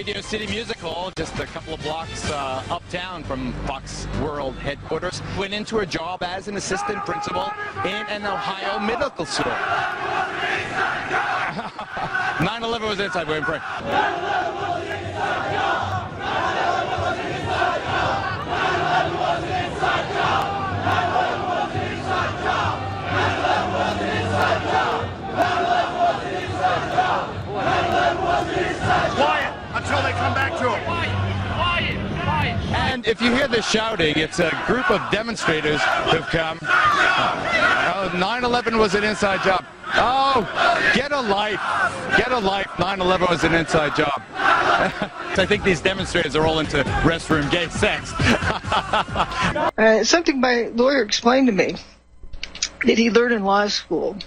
Radio City Music Hall, just a couple of blocks uptown from Fox World headquarters. Went into her job as an assistant principal in an Ohio medical store. 9/11 was inside. We're in prayer. 9/11 was inside job. 9/11 was inside job. 9/11 was inside job. 9/11 was inside job. 9/11 was inside job. 9/11 was inside job. 9/11 was inside job. Quiet until they come back to it. Quiet. And if you hear the shouting, it's a group of demonstrators who've come. 9/11 was an inside job. Oh, get a life. Get a life. 9/11 was an inside job. I think these demonstrators are all into restroom gay sex. Something my lawyer explained to me that he learned in law school.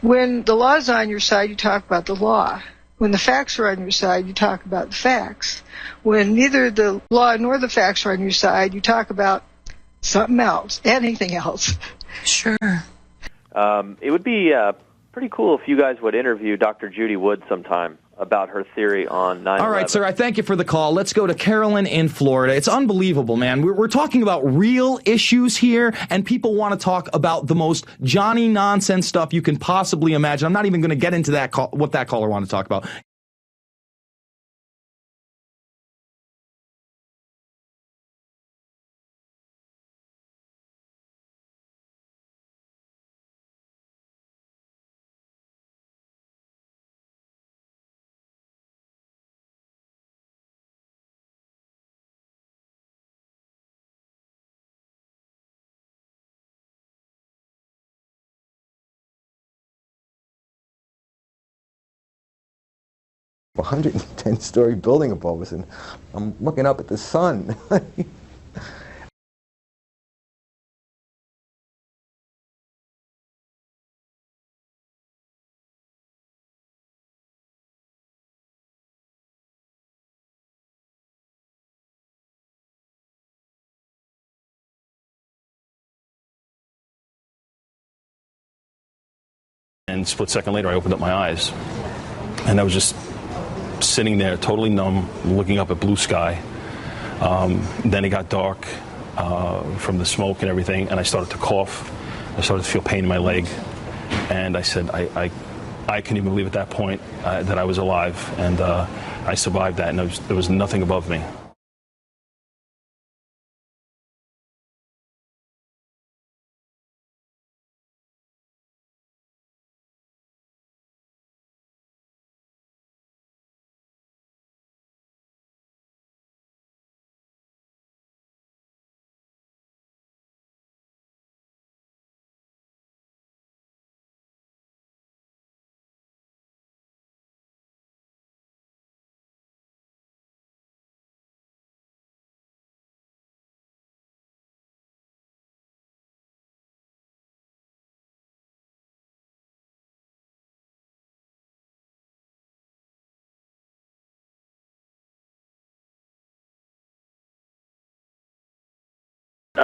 When the law's on your side, you talk about the law. When the facts are on your side, you talk about the facts. When neither the law nor the facts are on your side, you talk about something else, anything else. Sure. It would be pretty cool if you guys would interview Dr. Judy Wood sometime about her theory on 9/11. All right, sir, I thank you for the call. Let's go to Carolyn in Florida. It's unbelievable, man. We're talking about real issues here, and people want to talk about the most Johnny nonsense stuff you can possibly imagine. I'm not even going to get into that what that caller wanted to talk about. A 110-story building above us, and I'm looking up at the sun. And a split second later, I opened up my eyes, and I was just sitting there totally numb, looking up at blue sky. Then it got dark from the smoke and everything, and I started to cough. I started to feel pain in my leg, and I said, I couldn't even believe at that point that I was alive, and I survived that, and there was nothing above me.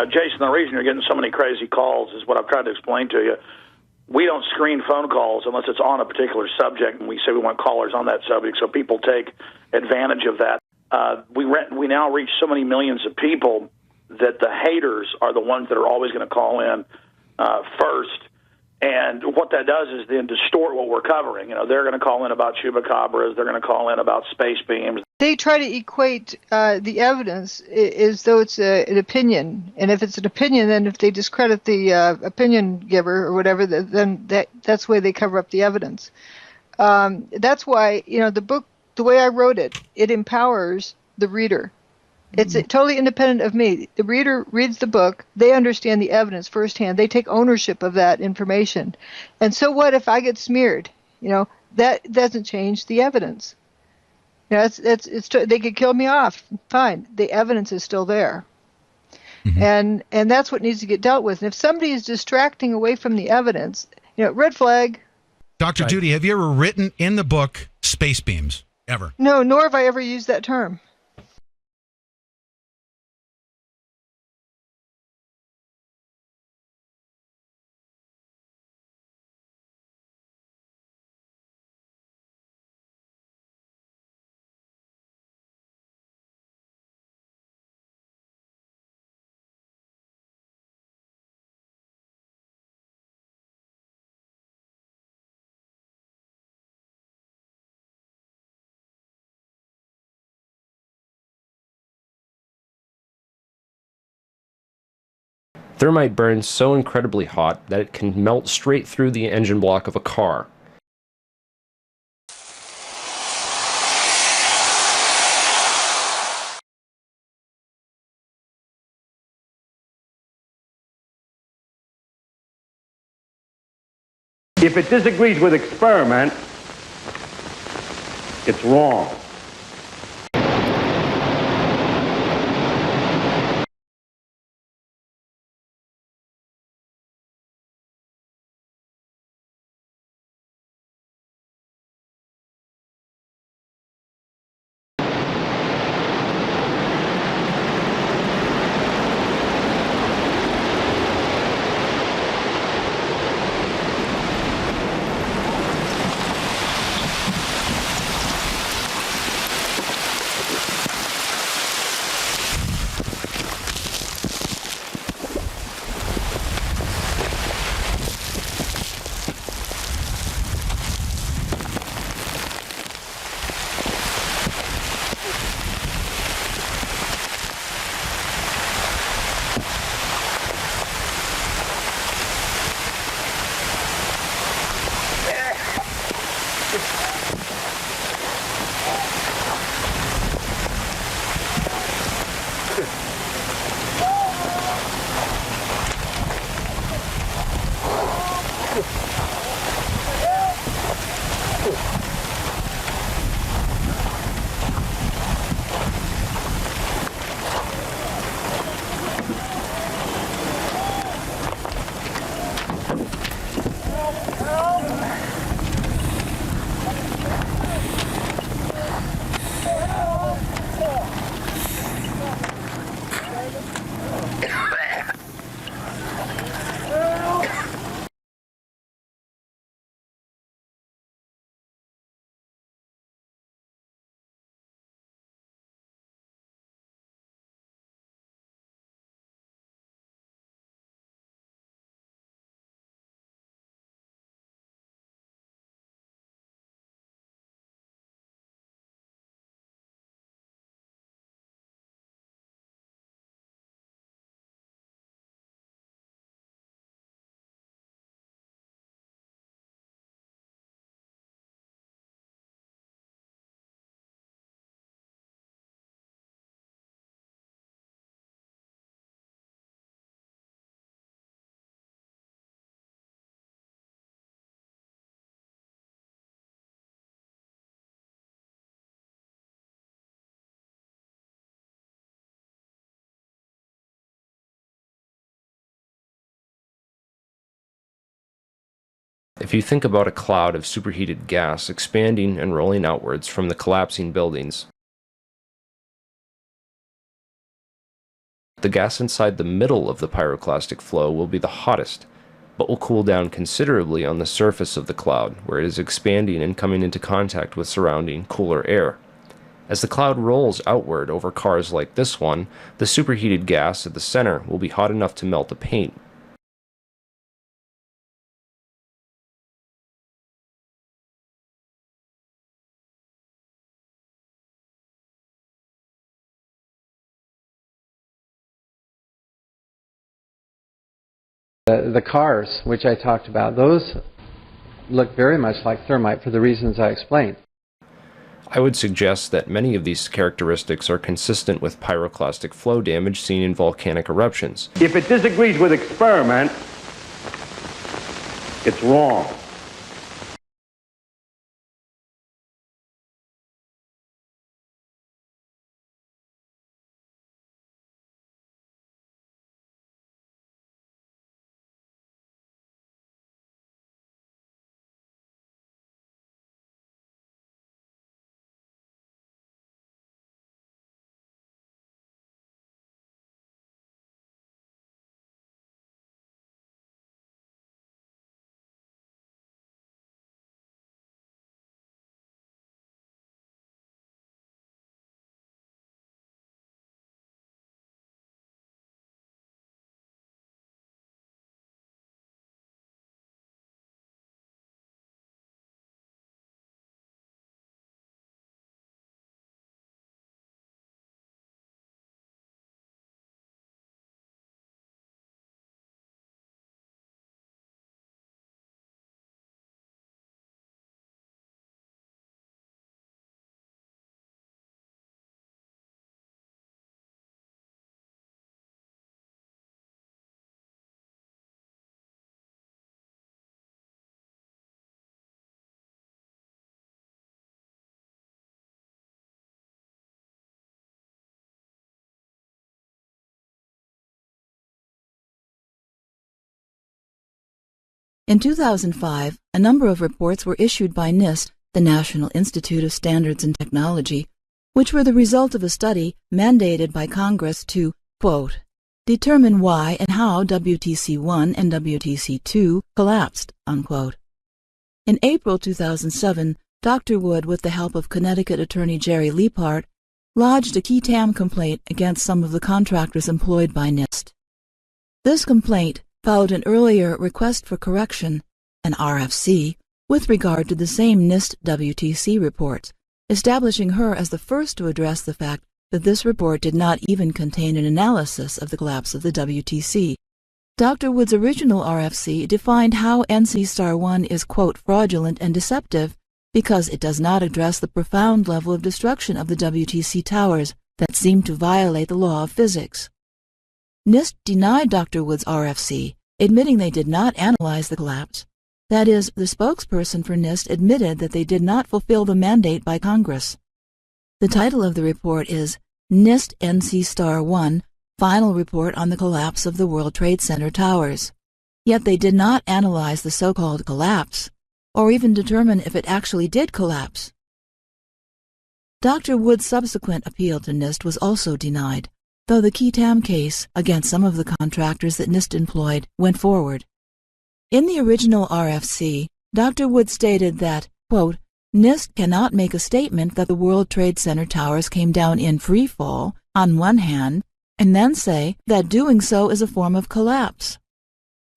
Jason, the reason you're getting so many crazy calls is what I've tried to explain to you. We don't screen phone calls unless it's on a particular subject, and we say we want callers on that subject, so people take advantage of that. We now reach so many millions of people that the haters are the ones that are always going to call in first. And what that does is then distort what we're covering. You know, they're going to call in about chupacabras. They're going to call in about space beams. They try to equate the evidence as though it's an opinion. And if it's an opinion, then if they discredit the opinion giver or whatever, then that's the way they cover up the evidence. That's why, you know, the book, the way I wrote it, it empowers the reader. It's totally independent of me. The reader reads the book. They understand the evidence firsthand. They take ownership of that information. And so what if I get smeared? You know, that doesn't change the evidence. You know, they could kill me off. Fine. The evidence is still there. Mm-hmm. And that's what needs to get dealt with. And if somebody is distracting away from the evidence, you know, red flag. Dr. Judy, have you ever written in the book space beams? Ever? No, nor have I ever used that term. Thermite burns so incredibly hot that it can melt straight through the engine block of a car. If it disagrees with experiment, it's wrong. If you think about a cloud of superheated gas expanding and rolling outwards from the collapsing buildings, the gas inside the middle of the pyroclastic flow will be the hottest, but will cool down considerably on the surface of the cloud, where it is expanding and coming into contact with surrounding, cooler air. As the cloud rolls outward over cars like this one, the superheated gas at the center will be hot enough to melt the paint. The cars, which I talked about, those look very much like thermite for the reasons I explained. I would suggest that many of these characteristics are consistent with pyroclastic flow damage seen in volcanic eruptions. If it disagrees with experiment, it's wrong. In 2005, a number of reports were issued by NIST, the National Institute of Standards and Technology, which were the result of a study mandated by Congress to, quote, determine why and how WTC-1 and WTC-2 collapsed, unquote. In April 2007, Dr. Wood, with the help of Connecticut attorney Jerry Leapart, lodged a qui tam complaint against some of the contractors employed by NIST. This complaint followed an earlier request for correction, an RFC, with regard to the same NIST WTC reports, establishing her as the first to address the fact that this report did not even contain an analysis of the collapse of the WTC. Dr. Wood's original RFC defined how NC Star 1 is, quote, fraudulent and deceptive because it does not address the profound level of destruction of the WTC towers that seem to violate the law of physics. NIST denied Dr. Wood's RFC, admitting they did not analyze the collapse. That is, the spokesperson for NIST admitted that they did not fulfill the mandate by Congress. The title of the report is NIST NC Star 1 Final Report on the Collapse of the World Trade Center Towers. Yet they did not analyze the so-called collapse, or even determine if it actually did collapse. Dr. Wood's subsequent appeal to NIST was also denied, though the qui tam case against some of the contractors that NIST employed went forward. In the original RFC, Dr. Wood stated that, quote, NIST cannot make a statement that the World Trade Center towers came down in free fall, on one hand, and then say that doing so is a form of collapse.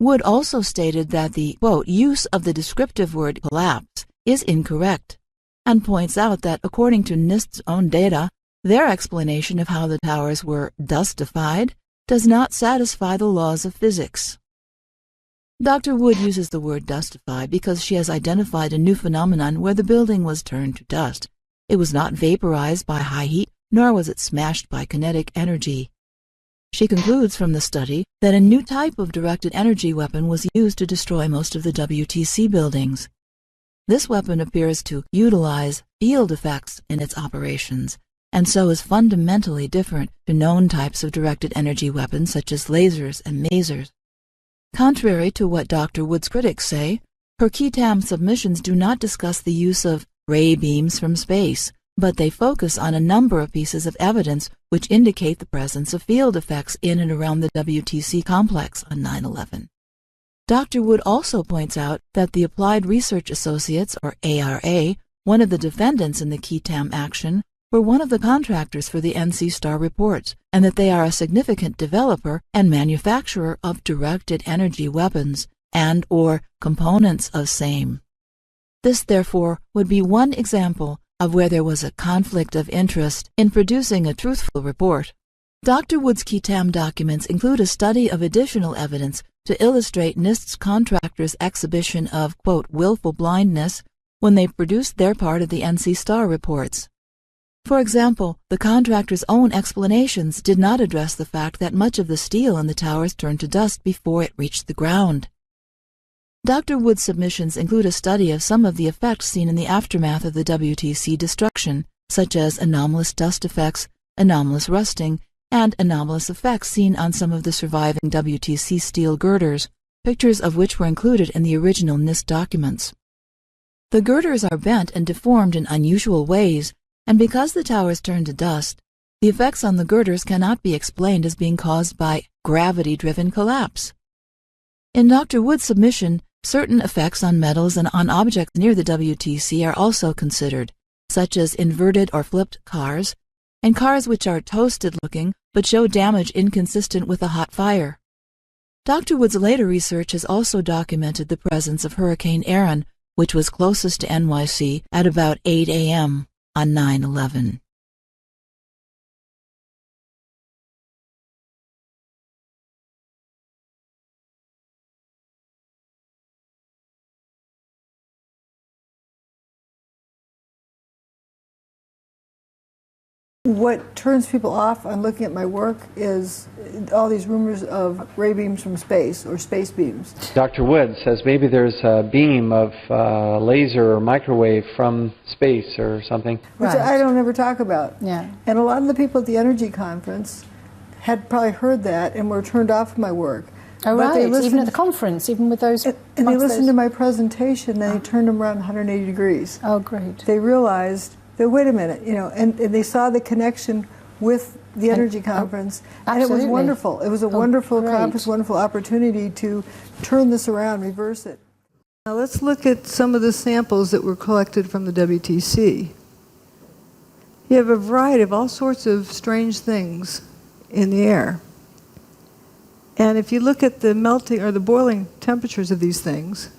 Wood also stated that the, quote, use of the descriptive word collapse is incorrect, and points out that according to NIST's own data, their explanation of how the towers were dustified does not satisfy the laws of physics. Dr. Wood uses the word dustify because she has identified a new phenomenon where the building was turned to dust. It was not vaporized by high heat, nor was it smashed by kinetic energy. She concludes from the study that a new type of directed energy weapon was used to destroy most of the WTC buildings. This weapon appears to utilize field effects in its operations, and so is fundamentally different to known types of directed energy weapons such as lasers and masers. Contrary to what Dr. Wood's critics say, her qui tam submissions do not discuss the use of ray beams from space, but they focus on a number of pieces of evidence which indicate the presence of field effects in and around the WTC complex on 9/11. Dr. Wood also points out that the Applied Research Associates, or ARA, one of the defendants in the qui tam action, were one of the contractors for the NC Star reports, and that they are a significant developer and manufacturer of directed energy weapons and or components of same. This, therefore, would be one example of where there was a conflict of interest in producing a truthful report. Dr. Wood's qui tam documents include a study of additional evidence to illustrate NIST's contractors' exhibition of, quote, willful blindness when they produced their part of the NC Star reports. For example, the contractors' own explanations did not address the fact that much of the steel in the towers turned to dust before it reached the ground. Dr. Wood's submissions include a study of some of the effects seen in the aftermath of the WTC destruction, such as anomalous dust effects, anomalous rusting, and anomalous effects seen on some of the surviving WTC steel girders, pictures of which were included in the original NIST documents. The girders are bent and deformed in unusual ways, and because the towers turned to dust, the effects on the girders cannot be explained as being caused by gravity-driven collapse. In Dr. Wood's submission, certain effects on metals and on objects near the WTC are also considered, such as inverted or flipped cars, and cars which are toasted-looking but show damage inconsistent with a hot fire. Dr. Wood's later research has also documented the presence of Hurricane Erin, which was closest to NYC at about 8 a.m. on 9/11. What turns people off on looking at my work is all these rumors of ray beams from space or space beams. Dr. Wood says maybe there's a beam of laser or microwave from space or something. Which I don't ever talk about. Yeah. And a lot of the people at the energy conference had probably heard that and were turned off of my work Oh, But they right, even at the listened, conference, even with those... and they amongst listened those- to my presentation, and they turned them around 180 degrees. Oh, great. They realized that, wait a minute, and they saw the connection with the energy conference, and it was absolutely. wonderful. It was a wonderful great. conference, wonderful opportunity to turn this around, reverse it. Now let's look at some of the samples that were collected from the WTC. You have a variety of all sorts of strange things in the air. And if you look at the melting or the boiling temperatures of these things,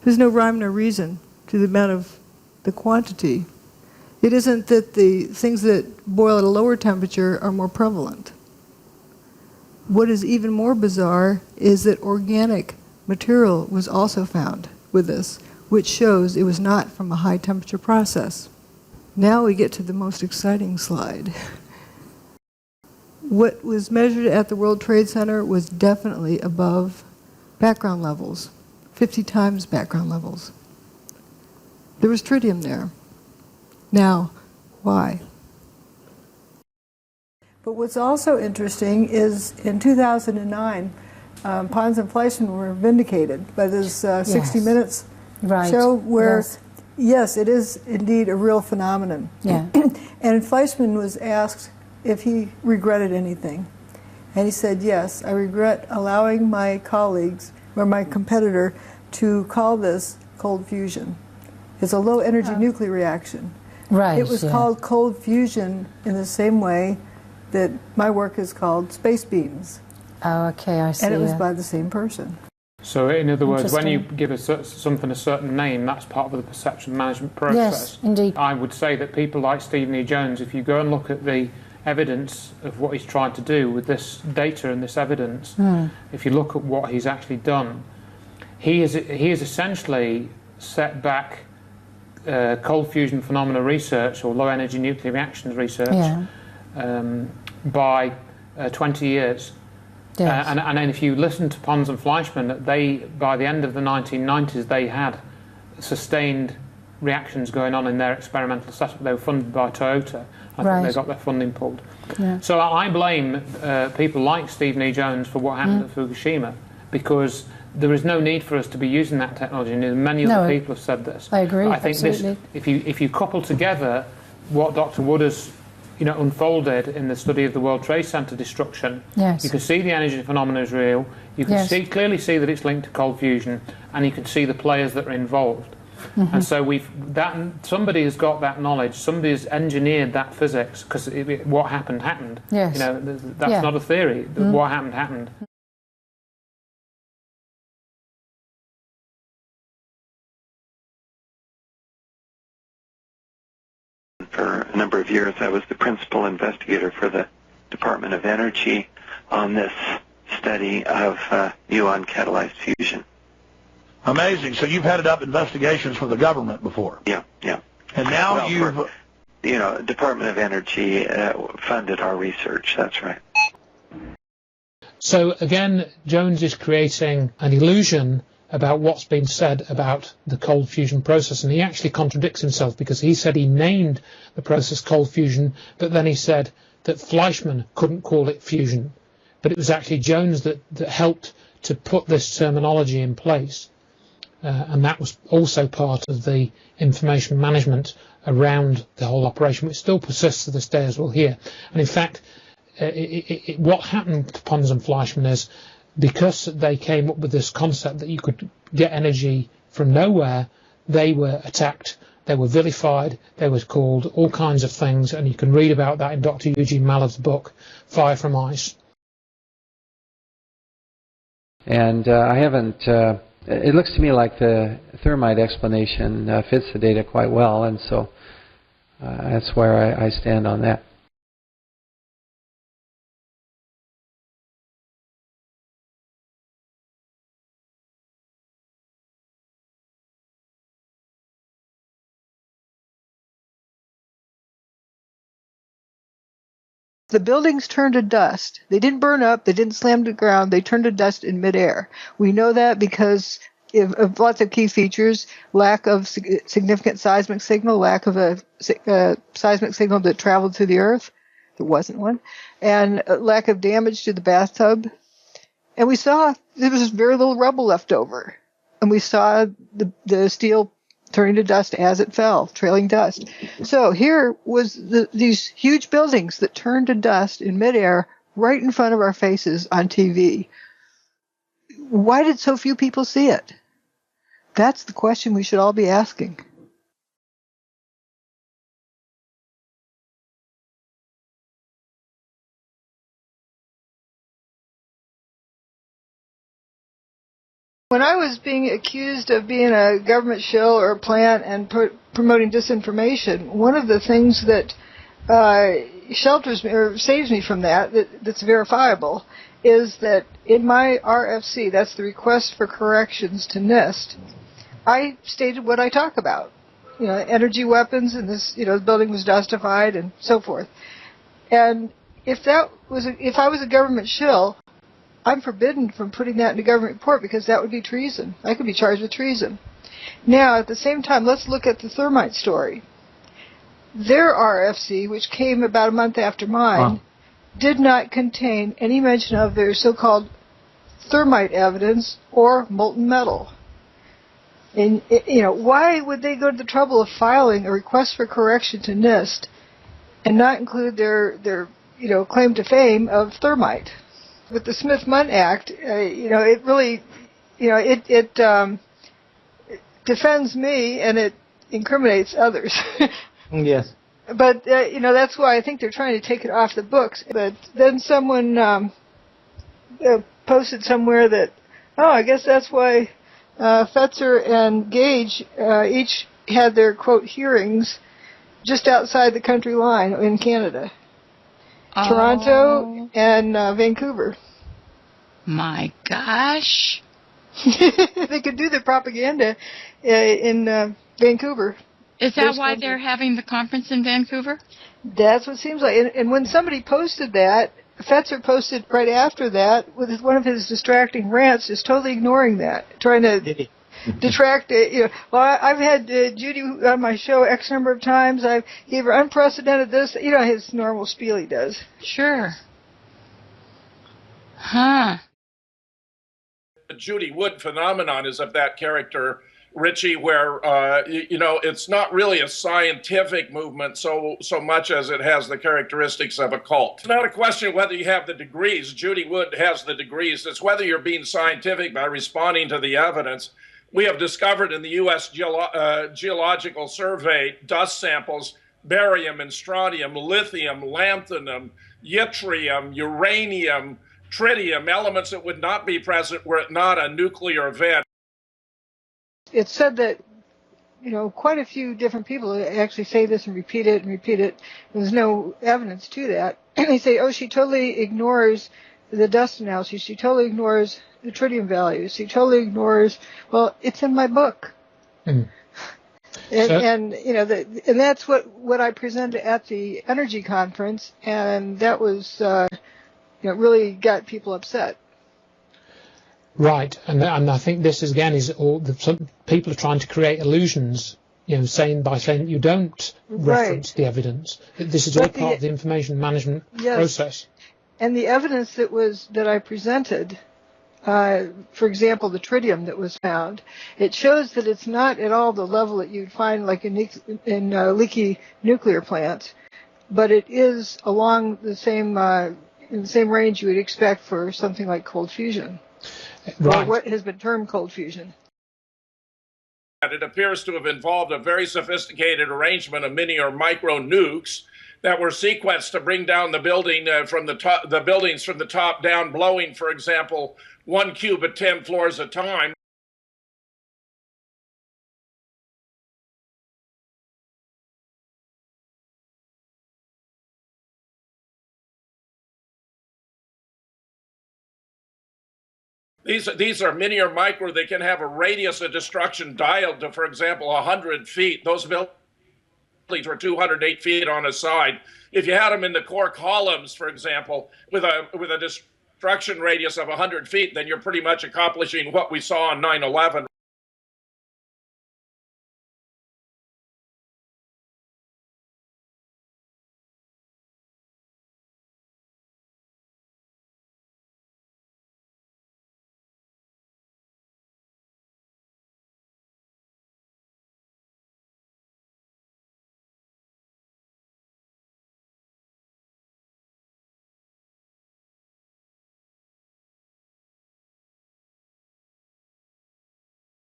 there's no rhyme nor reason to the amount of the quantity. It isn't that the things that boil at a lower temperature are more prevalent. What is even more bizarre is that organic material was also found with this, which shows it was not from a high temperature process. Now we get to the most exciting slide. What was measured at the World Trade Center was definitely above background levels, 50 times background levels. There was tritium there. Now, why? But what's also interesting is in 2009, Pons and Fleischmann were vindicated by this 60 Minutes show where, yes, it is indeed a real phenomenon. Yeah. And Fleischmann was asked if he regretted anything. And he said, yes, I regret allowing my colleagues, or my competitor, to call this cold fusion. It's a low energy nuclear reaction. Right. It was called cold fusion in the same way that my work is called space beams. Oh, okay, I see. And it was by the same person. So, in other words, when you give something a certain name, that's part of the perception management process. Yes, indeed. I would say that people like Stephen E. Jones, if you go and look at the evidence of what he's trying to do with this data and this evidence, if you look at what he's actually done, he has essentially set back cold fusion phenomena research or low energy nuclear reactions research by 20 years. Yes. And then if you listen to Pons and Fleischmann, by the end of the 1990s, they had sustained reactions going on in their experimental setup. They were funded by Toyota. I think they got their funding pulled. Yeah. So I blame people like Stephen E. Jones for what happened at Fukushima, because there is no need for us to be using that technology, and many other people have said this. I agree, I think absolutely. this, if you couple together what Dr. Wood has unfolded in the study of the World Trade Center destruction, you can see the energy phenomena is real, you can clearly see that it's linked to cold fusion, and you can see the players that are involved. And so somebody has got that knowledge, somebody has engineered that physics, because what happened happened. Yes. That's not a theory. What happened happened. For a number of years, I was the principal investigator for the Department of Energy on this study of muon catalyzed fusion. Amazing. So you've headed up investigations for the government before. Yeah. And now Department of Energy funded our research. That's right. So again, Jones is creating an illusion about what's been said about the cold fusion process, and he actually contradicts himself, because he said he named the process cold fusion, but then he said that Fleischmann couldn't call it fusion, but it was actually Jones that helped to put this terminology in place. And that was also part of the information management around the whole operation, which still persists to this day, as we'll hear. And in fact, what happened to Pons and Fleischmann is, because they came up with this concept that you could get energy from nowhere, they were attacked, they were vilified, they were called all kinds of things, and you can read about that in Dr. Eugene Mallard's book, Fire from Ice. And I haven't... it looks to me like the thermite explanation fits the data quite well, and so that's where I stand on that. The buildings turned to dust. They didn't burn up. They didn't slam to the ground. They turned to dust in midair. We know that because of lots of key features: lack of significant seismic signal, lack of a seismic signal that traveled through the earth. There wasn't one. And lack of damage to the bathtub. And we saw there was very little rubble left over. And we saw the steel turning to dust as it fell, trailing dust. So here was these huge buildings that turned to dust in midair right in front of our faces on TV. Why did so few people see it? That's the question we should all be asking. When I was being accused of being a government shill or a plant and promoting disinformation, one of the things that shelters me or saves me from that's verifiable is that in my RFC, that's the request for corrections to NIST, I stated what I talk about. Energy weapons, and this, the building was justified and so forth. And if I was a government shill, I'm forbidden from putting that in a government report because that would be treason. I could be charged with treason. Now, at the same time, let's look at the thermite story. Their RFC, which came about a month after mine, did not contain any mention of their so-called thermite evidence or molten metal. And, why would they go to the trouble of filing a request for correction to NIST and not include their claim to fame of thermite? With the Smith-Mundt Act, it really, it defends me and it incriminates others. Yes. But, that's why I think they're trying to take it off the books. But then someone posted somewhere that, I guess that's why Fetzer and Gage each had their, quote, hearings just outside the country line in Canada. Toronto and Vancouver. My gosh. They could do the propaganda in Vancouver. Is that why they're having the conference in Vancouver? That's what it seems like. And when somebody posted that, Fetzer posted right after that with one of his distracting rants, just totally ignoring that, trying to detract it. Well, I've had Judy on my show X number of times. I've gave her unprecedented this. His normal spiel he does. Sure. Huh. The Judy Wood phenomenon is of that character, Richie, where it's not really a scientific movement so much as it has the characteristics of a cult. It's not a question of whether you have the degrees. Judy Wood has the degrees. It's whether you're being scientific by responding to the evidence. We have discovered in the U.S. Geological Survey dust samples, barium and strontium, lithium, lanthanum, yttrium, uranium, tritium, elements that would not be present were it not a nuclear event. It's said that, quite a few different people actually say this and repeat it and repeat it. There's no evidence to that. They say, she totally ignores the dust analysis. She totally ignores the tritium values. She totally ignores, well, it's in my book. Mm. And that's what I presented at the energy conference, and that was, really got people upset. Right, and I think this is all some people are trying to create illusions, saying that you don't reference the evidence. This is all part of the information management process. And the evidence that I presented, for example, the tritium that was found, it shows that it's not at all the level that you'd find like in leaky nuclear plants, but it is along the same in the same range you would expect for something like cold fusion. Right. Or what has been termed cold fusion. It appears to have involved a very sophisticated arrangement of mini or micro nukes that were sequenced to bring down the building from the buildings from the top down, blowing, for example, 1 cube at 10 floors at a time. These are mini or micro. They can have a radius of destruction dialed to, for example, 100 feet. Those buildings were 208 feet on a side. If you had them in the core columns, for example, with a destruction radius of 100 feet, then you're pretty much accomplishing what we saw on 9/11.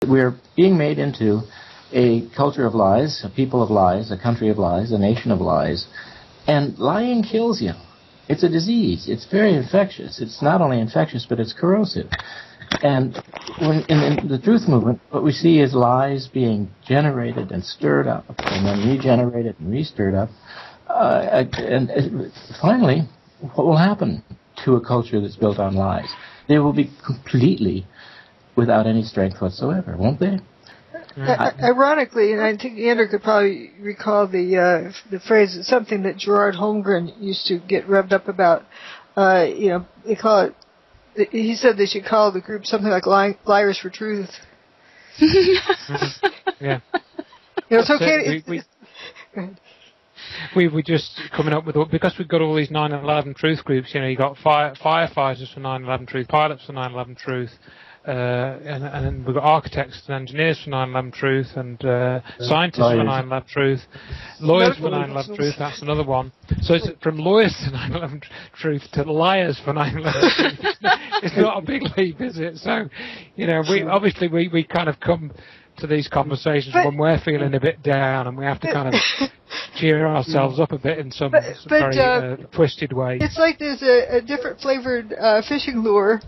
We're being made into a culture of lies, a people of lies, a country of lies, a nation of lies, and lying kills you. It's a disease. It's very infectious. It's not only infectious, but it's corrosive. And when, in the truth movement, what we see is lies being generated and stirred up, and then regenerated and re-stirred up. And finally, what will happen to a culture that's built on lies? They will be completely without any strength whatsoever, won't they? Ironically, and I think Andrew could probably recall the phrase, it's something that Gerard Holmgren used to get revved up about. They call it. He said they should call the group something like Liars for Truth. Yeah. It's okay. We just coming up with, because we've got all these 9/11 Truth groups. You got firefighters for 9/11 Truth, pilots for 9/11 Truth. And then we've got architects and engineers for 9/11 Truth, and scientists for 9/11 Truth, lawyers for 9/11 Truth. That's another one. So it's from lawyers to 9/11 Truth to liars for 9/11 Truth. It's not a big leap, is it? So, we kind of come to these conversations when we're feeling a bit down, and we have to kind of cheer ourselves up a bit in some very twisted way. It's like there's a different flavored fishing lure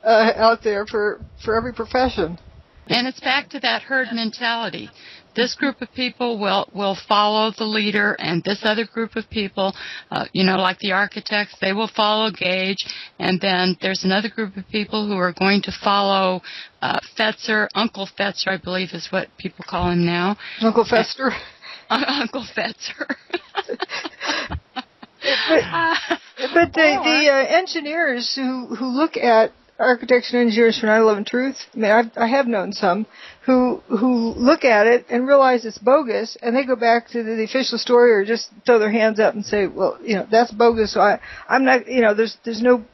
out there for every profession. And it's back to that herd mentality. This group of people will follow the leader, and this other group of people, like the architects, they will follow Gage, and then there's another group of people who are going to follow Fetzer, Uncle Fetzer, I believe is what people call him now. Uncle Fester? Uncle Fetzer. But the engineers who look at architects and engineers for 9/11 Truth, I mean, I have known some who look at it and realize it's bogus, and they go back to the official story or just throw their hands up and say, well, that's bogus. So I'm not, there's no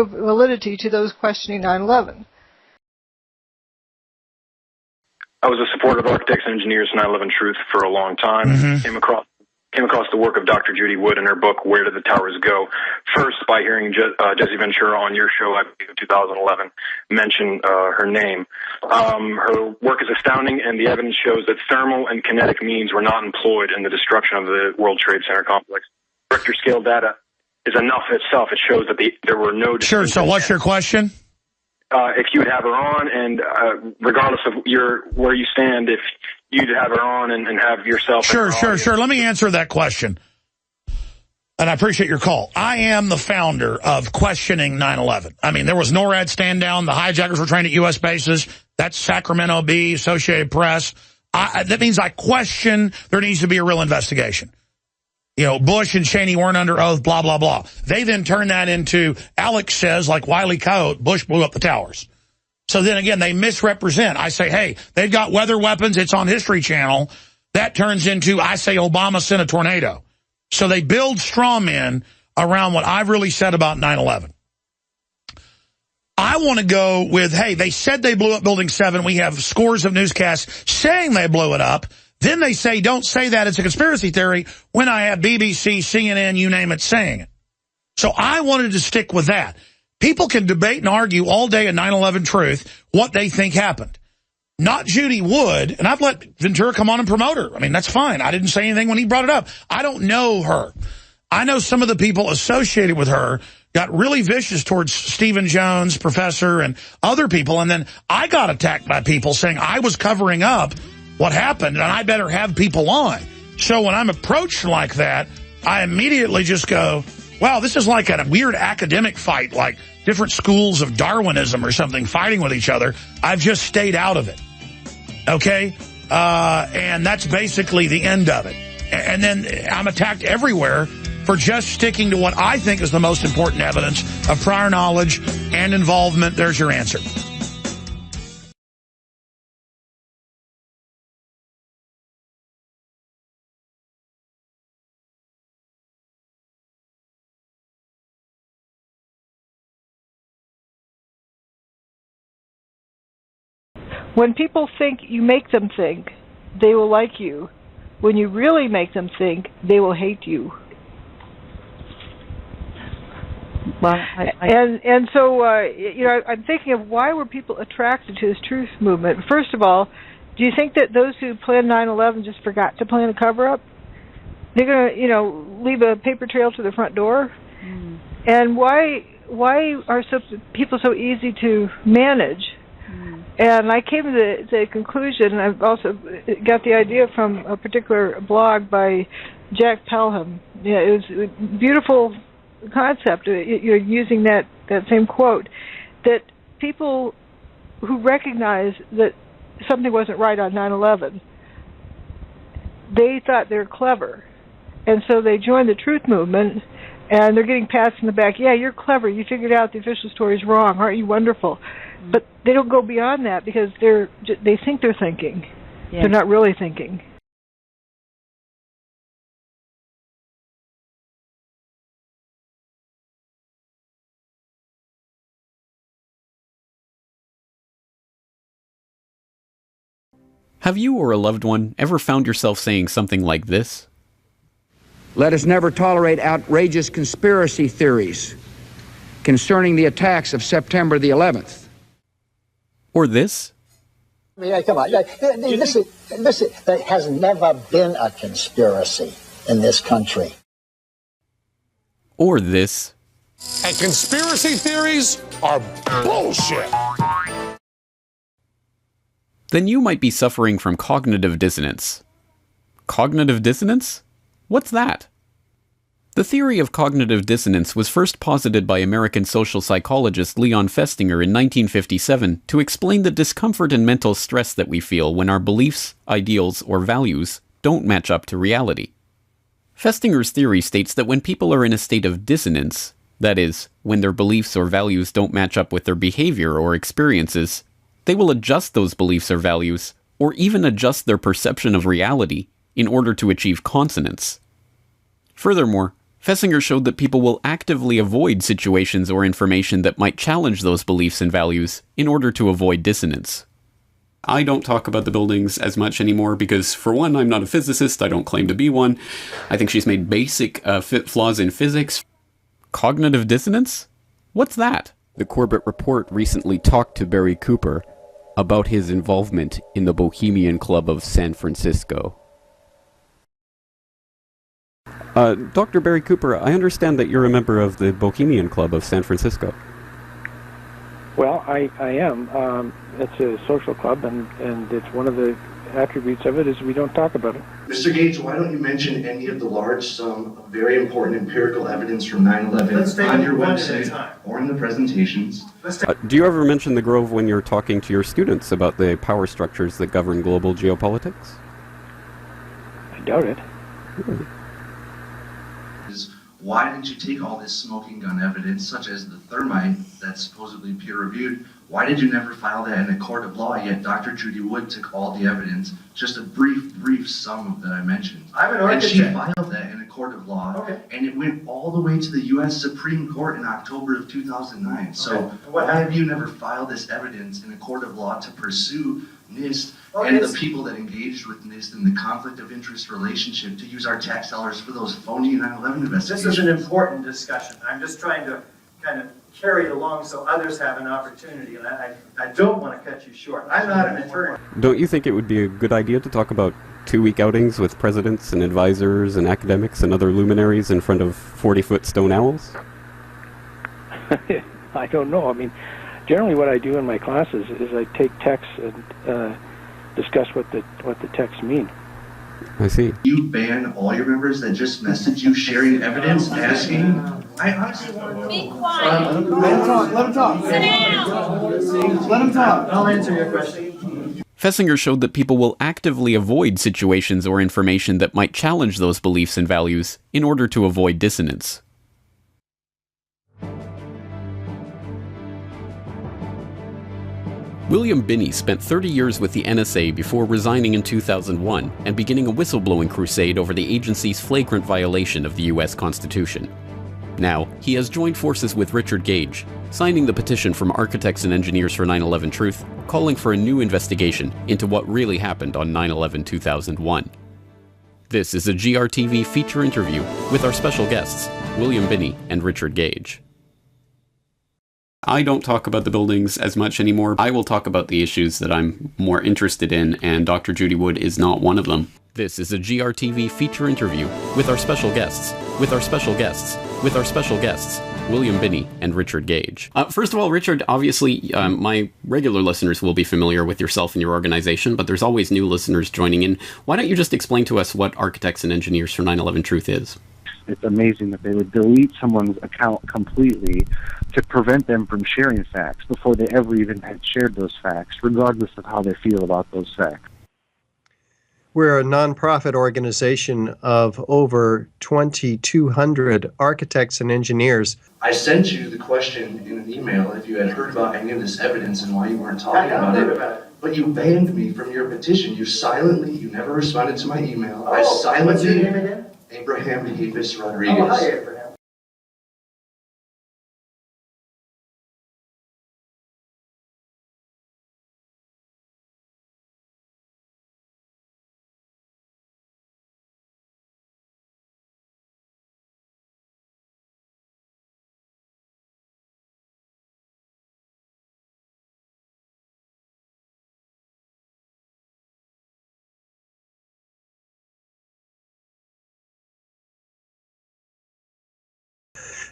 validity to those questioning 9/11. I was a supporter of architects and engineers for 9/11 Truth for a long time. Mm-hmm. Came across the work of Dr. Judy Wood in her book, Where Did the Towers Go? First, by hearing Jesse Ventura on your show, I believe in 2011, mention her name. Her work is astounding, and the evidence shows that thermal and kinetic means were not employed in the destruction of the World Trade Center complex. Richter scale data is enough in itself. It shows that there were no... Sure, so what's your question? If you would have her on, and regardless of where you stand, if you'd have her on and have yourself... Sure. Let me answer that question. And I appreciate your call. I am the founder of questioning 9/11. I mean, there was NORAD stand down. The hijackers were trained at U.S. bases. That's Sacramento Bee, Associated Press. That means I question there needs to be a real investigation. Bush and Cheney weren't under oath, blah, blah, blah. They then turn that into, Alex says, like Wile E. Coyote, Bush blew up the towers. So then again, they misrepresent. I say, hey, they've got weather weapons. It's on History Channel. That turns into, I say, Obama sent a tornado. So they build straw men around what I've really said about 9/11. I want to go with, hey, they said they blew up Building 7. We have scores of newscasts saying they blew it up. Then they say, don't say that, it's a conspiracy theory, when I have BBC, CNN, you name it, saying it. So I wanted to stick with that. People can debate and argue all day at 9/11 Truth what they think happened. Not Judy Wood, and I've let Ventura come on and promote her. I mean, that's fine. I didn't say anything when he brought it up. I don't know her. I know some of the people associated with her got really vicious towards Stephen Jones, Professor, and other people, and then I got attacked by people saying I was covering up what happened, and I better have people on. So when I'm approached like that, I immediately just go, wow, this is like a weird academic fight, like different schools of Darwinism or something fighting with each other. I've just stayed out of it, okay? And that's basically the end of it. And then I'm attacked everywhere for just sticking to what I think is the most important evidence of prior knowledge and involvement. There's your answer. When people think, you make them think, they will like you. When you really make them think, they will hate you. Well, and so I'm thinking of why were people attracted to this truth movement? First of all, do you think that those who planned 9/11 just forgot to plan a cover-up? They're going to, leave a paper trail to the front door? Mm. And why are people so easy to manage? Mm. And I came to the conclusion, and I've also got the idea from a particular blog by Jack Pelham. Yeah, it was a beautiful concept. You're using that same quote, that people who recognize that something wasn't right on 9/11, they thought they were clever, and so they joined the truth movement, and they're getting pats in the back. Yeah, you're clever. You figured out the official story's wrong. Aren't you wonderful? Mm-hmm. But they don't go beyond that because they think they're thinking. Yeah. They're not really thinking. Have you or a loved one ever found yourself saying something like this? Let us never tolerate outrageous conspiracy theories concerning the attacks of September the 11th. Or this? Yeah, come on. Listen, there has never been a conspiracy in this country. Or this? And conspiracy theories are bullshit. Then you might be suffering from cognitive dissonance. Cognitive dissonance? What's that? The theory of cognitive dissonance was first posited by American social psychologist Leon Festinger in 1957 to explain the discomfort and mental stress that we feel when our beliefs, ideals, or values don't match up to reality. Festinger's theory states that when people are in a state of dissonance, that is, when their beliefs or values don't match up with their behavior or experiences, they will adjust those beliefs or values, or even adjust their perception of reality in order to achieve consonance. Furthermore, Festinger showed that people will actively avoid situations or information that might challenge those beliefs and values in order to avoid dissonance. I don't talk about the buildings as much anymore because, for one, I'm not a physicist, I don't claim to be one. I think she's made basic flaws in physics. Cognitive dissonance? What's that? The Corbett Report recently talked to Barry Cooper about his involvement in the Bohemian Club of San Francisco. Dr. Barry Cooper, I understand that you're a member of the Bohemian Club of San Francisco. Well, I am. It's a social club, and it's one of the attributes of it is we don't talk about it. Mr. Gage, why don't you mention any of the large, very important empirical evidence from 9/11 on your website or in the presentations? Do you ever mention the Grove when you're talking to your students about the power structures that govern global geopolitics? I doubt it. Really? Why didn't you take all this smoking gun evidence, such as the thermite that's supposedly peer-reviewed, why did you never file that in a court of law? Yet Dr. Judy Wood took all the evidence, just a brief sum that I mentioned. I'm an architect. And she filed that in a court of law, and it went all the way to the U.S. Supreme Court in October of 2009. So why have you never filed this evidence in a court of law to pursue NIST and the people that engaged with NIST in the conflict of interest relationship to use our tax dollars for those phony 9/11 investigations? This is an important discussion. I'm just trying to kind of carry it along so others have an opportunity, and I don't want to cut you short. I'm not an attorney. Don't you think it would be a good idea to talk about 2-week outings with presidents and advisors and academics and other luminaries in front of 40-foot stone owls? I don't know. I mean, generally what I do in my classes is I take texts and discuss what the texts mean. I see. You ban all your members that just message you sharing evidence, asking? I honestly want to know. Be quiet. Let him talk. Sit down. Let him talk. I'll answer your question. Festinger showed that people will actively avoid situations or information that might challenge those beliefs and values in order to avoid dissonance. William Binney spent 30 years with the NSA before resigning in 2001 and beginning a whistleblowing crusade over the agency's flagrant violation of the U.S. Constitution. Now, he has joined forces with Richard Gage, signing the petition from Architects and Engineers for 9/11 Truth, calling for a new investigation into what really happened on 9/11/2001. This is a GRTV feature interview with our special guests, William Binney and Richard Gage. I don't talk about the buildings as much anymore. I will talk about the issues that I'm more interested in, and Dr. Judy Wood is not one of them. This is a GRTV feature interview with our special guests, William Binney and Richard Gage. First of all, Richard, obviously, my regular listeners will be familiar with yourself and your organization, but there's always new listeners joining in. Why don't you just explain to us what Architects and Engineers for 9/11 Truth is? It's amazing that they would delete someone's account completely to prevent them from sharing facts before they ever even had shared those facts, regardless of how they feel about those facts. We're a nonprofit organization of over 2,200 architects and engineers. I sent you the question in an email if you had heard about any of this evidence and why you weren't talking about it. But you banned me from your petition. You never responded to my email. What's your name again? Abraham Davis Rodriguez. Oh, hi, Abraham.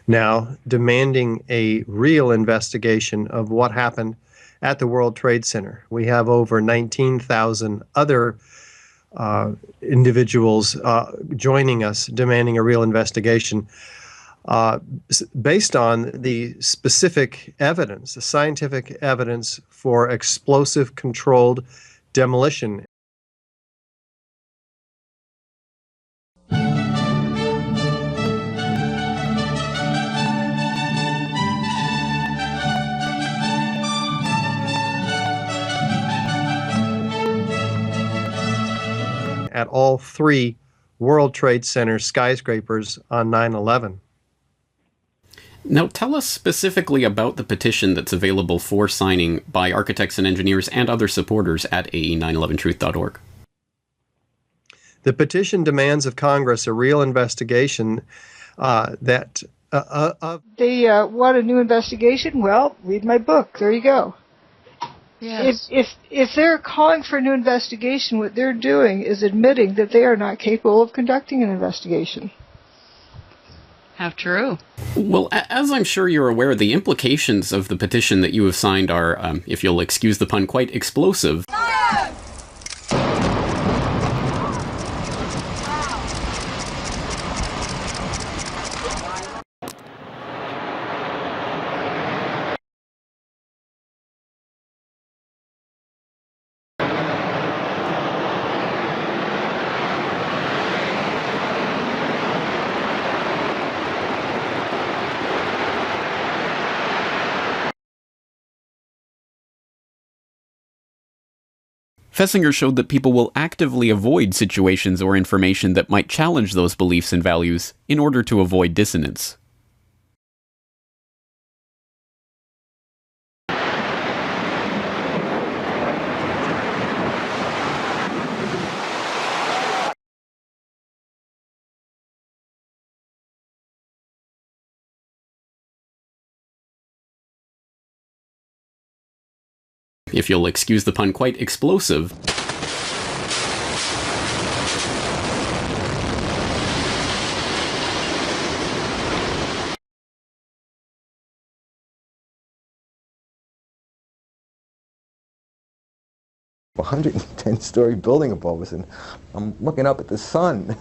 Now demanding a real investigation of what happened at the World Trade Center. We have over 19,000 other individuals joining us demanding a real investigation based on the specific evidence, the scientific evidence for explosive controlled demolition. At all three World Trade Center skyscrapers on 9/11. Now, tell us specifically about the petition that's available for signing by architects and engineers and other supporters at ae911truth.org. The petition demands of Congress a real investigation that... They want a new investigation? Well, read my book. There you go. Yes. If they're calling for a new investigation, what they're doing is admitting that they are not capable of conducting an investigation. How true. Well, as I'm sure you're aware, the implications of the petition that you have signed are, if you'll excuse the pun, quite explosive. Fessinger showed that people will actively avoid situations or information that might challenge those beliefs and values in order to avoid dissonance. If you'll excuse the pun, quite explosive. A 110-story building above us, and I'm looking up at the sun.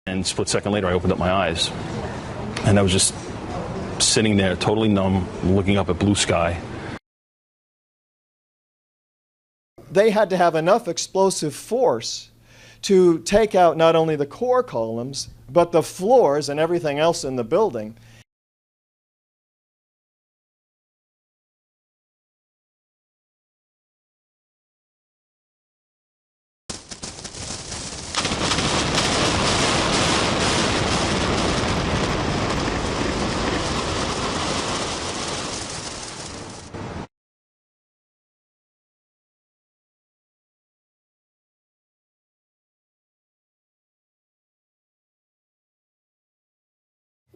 And a split second later, I opened up my eyes, and I was just sitting there, totally numb, looking up at blue sky. they had to have enough explosive force to take out not only the core columns, but the floors and everything else in the building.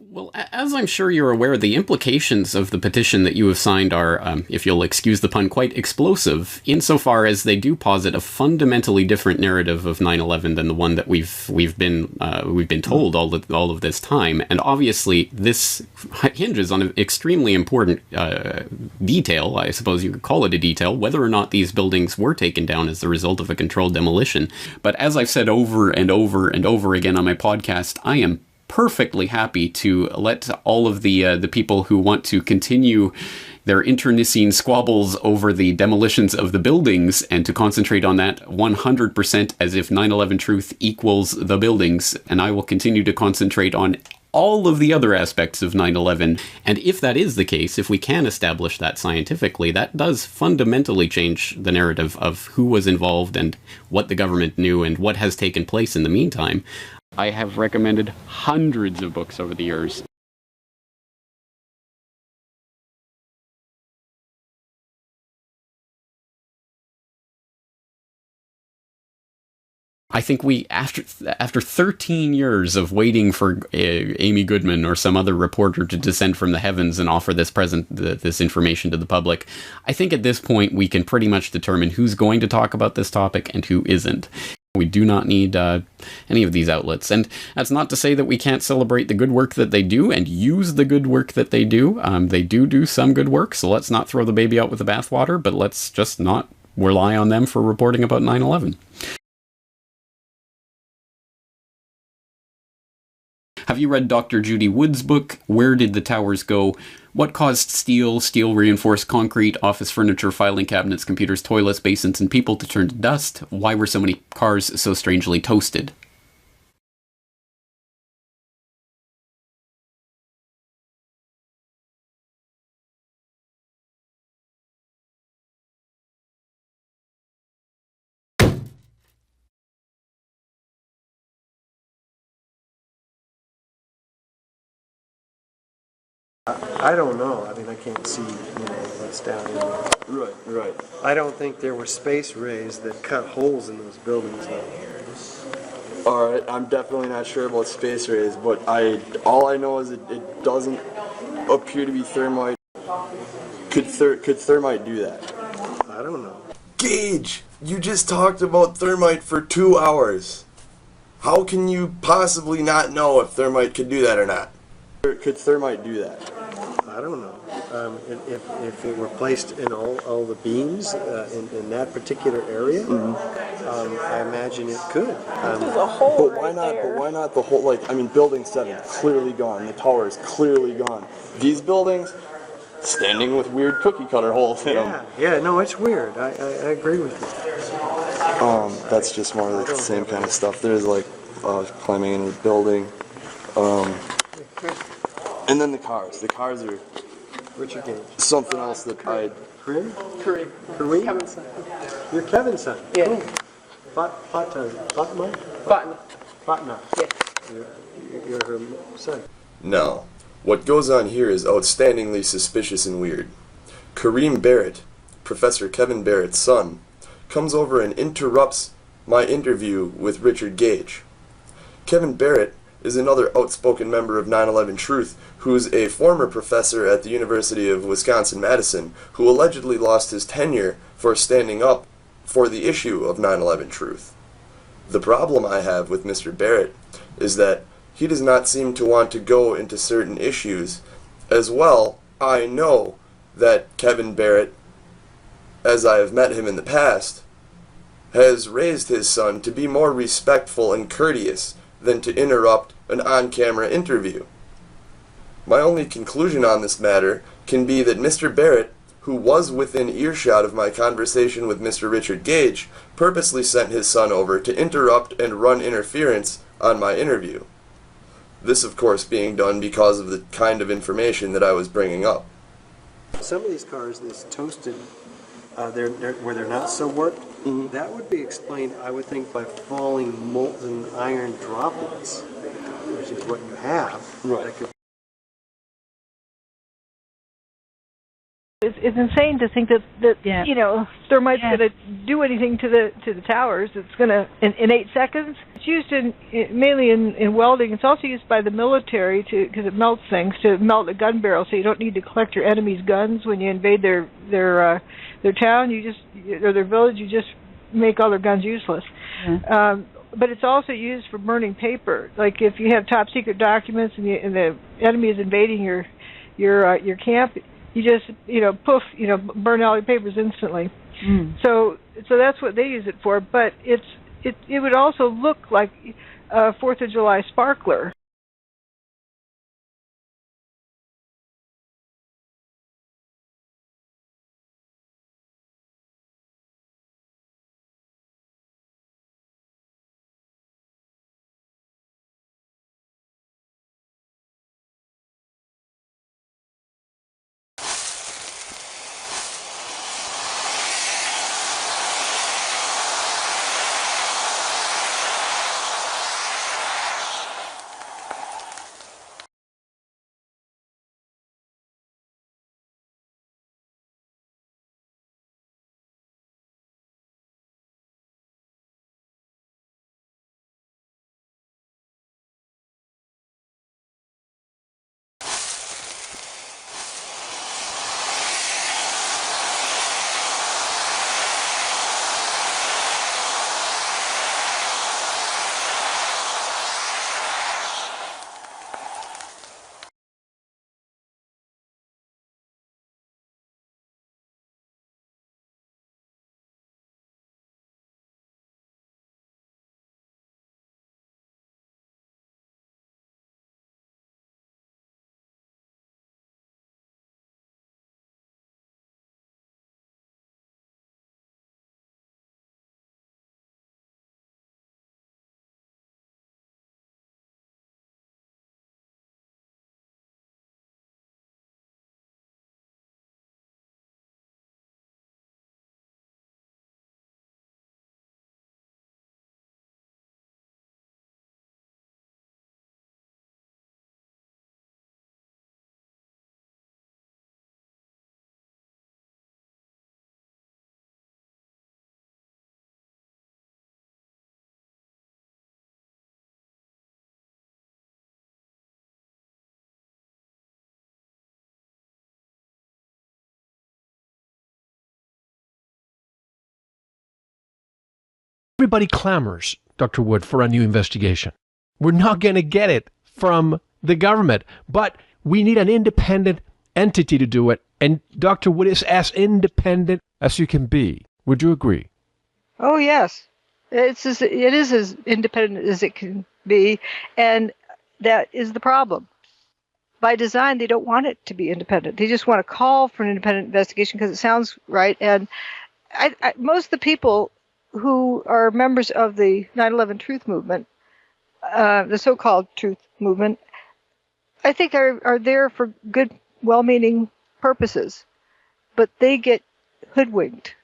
Well, as I'm sure you're aware, the implications of the petition that you have signed are, if you'll excuse the pun, quite explosive, insofar as they do posit a fundamentally different narrative of 9/11 than the one that we've been told all of this time. And obviously, this hinges on an extremely important detail. I suppose you could call it a detail, whether or not these buildings were taken down as the result of a controlled demolition. But as I've said over and over and over again on my podcast, I am perfectly happy to let all of the people who want to continue their internecine squabbles over the demolitions of the buildings and to concentrate on that 100% as if 9/11 truth equals the buildings. And I will continue to concentrate on all of the other aspects of 9/11. And if that is the case, if we can establish that scientifically, that does fundamentally change the narrative of who was involved and what the government knew and what has taken place in the meantime. I have recommended hundreds of books over the years. I think after 13 years of waiting for Amy Goodman or some other reporter to descend from the heavens and offer this information to the public, I think at this point we can pretty much determine who's going to talk about this topic and who isn't. We do not need any of these outlets. And that's not to say that we can't celebrate the good work that they do and use the good work that they do. They do some good work, so let's not throw the baby out with the bathwater, but let's just not rely on them for reporting about 9/11. Have you read Dr. Judy Wood's book, Where Did the Towers Go? What caused steel-reinforced concrete, office furniture, filing cabinets, computers, toilets, basins, and people to turn to dust? Why were so many cars so strangely toasted? I don't know. I mean, I can't see, what's down in there. Right. I don't think there were space rays that cut holes in those buildings. All right, I'm definitely not sure about space rays, but all I know is it doesn't appear to be thermite. Could thermite do that? I don't know. Gage, you just talked about thermite for 2 hours. How can you possibly not know if thermite could do that or not? Could thermite do that? I don't know. If it were placed in all the beams in that particular area, I imagine it could. But why not? But why not the whole? Building 7 clearly gone. The tower is clearly gone. These buildings standing with weird cookie cutter holes in them. Yeah. No, it's weird. I agree with you. That's just more like the same kind of stuff. There's climbing in a building. And then the cars. The cars are Richard Gage. Something else that Kareem? Kevin's son. You're Kevin's son? Yeah. Cool. Fatna. Yeah. You're her son. No. What goes on here is outstandingly suspicious and weird. Kareem Barrett, Professor Kevin Barrett's son, comes over and interrupts my interview with Richard Gage. Kevin Barrett is another outspoken member of 9/11 Truth, who's a former professor at the University of Wisconsin-Madison, who allegedly lost his tenure for standing up for the issue of 9/11 Truth. The problem I have with Mr. Barrett is that he does not seem to want to go into certain issues. As well, I know that Kevin Barrett, as I have met him in the past, has raised his son to be more respectful and courteous than to interrupt an on-camera interview. My only conclusion on this matter can be that Mr. Barrett, who was within earshot of my conversation with Mr. Richard Gage, purposely sent his son over to interrupt and run interference on my interview. This, of course, being done because of the kind of information that I was bringing up. Some of these cars, this toasted, where they're not so warped, that would be explained, I would think, by falling molten iron droplets, which is what you have. Right. It's insane to think that you know, thermite's going to do anything to the towers. It's going to in 8 seconds. It's used mainly in welding. It's also used by the military because it melts things, to melt a gun barrel, so you don't need to collect your enemy's guns when you invade their town. Or their village. You just make all their guns useless. But it's also used for burning paper. Like if you have top secret documents and the enemy is invading your camp, you just, poof, burn all your papers instantly. So that's what they use it for. But it would also look like a 4th of July sparkler. Everybody clamors, Dr. Wood, for a new investigation. We're not going to get it from the government, but we need an independent entity to do it, and Dr. Wood is as independent as you can be. Would you agree? Oh, yes. It is as independent as it can be, and that is the problem. By design, they don't want it to be independent. They just want to call for an independent investigation because it sounds right, and most of the people who are members of the 9/11 Truth Movement, the so-called Truth Movement, I think are there for good, well-meaning purposes, but they get hoodwinked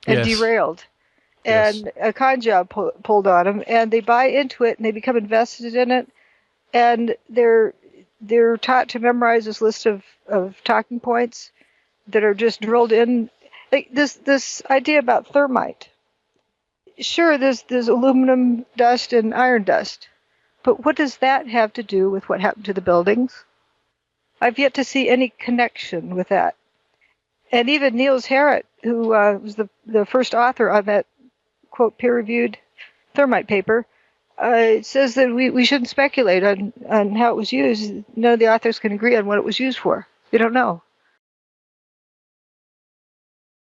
and derailed, and a con job pulled on them, and they buy into it, and they become invested in it, and they're taught to memorize this list of talking points that are just drilled in. Like this idea about thermite. Sure, there's aluminum dust and iron dust, but what does that have to do with what happened to the buildings? I've yet to see any connection with that. And even Niels Harrit, who was the first author on that, quote, peer-reviewed thermite paper, says that we shouldn't speculate on how it was used. None of the authors can agree on what it was used for. They don't know.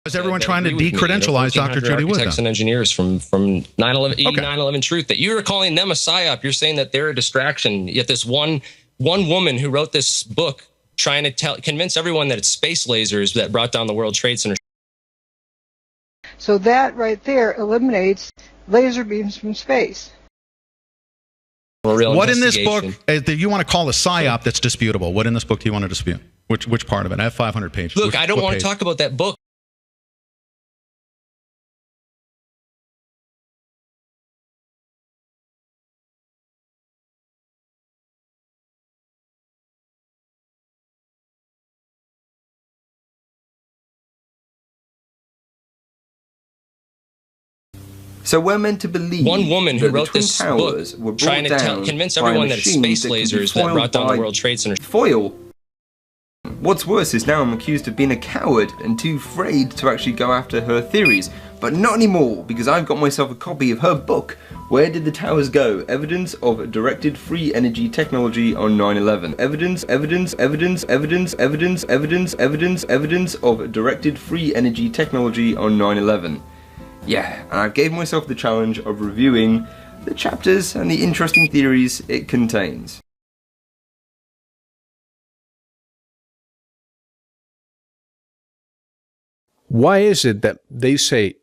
Is everyone trying to decredentialize Dr. Judy Wood? Architects and engineers from 9/11 Truth, that you're calling them a psyop. You're saying that they're a distraction. Yet this one woman who wrote this book trying to convince everyone that it's space lasers that brought down the World Trade Center. So that right there eliminates laser beams from space. What in this book that you want to call a psyop that's disputable? What in this book do you want to dispute? Which part of it? I have 500 pages. Look, I don't want to talk about that book. So we're meant to believe one woman who that wrote the Twin this Towers book were brought trying to down convince by a everyone that it's machine space that could be lasers that foiled brought down the by World Trade Center. Foil. What's worse is now I'm accused of being a coward and too afraid to actually go after her theories. But not anymore, because I've got myself a copy of her book, Where Did the Towers Go? Evidence of Directed Free Energy Technology on 9/11. Evidence of Directed Free Energy Technology on 9/11. Yeah, and I gave myself the challenge of reviewing the chapters and the interesting theories it contains. Why is it that they say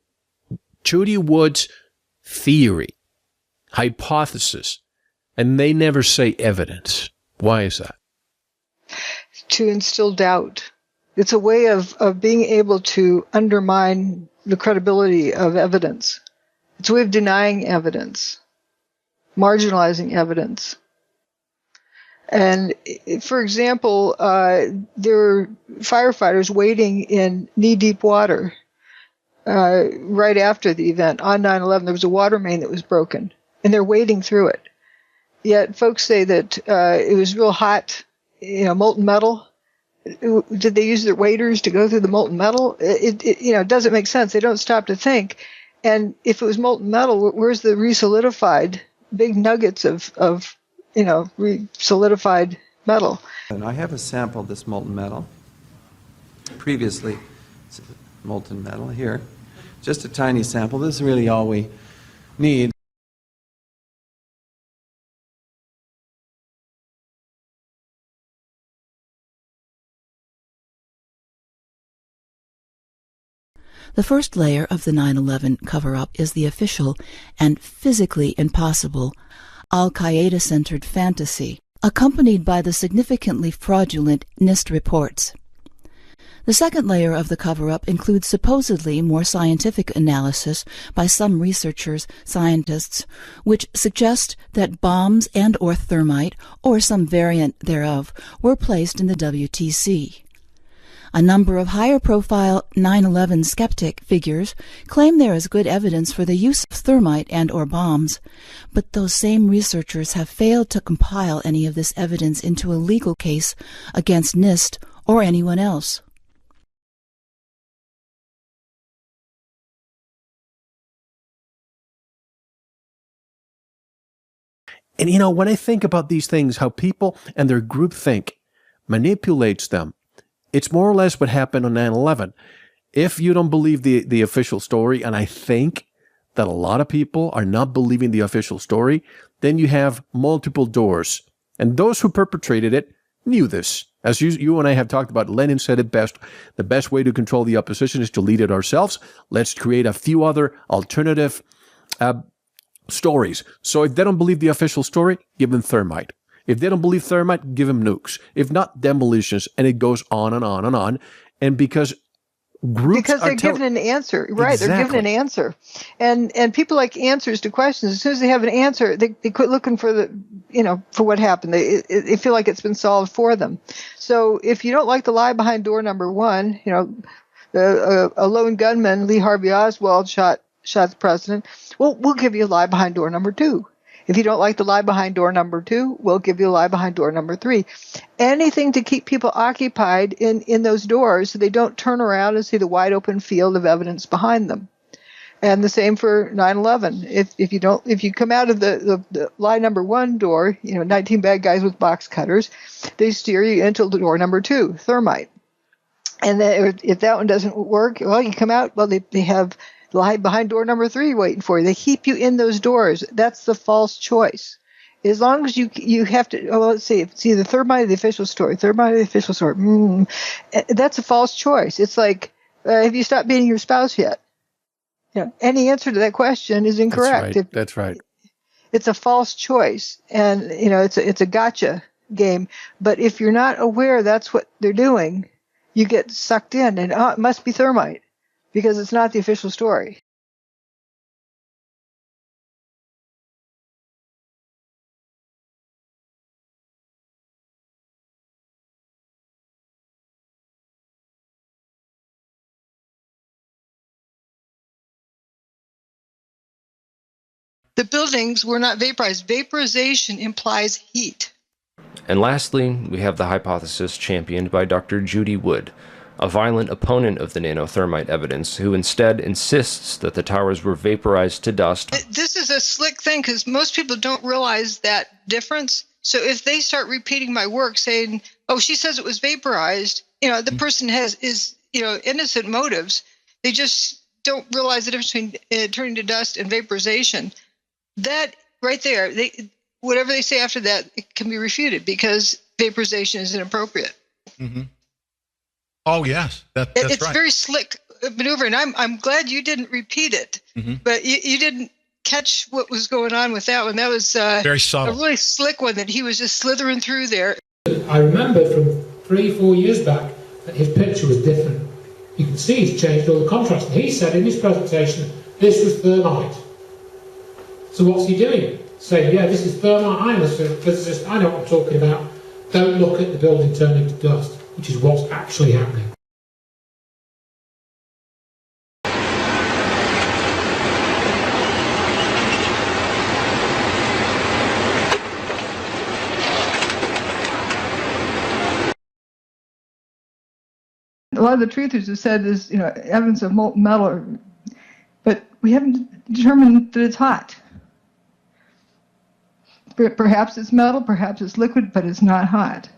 Judy Wood's theory, hypothesis, and they never say evidence? Why is that? To instill doubt. It's a way of being able to undermine the credibility of evidence. It's a way of denying evidence, marginalizing evidence. And, for example, there were firefighters waiting in knee-deep water right after the event. On 9/11, there was a water main that was broken, and they're wading through it. Yet folks say that it was real hot, molten metal. Did they use their waders to go through the molten metal? It doesn't make sense. They don't stop to think. And if it was molten metal, where's the resolidified big nuggets of re-solidified metal? And I have a sample of this molten metal. Previously, it's molten metal here. Just a tiny sample. This is really all we need. The first layer of the 9/11 cover-up is the official and physically impossible Al-Qaeda-centered fantasy, accompanied by the significantly fraudulent NIST reports. The second layer of the cover-up includes supposedly more scientific analysis by some researchers, scientists, which suggest that bombs and/or thermite, or some variant thereof, were placed in the WTC. A number of higher-profile 9/11 skeptic figures claim there is good evidence for the use of thermite and/or bombs, but those same researchers have failed to compile any of this evidence into a legal case against NIST or anyone else. And when I think about these things, how people and their groupthink manipulates them, it's more or less what happened on 9/11. If you don't believe the official story, and I think that a lot of people are not believing the official story, then you have multiple doors. And those who perpetrated it knew this. As you and I have talked about, Lenin said it best, the best way to control the opposition is to lead it ourselves. Let's create a few other alternative stories. So if they don't believe the official story, give them thermite. If they don't believe thermite, give them nukes. If not, demolitions. And it goes on and on and on. And because they're given an answer, right? Exactly. They're given an answer, and people like answers to questions. As soon as they have an answer, they quit looking for for what happened. They feel like it's been solved for them. So if you don't like the lie behind door number one, a lone gunman, Lee Harvey Oswald, shot the president. Well, we'll give you a lie behind door number two. If you don't like the lie behind door number two, we'll give you a lie behind door number three. Anything to keep people occupied in those doors so they don't turn around and see the wide open field of evidence behind them. And the same for 9/11. If you come out of the lie number one door, 19 bad guys with box cutters, they steer you into door number two, thermite. And then if that one doesn't work, well, you come out, well, they have lie behind door number three waiting for you. They keep you in those doors. That's the false choice. As long as you have to, let's see, it's either thermite or the official story. Thermite or the official story. That's a false choice. It's like, have you stopped beating your spouse yet? Any answer to that question is incorrect. That's right. It's a false choice, and it's a gotcha game. But if you're not aware that's what they're doing, you get sucked in, and it must be thermite because it's not the official story. The buildings were not vaporized. Vaporization implies heat. And lastly, we have the hypothesis championed by Dr. Judy Wood, a violent opponent of the nanothermite evidence, who instead insists that the towers were vaporized to dust. This is a slick thing because most people don't realize that difference. So if they start repeating my work saying, oh, she says it was vaporized, the person is innocent motives. They just don't realize the difference between turning to dust and vaporization. That right there, whatever they say after that, it can be refuted because vaporization is inappropriate. Mm-hmm. Oh yes, that's it's right. Very slick maneuver, and I'm glad you didn't repeat it. Mm-hmm. But you didn't catch what was going on with that one. That was very subtle, a really slick one that he was just slithering through there. I remember from 3-4 years back that his picture was different. You can see he's changed all the contrast. And he said in his presentation, this was thermite. So what's he doing? Saying, yeah, this is thermite. I'm a physicist. I know what I'm talking about. Don't look at the building turning to dust, which is what's actually happening. A lot of the truthers have said there's evidence of molten metal, but we haven't determined that it's hot. Perhaps it's metal, perhaps it's liquid, but it's not hot.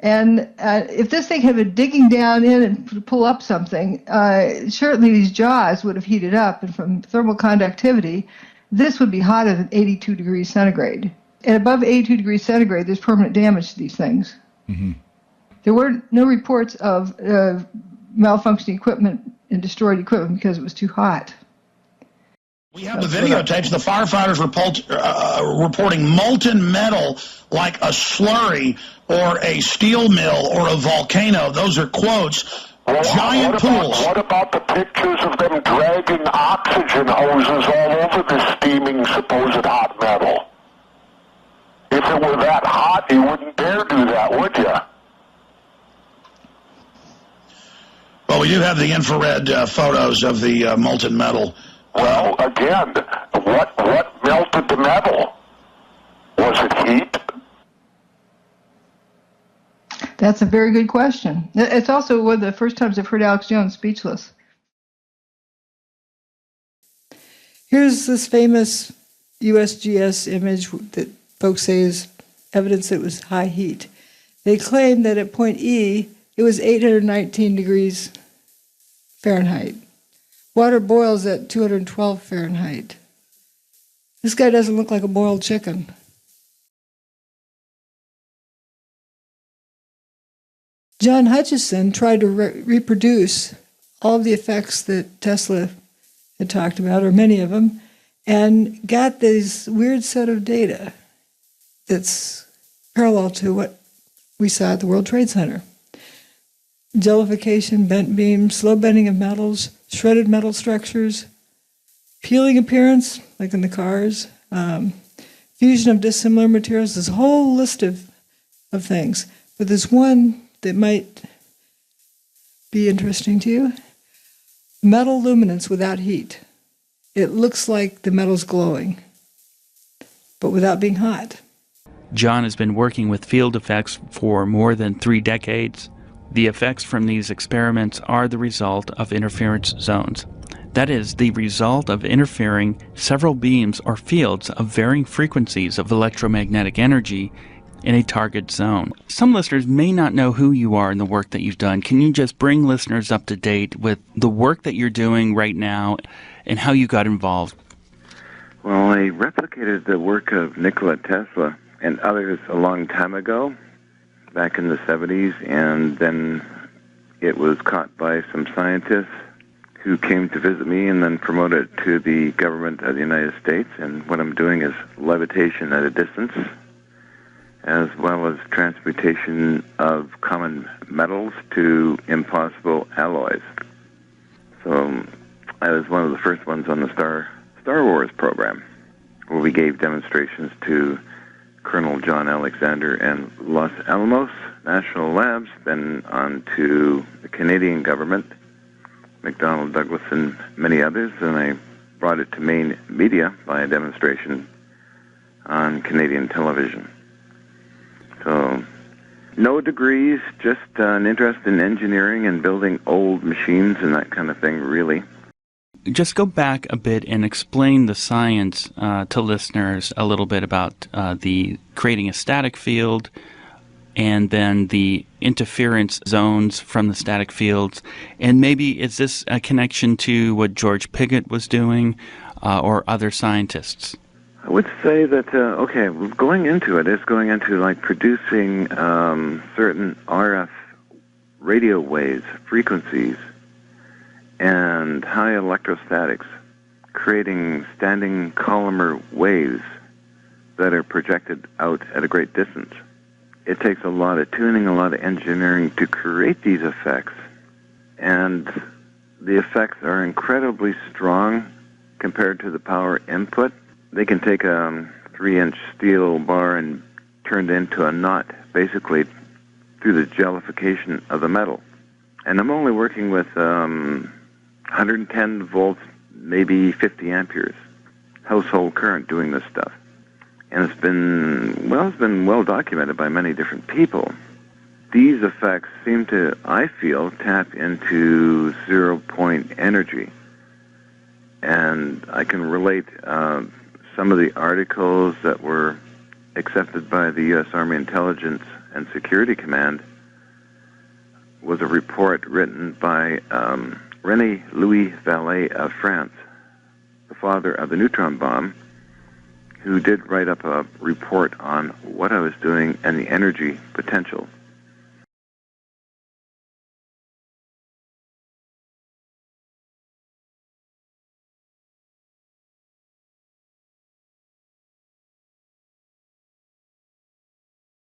And if this thing had been digging down in and pull up something, certainly these jaws would have heated up, and from thermal conductivity, this would be hotter than 82 degrees centigrade. And above 82 degrees centigrade, there's permanent damage to these things. Mm-hmm. There were no reports of malfunctioning equipment and destroyed equipment because it was too hot. We have the videotapes, the firefighters reporting molten metal like a slurry or a steel mill or a volcano. Those are quotes. Giant pools. What about the pictures of them dragging oxygen hoses all over the steaming supposed hot metal? If it were that hot, you wouldn't dare do that, would you? Well, we do have the infrared photos of the molten metal. Well, again, what melted the metal? Was it heat? That's a very good question. It's also one of the first times I've heard Alex Jones speechless. Here's this famous USGS image that folks say is evidence that it was high heat. They claim that at point E, it was 819 degrees Fahrenheit. Water boils at 212 Fahrenheit. This guy doesn't look like a boiled chicken. John Hutchison tried to reproduce all of the effects that Tesla had talked about, or many of them, and got this weird set of data that's parallel to what we saw at the World Trade Center. Jellification, bent beams, slow bending of metals, shredded metal structures, peeling appearance, like in the cars, fusion of dissimilar materials. There's a whole list of things. But there's one that might be interesting to you. Metal luminance without heat. It looks like the metal's glowing, but without being hot. John has been working with field effects for more than 3 decades. The effects from these experiments are the result of interference zones. That is, the result of interfering several beams or fields of varying frequencies of electromagnetic energy in a target zone. Some listeners may not know who you are and the work that you've done. Can you just bring listeners up to date with the work that you're doing right now and how you got involved? Well, I replicated the work of Nikola Tesla and others a long time ago, back in the 70s, and then it was caught by some scientists who came to visit me and then promoted it to the government of the United States. And what I'm doing is levitation at a distance, as well as transmutation of common metals to impossible alloys. So I was one of the first ones on the Star Wars program, where we gave demonstrations to Colonel John Alexander and Los Alamos National Labs, then on to the Canadian government, McDonnell Douglas and many others, and I brought it to main media by a demonstration on Canadian television. So, no degrees, just an interest in engineering and building old machines and that kind of thing, really. Just go back a bit and explain the science to listeners a little bit about the creating a static field and then the interference zones from the static fields. And maybe is this a connection to what George Pigott was doing or other scientists? I would say that, okay, going into it is going into like producing certain RF radio waves, frequencies, and high electrostatics, creating standing columnar waves that are projected out at a great distance. It takes a lot of tuning, a lot of engineering to create these effects, and the effects are incredibly strong compared to the power input. They can take a 3-inch steel bar and turn it into a knot, basically through the jellification of the metal. And I'm only working with 110 volts, maybe 50 amperes, household current doing this stuff. And it's been well documented by many different people. These effects seem to, I feel, tap into zero-point energy. And I can relate some of the articles that were accepted by the U.S. Army Intelligence and Security Command was a report written by René Louis Vallée of France, the father of the neutron bomb, who did write up a report on what I was doing and the energy potential.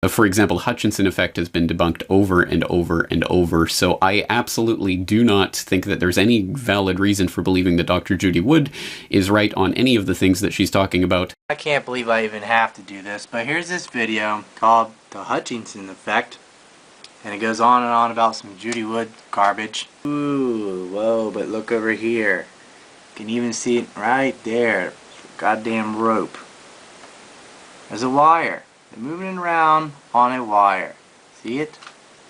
For example, Hutchinson effect has been debunked over and over and over, so I absolutely do not think that there's any valid reason for believing that Dr. Judy Wood is right on any of the things that she's talking about. I can't believe I even have to do this, but here's this video called The Hutchinson Effect, and it goes on and on about some Judy Wood garbage. Ooh, whoa, but look over here. You can even see it right there. Goddamn rope. There's a wire. They're moving around on a wire. See it?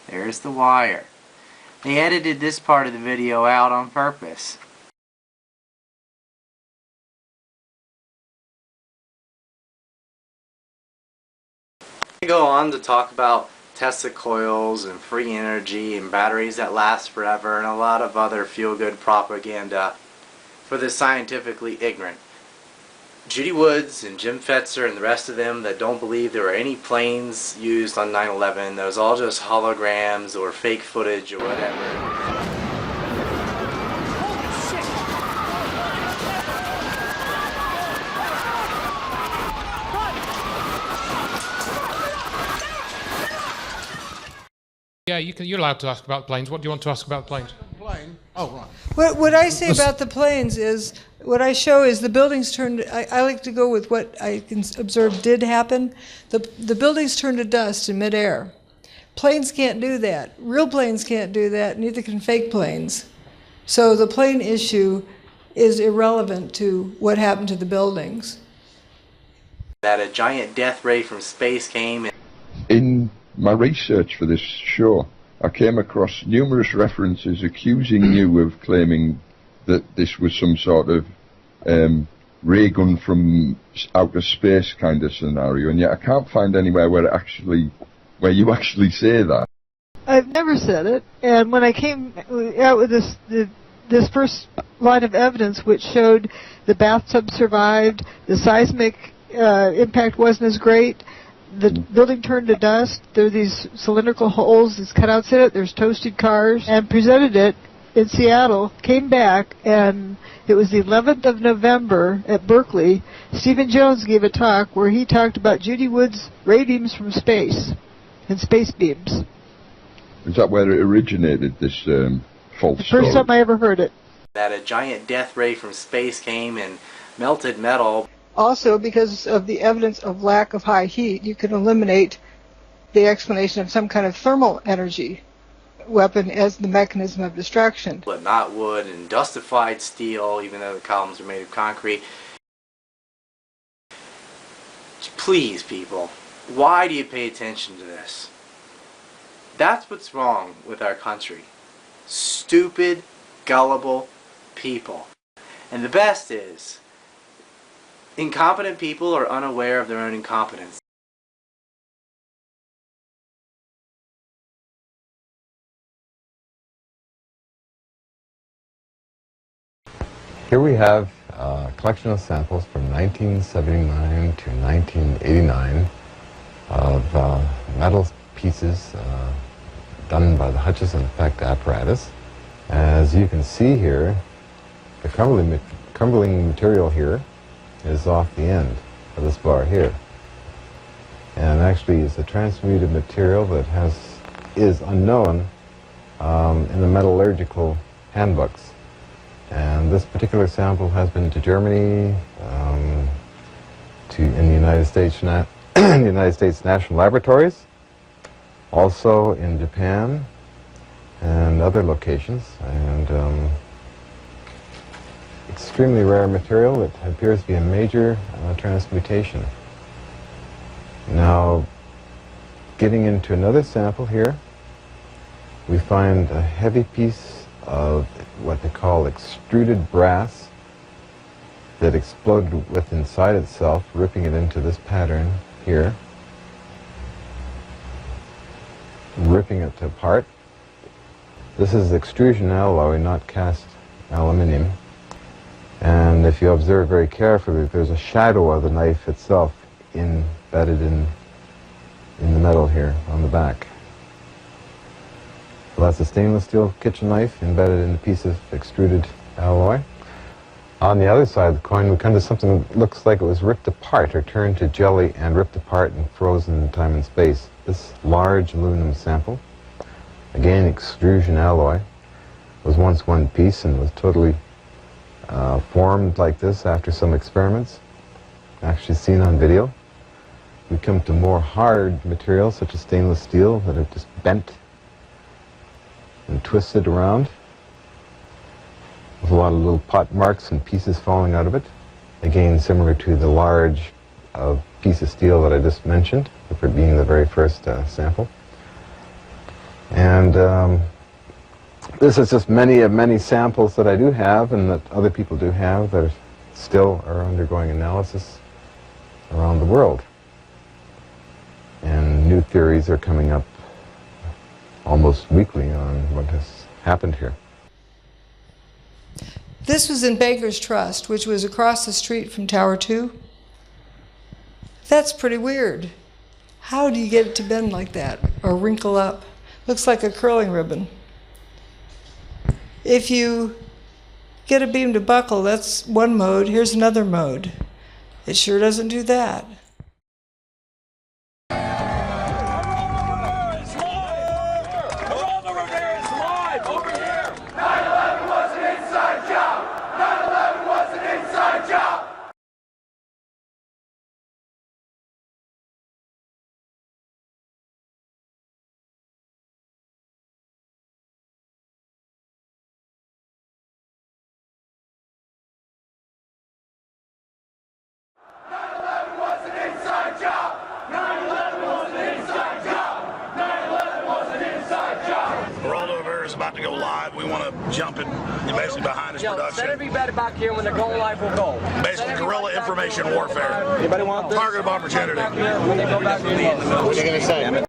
There's the wire. They edited this part of the video out on purpose. They go on to talk about Tesla coils and free energy and batteries that last forever and a lot of other feel-good propaganda for the scientifically ignorant. Judy Woods and Jim Fetzer and the rest of them that don't believe there were any planes used on 9/11, that was all just holograms or fake footage or whatever. Yeah, you're allowed to ask about planes. What do you want to ask about planes? Plane? Oh, right. What I say about the planes is, what I show is the buildings turned, I like to go with what I can observe did happen. The buildings turned to dust in midair. Planes can't do that. Real planes can't do that, neither can fake planes. So the plane issue is irrelevant to what happened to the buildings. That a giant death ray from space came. In my research for this show, I came across numerous references accusing you of claiming that this was some sort of ray gun from outer space kind of scenario, and yet I can't find anywhere where you actually say that. I've never said it, and when I came out with this, the this first line of evidence, which showed the bathtub survived, the seismic impact wasn't as great, the building turned to dust, there are these cylindrical holes, these cutouts in it, there's toasted cars, and presented it in Seattle, came back, and it was the 11th of November at Berkeley. Stephen Jones gave a talk where he talked about Judy Wood's ray beams from space and space beams. Is that where it originated, this false story? First time I ever heard it. That a giant death ray from space came and melted metal. Also, because of the evidence of lack of high heat, you can eliminate the explanation of some kind of thermal energy weapon as the mechanism of destruction. But not wood and dustified steel, even though the columns are made of concrete. Please, people, why do you pay attention to this? That's what's wrong with our country. Stupid, gullible people. And the best is, incompetent people are unaware of their own incompetence. Here we have a collection of samples from 1979 to 1989 of metal pieces done by the Hutchison effect apparatus. As you can see here, the crumbling material here is off the end of this bar here. And actually it's a transmuted material that is unknown in the metallurgical handbooks. And this particular sample has been to Germany, in the United States National Laboratories, also in Japan and other locations, and extremely rare material. It appears to be a major transmutation. Now, getting into another sample here, we find a heavy piece of what they call extruded brass that exploded with inside itself, ripping it into this pattern here, ripping it apart. This is extrusion alloy, not cast aluminium. And if you observe very carefully, there's a shadow of the knife itself embedded in the metal here on the back. So that's a stainless steel kitchen knife embedded in a piece of extruded alloy. On the other side of the coin, we come to something that looks like it was ripped apart or turned to jelly and ripped apart and frozen in time and space. This large aluminum sample, again extrusion alloy, was once one piece and was totally formed like this after some experiments, actually seen on video. We come to more hard materials such as stainless steel that are just bent and twisted around with a lot of little pot marks and pieces falling out of it. Again, similar to the large piece of steel that I just mentioned, for being the very first sample. And this is just many samples that I do have and that other people do have that still are undergoing analysis around the world. And new theories are coming up almost weekly on what has happened here. This was in Baker's Trust, which was across the street from Tower 2. That's pretty weird. How do you get it to bend like that or wrinkle up? Looks like a curling ribbon. If you get a beam to buckle, that's one mode. Here's another mode. It sure doesn't do that. About to go live. We want to jump in basically behind this production. Send everybody back here when they're going live, we'll go. Basically guerrilla information warfare. Anybody want this? Target of opportunity. When they go back to the What are you going to say?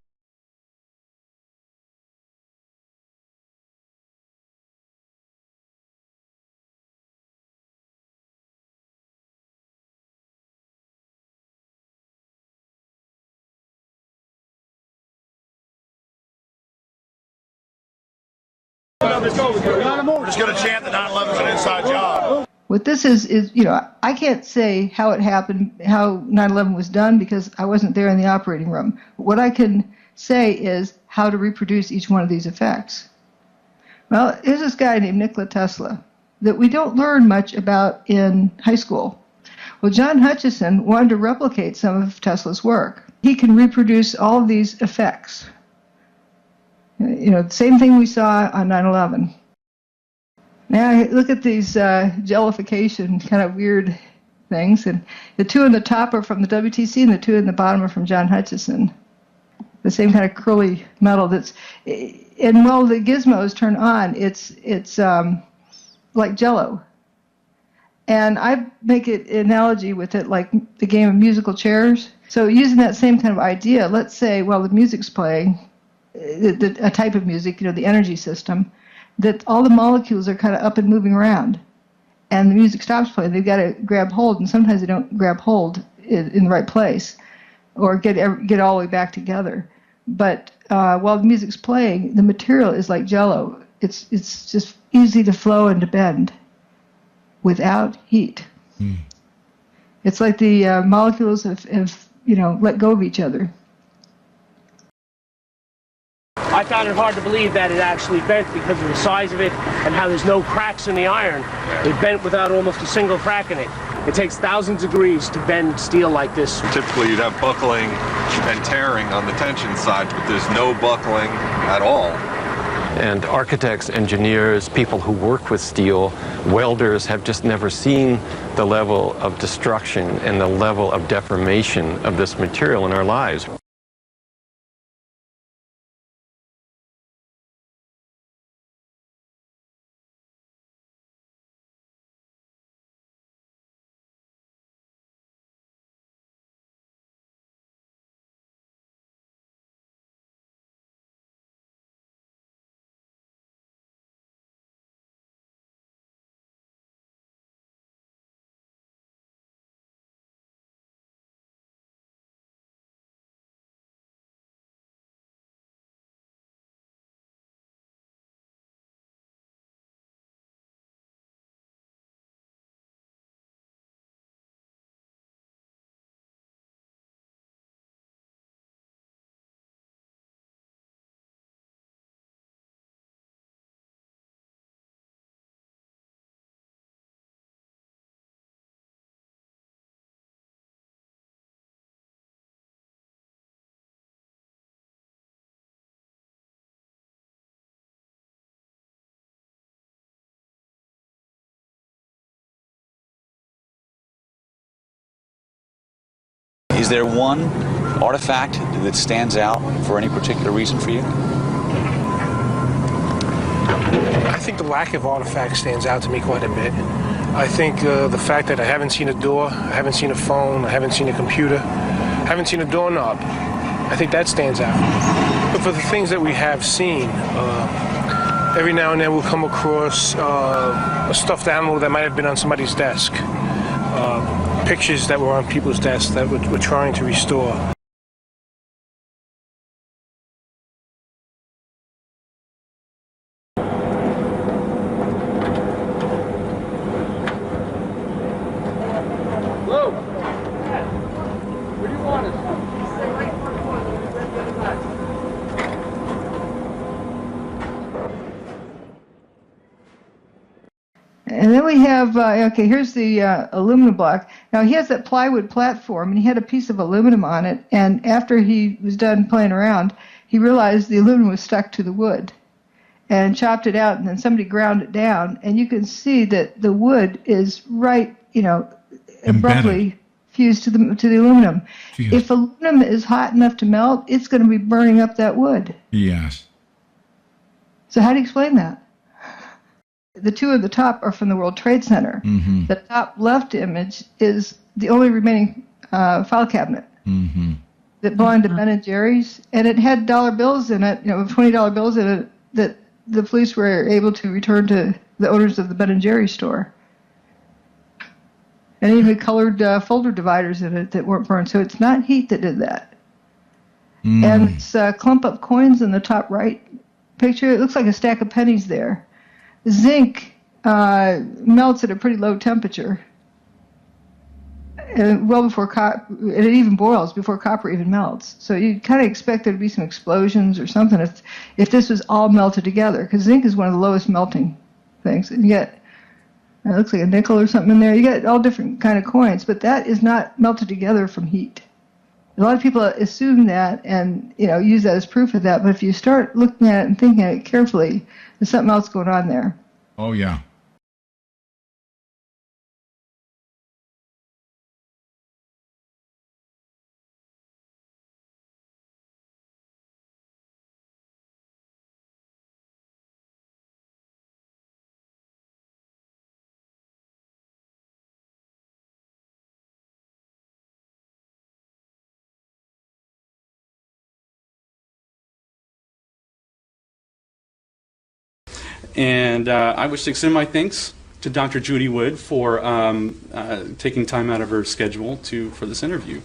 We're just going to chant that 9/11's an inside job. What this is, you know, I can't say how it happened, how 9/11 was done, because I wasn't there in the operating room. What I can say is how to reproduce each one of these effects. Well, here's this guy named Nikola Tesla that we don't learn much about in high school. Well, John Hutchison wanted to replicate some of Tesla's work. He can reproduce all of these effects. You know, the same thing we saw on 9/11. Now, look at these jellification kind of weird things. And the two in the top are from the WTC, and the two in the bottom are from John Hutchison. The same kind of curly metal that's... And while the gizmos turn on, it's like Jello. And I make an analogy with it like the game of musical chairs. So using that same kind of idea, let's say while the music's playing, a type of music, you know, the energy system, that all the molecules are kind of up and moving around, and the music stops playing. They've got to grab hold, and sometimes they don't grab hold in the right place, or get all the way back together. But while the music's playing, the material is like Jello. It's just easy to flow and to bend without heat. It's like the molecules have you know, let go of each other. I found it hard to believe that it actually bent because of the size of it and how there's no cracks in the iron. It bent without almost a single crack in it. It takes thousands of degrees to bend steel like this. Typically you'd have buckling and tearing on the tension side, but there's no buckling at all. And architects, engineers, people who work with steel, welders have just never seen the level of destruction and the level of deformation of this material in our lives. Is there one artifact that stands out for any particular reason for you? I think the lack of artifacts stands out to me quite a bit. I think the fact that I haven't seen a door, I haven't seen a phone, I haven't seen a computer, I haven't seen a doorknob. I think that stands out. But for the things that we have seen, every now and then we'll come across a stuffed animal that might have been on somebody's desk. Pictures that were on people's desks that we're trying to restore. Hello? Where do you want us? And then we have, okay, here's the aluminum block. Now, he has that plywood platform, and he had a piece of aluminum on it, and after he was done playing around, he realized the aluminum was stuck to the wood, and chopped it out, and then somebody ground it down, and you can see that the wood is right, you know, abruptly fused to the aluminum. Jeez. If aluminum is hot enough to melt, it's going to be burning up that wood. Yes. So how do you explain that? The two at the top are from the World Trade Center. Mm-hmm. The top left image is the only remaining file cabinet that belonged to Ben & Jerry's, and it had dollar bills in it, you know, $20 bills in it that the police were able to return to the owners of the Ben & Jerry's store. And even colored folder dividers in it that weren't burned. So it's not heat that did that. And it's a clump of coins in the top right picture. It looks like a stack of pennies there. zinc melts at a pretty low temperature, well before copper. It even boils before copper even melts. So you kind of expect there to be some explosions or something if this was all melted together, because zinc is one of the lowest melting things. And you get, it looks like a nickel or something in there. You get all different kind of coins, but that is not melted together from heat. A lot of people assume that and use that as proof of that, but if you start looking at it and thinking at it carefully, there's something else going on there. Oh, yeah. And I wish to extend my thanks to Dr. Judy Wood for taking time out of her schedule for this interview.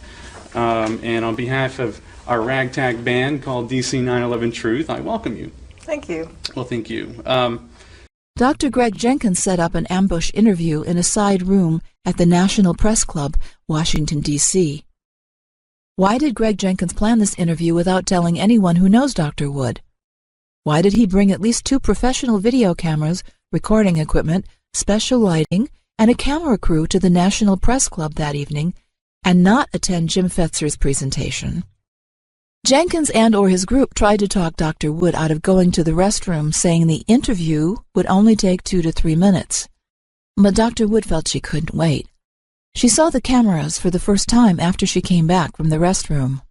And on behalf of our ragtag band called DC 911 Truth, I welcome you. Thank you. Well, thank you. Dr. Greg Jenkins set up an ambush interview in a side room at the National Press Club, Washington, D.C. Why did Greg Jenkins plan this interview without telling anyone who knows Dr. Wood? Why did he bring at least 2 professional video cameras, recording equipment, special lighting, and a camera crew to the National Press Club that evening and not attend Jim Fetzer's presentation? Jenkins and/or his group tried to talk Dr. Wood out of going to the restroom, saying the interview would only take 2 to 3 minutes. But Dr. Wood felt she couldn't wait. She saw the cameras for the first time after she came back from the restroom.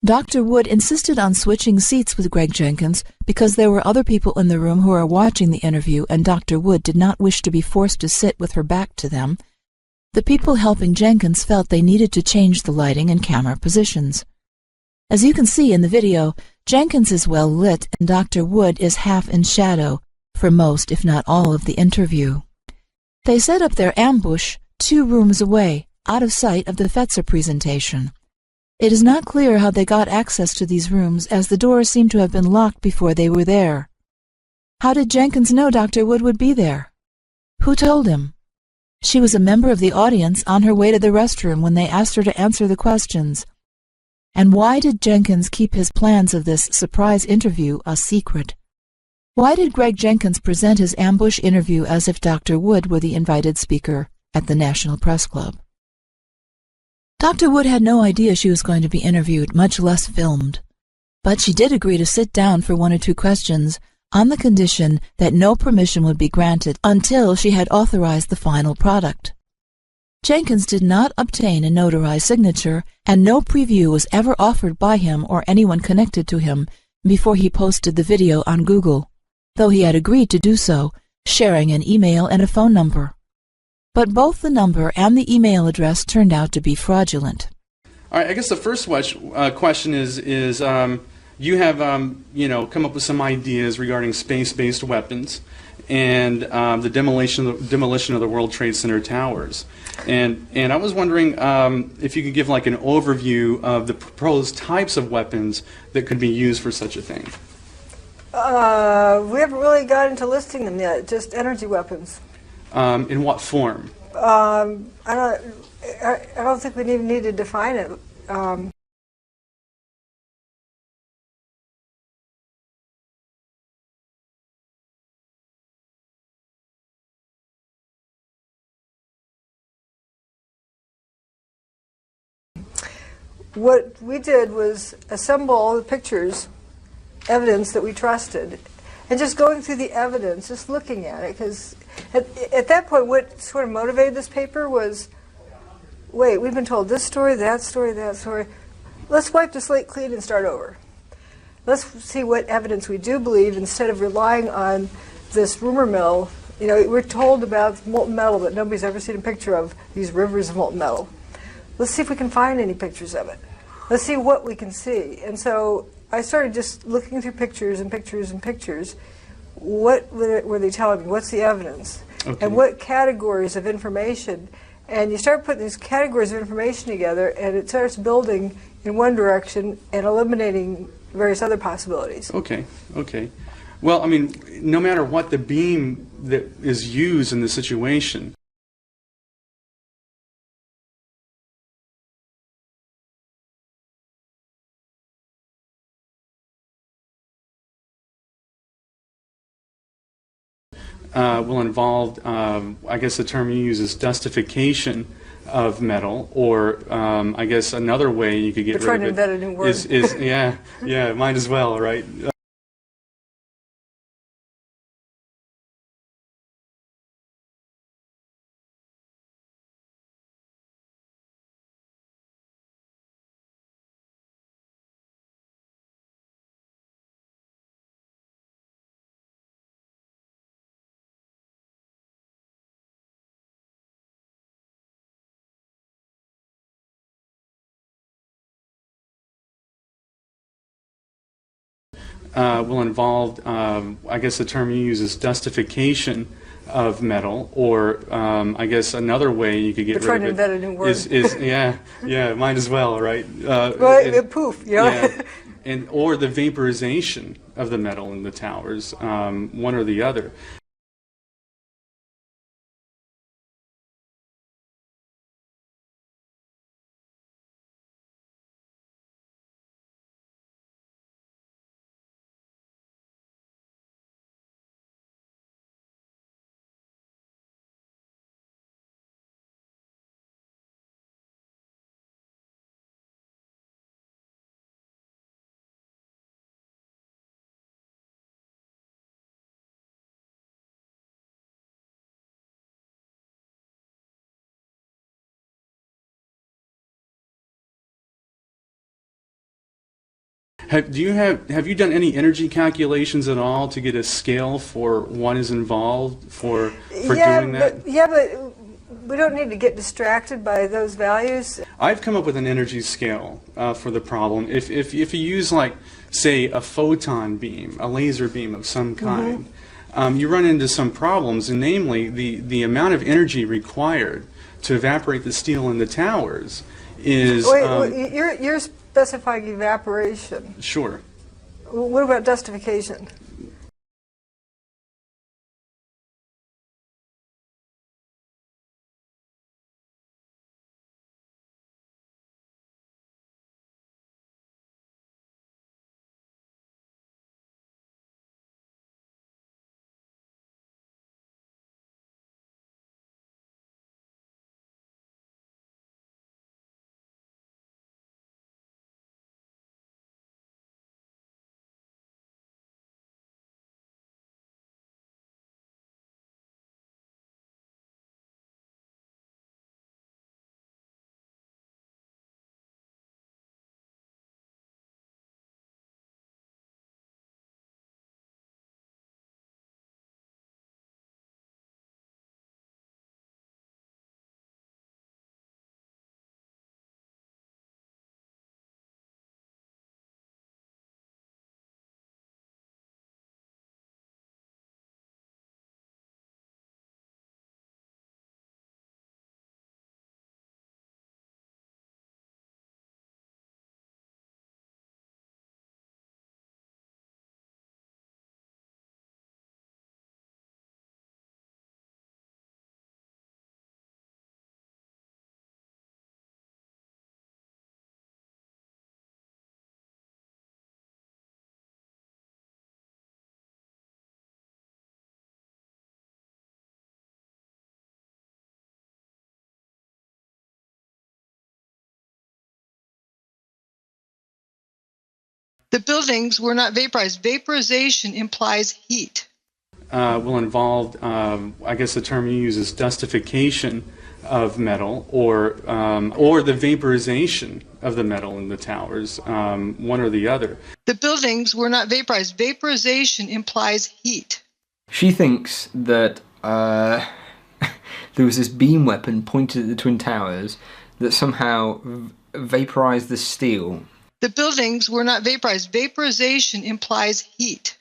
Dr. Wood insisted on switching seats with Greg Jenkins because there were other people in the room who were watching the interview, and Dr. Wood did not wish to be forced to sit with her back to them. The people helping Jenkins felt they needed to change the lighting and camera positions. As you can see in the video, Jenkins is well lit and Dr. Wood is half in shadow for most, if not all, of the interview. They set up their ambush 2 rooms away, out of sight of the Fetzer presentation. It is not clear how they got access to these rooms, as the doors seem to have been locked before they were there. How did Jenkins know Dr. Wood would be there? Who told him? She was a member of the audience on her way to the restroom when they asked her to answer the questions. And why did Jenkins keep his plans of this surprise interview a secret? Why did Greg Jenkins present his ambush interview as if Dr. Wood were the invited speaker at the National Press Club? Dr. Wood had no idea she was going to be interviewed, much less filmed. But she did agree to sit down for 1 or 2 questions on the condition that no permission would be granted until she had authorized the final product. Jenkins did not obtain a notarized signature, and no preview was ever offered by him or anyone connected to him before he posted the video on Google, though he had agreed to do so, sharing an email and a phone number. But both the number and the email address turned out to be fraudulent. All right, I guess the first question is you have come up with some ideas regarding space-based weapons and the demolition of the World Trade Center towers, and I was wondering if you could give like an overview of the proposed types of weapons that could be used for such a thing. We haven't really got into listing them yet. Just energy weapons. In what form? I don't think we even need to define it. What we did was assemble all the pictures, evidence that we trusted, and just going through the evidence, just looking at it, because at that point what sort of motivated this paper was, wait, we've been told this story, that story, that story. Let's wipe the slate clean and start over. Let's see what evidence we do believe instead of relying on this rumor mill. You know, we're told about molten metal, but nobody's ever seen a picture of these rivers of molten metal. Let's see if we can find any pictures of it. Let's see what we can see. And so I started just looking through pictures and pictures and pictures. What were they telling me? What's the evidence? Okay. And what categories of information? And you start putting these categories of information together, and it starts building in one direction and eliminating various other possibilities. Okay, okay. Well, I mean, no matter what the beam that is used in the situation, will involve, I guess the term you use is dustification of metal, or I guess another way you could get rid of it. We're trying to invent a new word. Is yeah, might as well, right? Will involve, I guess the term you use is dustification of metal, or I guess another way you could get rid of it. We're trying to invent a new word. Yeah, might as well, right? Poof, yeah. And or the vaporization of the metal in the towers, one or the other. Have you done any energy calculations at all to get a scale for what is involved for doing that? But we don't need to get distracted by those values. I've come up with an energy scale for the problem. If you use, like, say, a photon beam, a laser beam of some kind, you run into some problems, and namely the amount of energy required to evaporate the steel in the towers is... Wait, you're specifying evaporation. Sure. What about dustification? The buildings were not vaporized. Vaporization implies heat. Will involve, I guess the term you use is dustification of metal, or the vaporization of the metal in the towers, one or the other. The buildings were not vaporized. Vaporization implies heat. She thinks that there was this beam weapon pointed at the Twin Towers that somehow vaporized the steel. The buildings were not vaporized. Vaporization implies heat.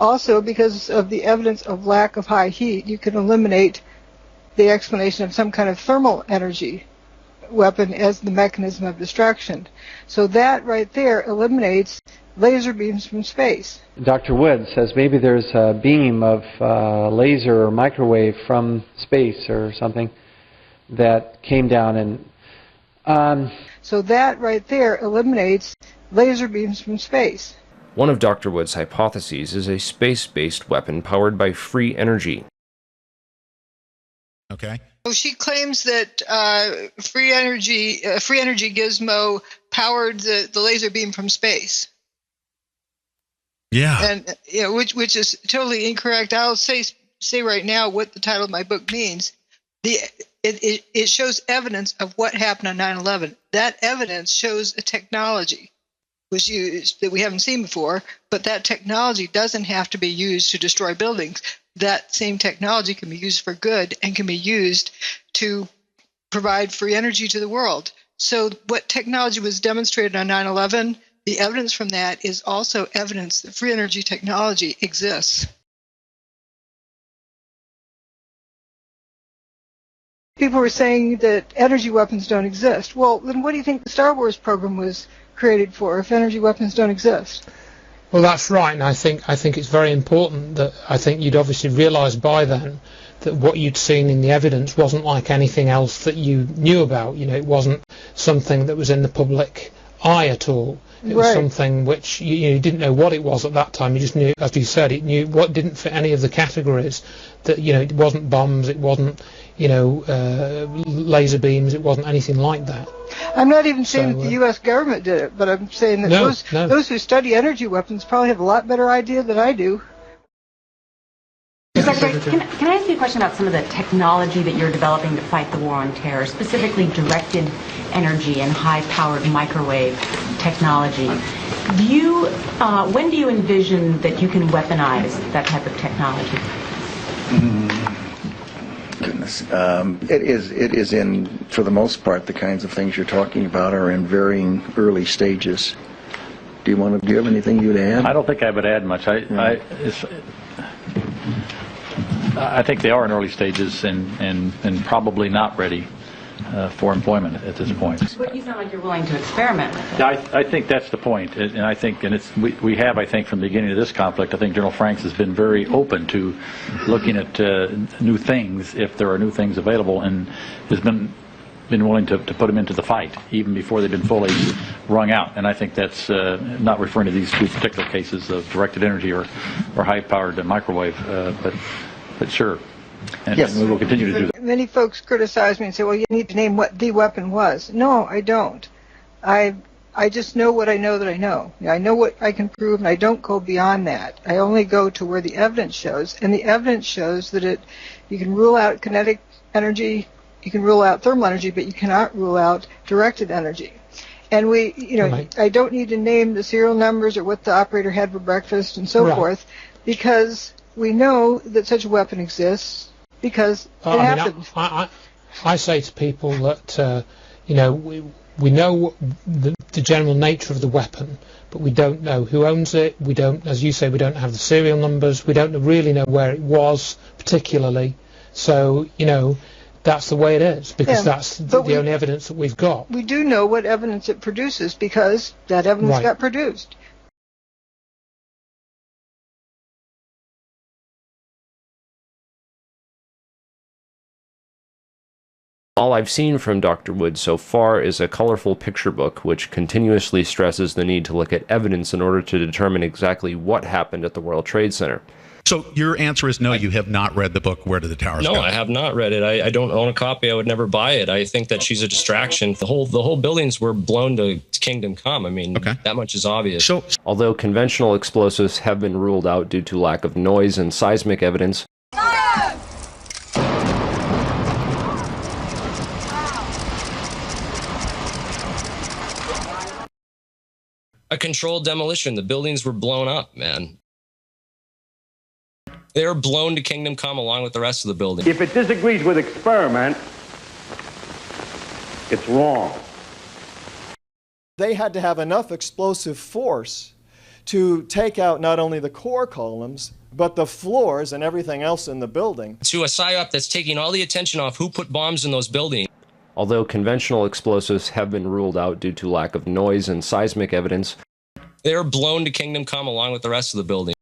Also, because of the evidence of lack of high heat, you can eliminate the explanation of some kind of thermal energy weapon as the mechanism of destruction. So that right there eliminates laser beams from space. Dr. Wood says maybe there's a beam of laser or microwave from space or something that came down and... So that right there eliminates laser beams from space. One of Dr. Wood's hypotheses is a space-based weapon powered by free energy. Okay. So she claims that free energy gizmo powered the laser beam from space. Yeah. And which is totally incorrect. I'll say right now what the title of my book means. It shows evidence of what happened on 9/11. That evidence shows a technology was used that we haven't seen before, but that technology doesn't have to be used to destroy buildings. That same technology can be used for good and can be used to provide free energy to the world. So what technology was demonstrated on 9/11, the evidence from that is also evidence that free energy technology exists. People were saying that energy weapons don't exist. Well, then what do you think the Star Wars program was created for if energy weapons don't exist? Well, that's right, and I think it's very important that I think you'd obviously realised by then that what you'd seen in the evidence wasn't like anything else that you knew about. It wasn't something that was in the public eye at all. It was something which you didn't know what it was at that time. You just knew, as you said, it knew what didn't fit any of the categories. That it wasn't bombs, it wasn't laser beams, it wasn't anything like that. I'm not even saying that the U.S. government did it, but I'm saying that those who study energy weapons probably have a lot better idea than I do. Can I ask you a question about some of the technology that you're developing to fight the war on terror, specifically directed energy and high-powered microwave technology? When do you envision that you can weaponize that type of technology? Goodness, it is in, for the most part, the kinds of things you're talking about are in varying early stages. Do you have anything you'd add? I don't think I would add much. I think they are in early stages and probably not ready for employment at this point. But you sound like you're willing to experiment with it. Yeah, I think that's the point, and I think, and we have, I think, from the beginning of this conflict, I think General Franks has been very open to looking at new things if there are new things available, and has been willing to put them into the fight even before they've been fully wrung out. And I think that's not referring to these two particular cases of directed energy or high-powered microwave, but sure. And yes. We will continue to do that. Many folks criticize me and say, well, you need to name what the weapon was. No, I don't. I just know what I know that I know. I know what I can prove, and I don't go beyond that. I only go to where the evidence shows, and the evidence shows that you can rule out kinetic energy, you can rule out thermal energy, but you cannot rule out directed energy. And I don't need to name the serial numbers or what the operator had for breakfast and so forth, because we know that such a weapon exists because it happened. I say to people that we know the general nature of the weapon, but we don't know who owns it. We don't, as you say, we don't have the serial numbers. We don't really know where it was particularly. So that's the way it is, because that's the only evidence that we've got. We do know what evidence it produces because that evidence got produced. All I've seen from Dr. Wood so far is a colorful picture book which continuously stresses the need to look at evidence in order to determine exactly what happened at the World Trade Center. So your answer is no, you have not read the book, Where Did the Towers Go? No, I have not read it. I don't own a copy. I would never buy it. I think that she's a distraction. The whole buildings were blown to Kingdom Come. I mean, that much is obvious. So, although conventional explosives have been ruled out due to lack of noise and seismic evidence, a controlled demolition. The buildings were blown up, man. They were blown to Kingdom Come along with the rest of the building. If it disagrees with experiment, it's wrong. They had to have enough explosive force to take out not only the core columns, but the floors and everything else in the building. To a psyop that's taking all the attention off who put bombs in those buildings. Although conventional explosives have been ruled out due to lack of noise and seismic evidence, They were blown to Kingdom Come along with the rest of the building.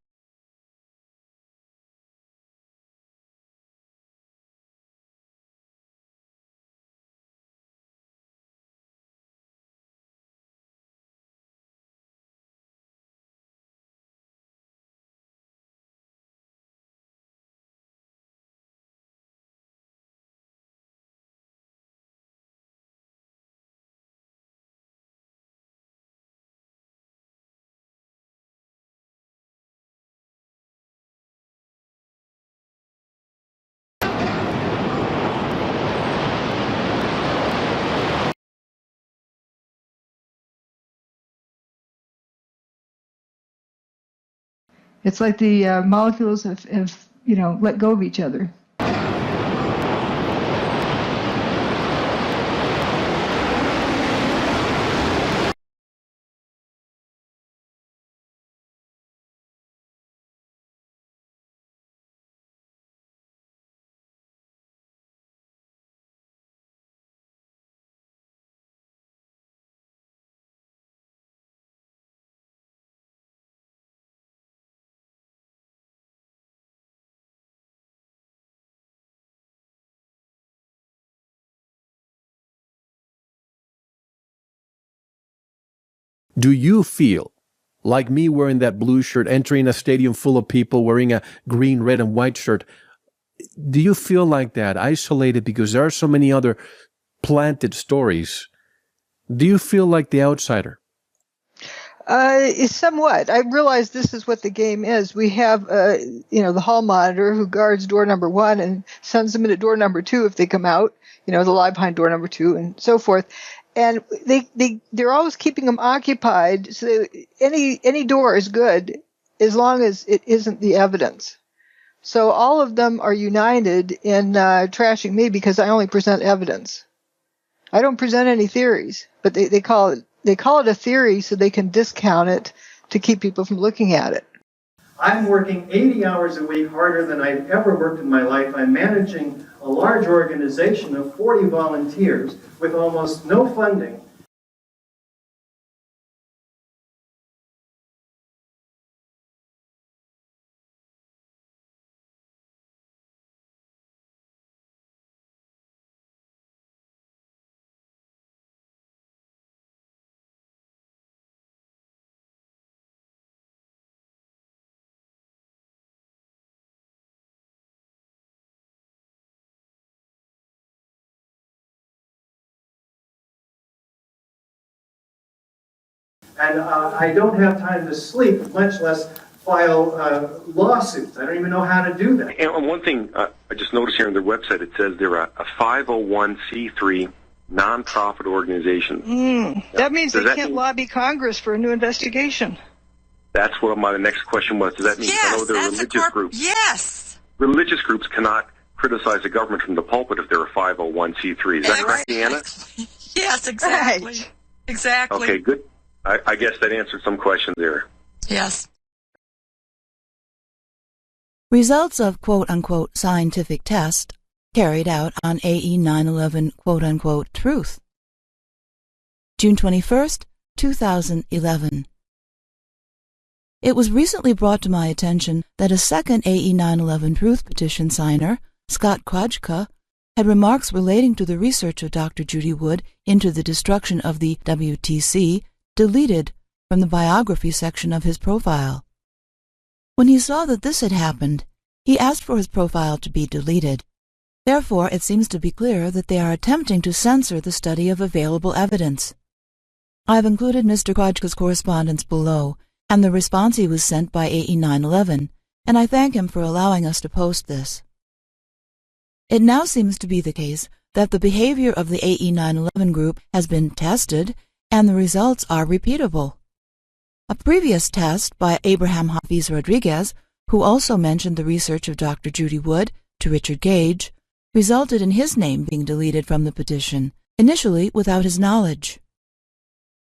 It's like the molecules have, let go of each other. Do you feel like me wearing that blue shirt, entering a stadium full of people wearing a green, red, and white shirt? Do you feel like that, isolated because there are so many other planted stories? Do you feel like the outsider? Somewhat. I realize this is what the game is. We have, the hall monitor who guards door number 1 and sends them into door number 2 if they come out. The lie behind door number 2 and so forth. And they're always keeping them occupied. So any door is good as long as it isn't the evidence. So all of them are united in trashing me because I only present evidence. I don't present any theories, but they call it a theory so they can discount it to keep people from looking at it. I'm working 80 hours a week, harder than I've ever worked in my life. I'm managing a large organization of 40 volunteers with almost no funding. And I don't have time to sleep, much less file lawsuits. I don't even know how to do that. And one thing I just noticed here on their website, it says they're a 501c3 nonprofit organization. That means they can't lobby Congress for a new investigation. That's what my next question was. Does that mean I know they're religious groups? Yes. Religious groups cannot criticize the government from the pulpit if they're a 501c3. Is that correct, Deanna? Yes, exactly. Right. Exactly. Okay, good. I guess that answered some questions there. Yes. Results of quote-unquote scientific test carried out on AE 9/11 quote-unquote truth. June 21st, 2011. It was recently brought to my attention that a second AE 9/11 truth petition signer, Scott Krajka, had remarks relating to the research of Dr. Judy Wood into the destruction of the WTC deleted from the biography section of his profile. When he saw that this had happened, he asked for his profile to be deleted. Therefore, it seems to be clear that they are attempting to censor the study of available evidence. I have included Mr. Krajka's correspondence below and the response he was sent by AE 9/11, and I thank him for allowing us to post this. It now seems to be the case that the behavior of the AE 9/11 group has been tested and the results are repeatable. A previous test by Abraham Hafiz Rodriguez, who also mentioned the research of Dr. Judy Wood to Richard Gage, resulted in his name being deleted from the petition, initially without his knowledge.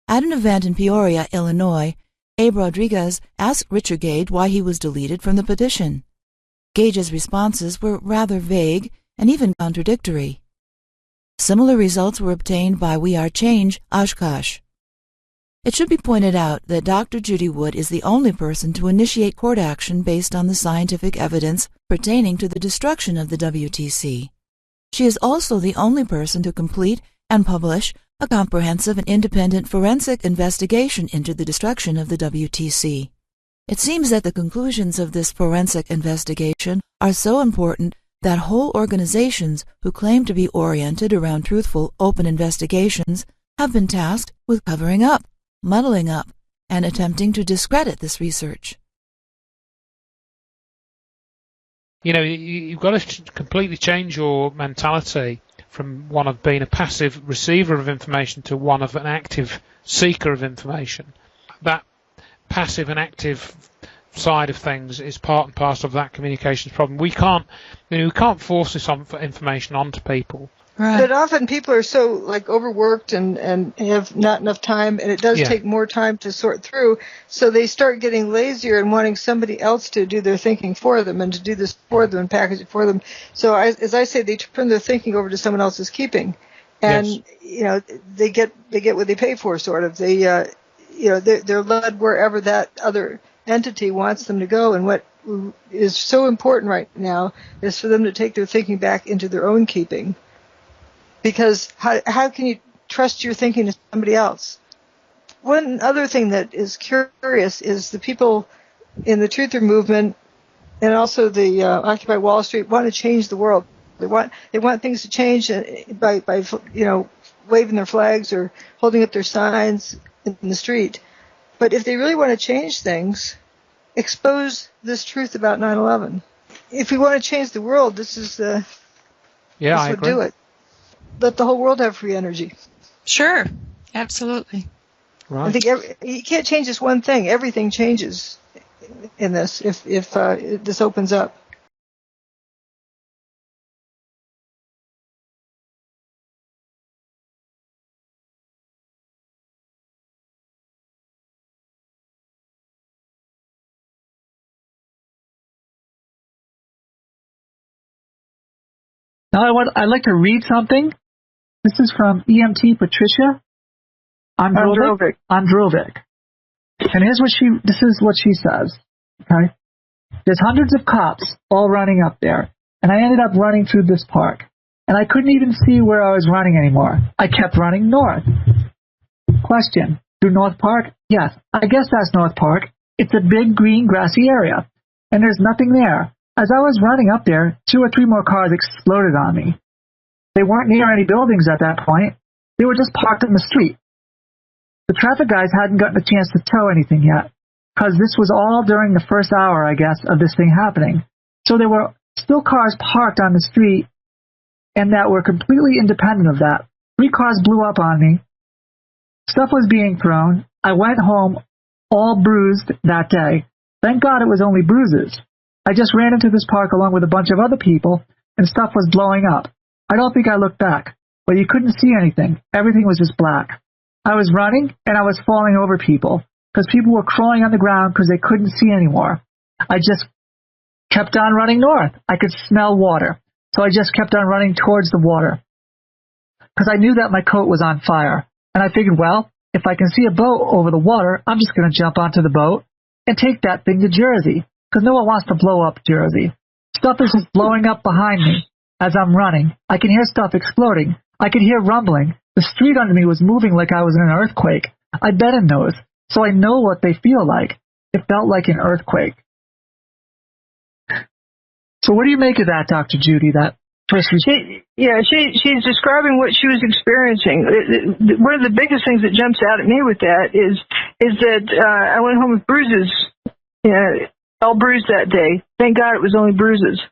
At an event in Peoria, Illinois, Abe Rodriguez asked Richard Gage why he was deleted from the petition. Gage's responses were rather vague and even contradictory. Similar results were obtained by We Are Change, Oshkosh. It should be pointed out that Dr. Judy Wood is the only person to initiate court action based on the scientific evidence pertaining to the destruction of the WTC. She is also the only person to complete and publish a comprehensive and independent forensic investigation into the destruction of the WTC. It seems that the conclusions of this forensic investigation are so important that whole organizations who claim to be oriented around truthful, open investigations have been tasked with covering up, muddling up, and attempting to discredit this research. You know, you've got to completely change your mentality from one of being a passive receiver of information to one of an active seeker of information. That passive and active side of things is part and parcel of that communications problem. We can't force this information onto people. Right. But often people are so overworked and have not enough time, and it does take more time to sort through. So they start getting lazier and wanting somebody else to do their thinking for them and to do this for them and package it for them. So as I say, they turn their thinking over to someone else's keeping, and they get what they pay for. Sort of they're led wherever that other entity wants them to go. And what is so important right now is for them to take their thinking back into their own keeping. Because how can you trust your thinking to somebody else? One other thing that is curious is the people in the Truther movement and also the Occupy Wall Street want to change the world. They want things to change by waving their flags or holding up their signs in the street. But if they really want to change things, expose this truth about 9/11. If we want to change the world, this would do it. Let the whole world have free energy. Sure, absolutely. Right. I think you can't change this one thing. Everything changes in this if this opens up. Now I'd like to read something. This is from EMT Patricia Androvic. And this is what she says. Okay. There's hundreds of cops all running up there. And I ended up running through this park. And I couldn't even see where I was running anymore. I kept running north. Question. Through North Park? Yes. I guess that's North Park. It's a big green grassy area. And there's nothing there. As I was running up there, 2 or 3 more cars exploded on me. They weren't near any buildings at that point. They were just parked in the street. The traffic guys hadn't gotten a chance to tow anything yet, because this was all during the first hour, I guess, of this thing happening. So there were still cars parked on the street, and that were completely independent of that. 3 cars blew up on me. Stuff was being thrown. I went home all bruised that day. Thank God it was only bruises. I just ran into this park along with a bunch of other people, and stuff was blowing up. I don't think I looked back, but you couldn't see anything. Everything was just black. I was running, and I was falling over people, because people were crawling on the ground because they couldn't see anymore. I just kept on running north. I could smell water, so I just kept on running towards the water, because I knew that my coat was on fire. And I figured, well, if I can see a boat over the water, I'm just going to jump onto the boat and take that thing to Jersey, because no one wants to blow up Jersey. Stuff is just blowing up behind me as I'm running. I can hear stuff exploding. I could hear rumbling. The street under me was moving like I was in an earthquake. I've been in those, so I know what they feel like. It felt like an earthquake. So what do you make of that, Dr. Judy, that first she's describing what she was experiencing. One of the biggest things that jumps out at me with that is that I went home with bruises, all bruised that day. Thank God it was only bruises.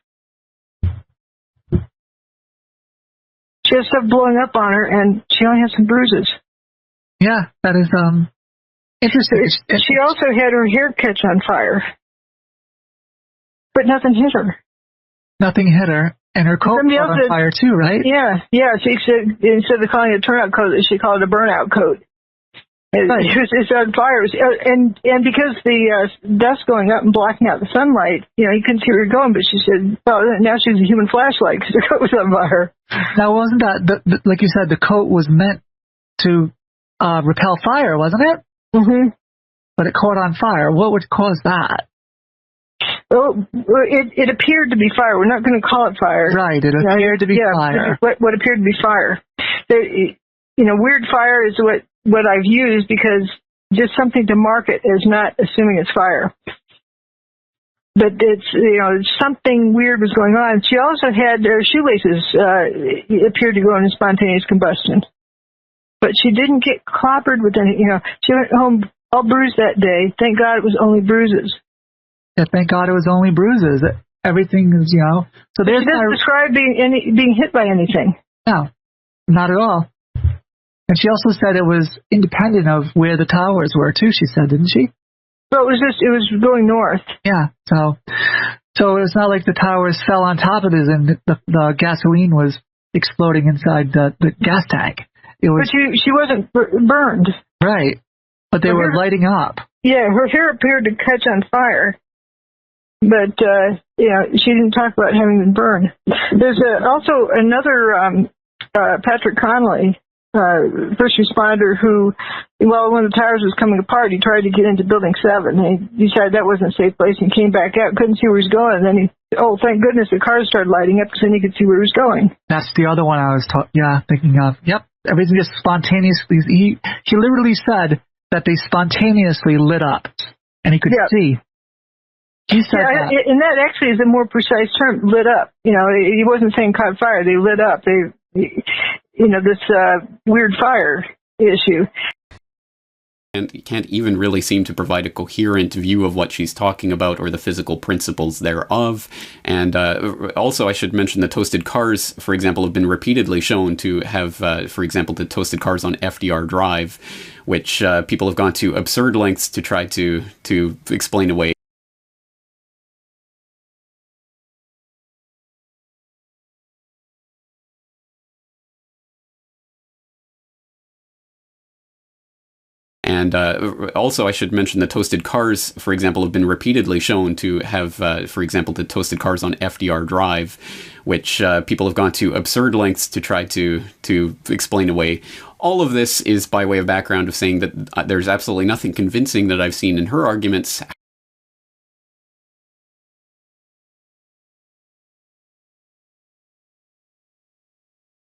She had stuff blowing up on her, and she only had some bruises. Yeah, that is interesting. She also had her hair catch on fire, but nothing hit her. Nothing hit her, and her coat caught on fire too, right? Yeah. She said instead of calling it a turnout coat, she called it a burnout coat. Right. It's on fire, and because the dust going up and blocking out the sunlight, you couldn't see where you're going. But she said, well, now she's a human flashlight because her coat was on fire. Now, wasn't that like you said? The coat was meant to repel fire, wasn't it? Mm-hmm. But it caught on fire. What would cause that? Oh, it appeared to be fire. We're not going to call it fire. Right, it appeared to be fire. What appeared to be fire. Weird fire is what I've used because just something to mark it as not assuming it's fire. But it's something weird was going on. She also had her shoelaces appeared to go into spontaneous combustion. But she didn't get clobbered with any, she went home all bruised that day. Thank God it was only bruises. Yeah, thank God it was only bruises. Everything is, So there's she doesn't describe being hit by anything. No, not at all. And she also said it was independent of where the towers were, too, she said, didn't she? So it was going north. Yeah, so it's not like the towers fell on top of this and the gasoline was exploding inside the gas tank. But she wasn't burned. Right, but they were lighting up. Yeah, her hair appeared to catch on fire. But, she didn't talk about having been burned. There's also another Patrick Connolly, first responder who, when the towers was coming apart, he tried to get into Building 7. And he decided that wasn't a safe place and came back out, couldn't see where he was going. And then thank goodness the cars started lighting up because then he could see where he was going. That's the other one I was thinking of. Yep, everything just spontaneously. He literally said that they spontaneously lit up and he could see. He said that. And that actually is a more precise term, lit up. He wasn't saying caught fire. They lit up. This weird fire issue. And can't even really seem to provide a coherent view of what she's talking about or the physical principles thereof. And also, I should mention the toasted cars, for example, have been repeatedly shown to have, for example, the toasted cars on FDR Drive, which people have gone to absurd lengths to try to explain away. And also, I should mention the toasted cars, for example, have been repeatedly shown to have, for example, the toasted cars on FDR Drive, which people have gone to absurd lengths to try to explain away. All of this is by way of background of saying that there's absolutely nothing convincing that I've seen in her arguments.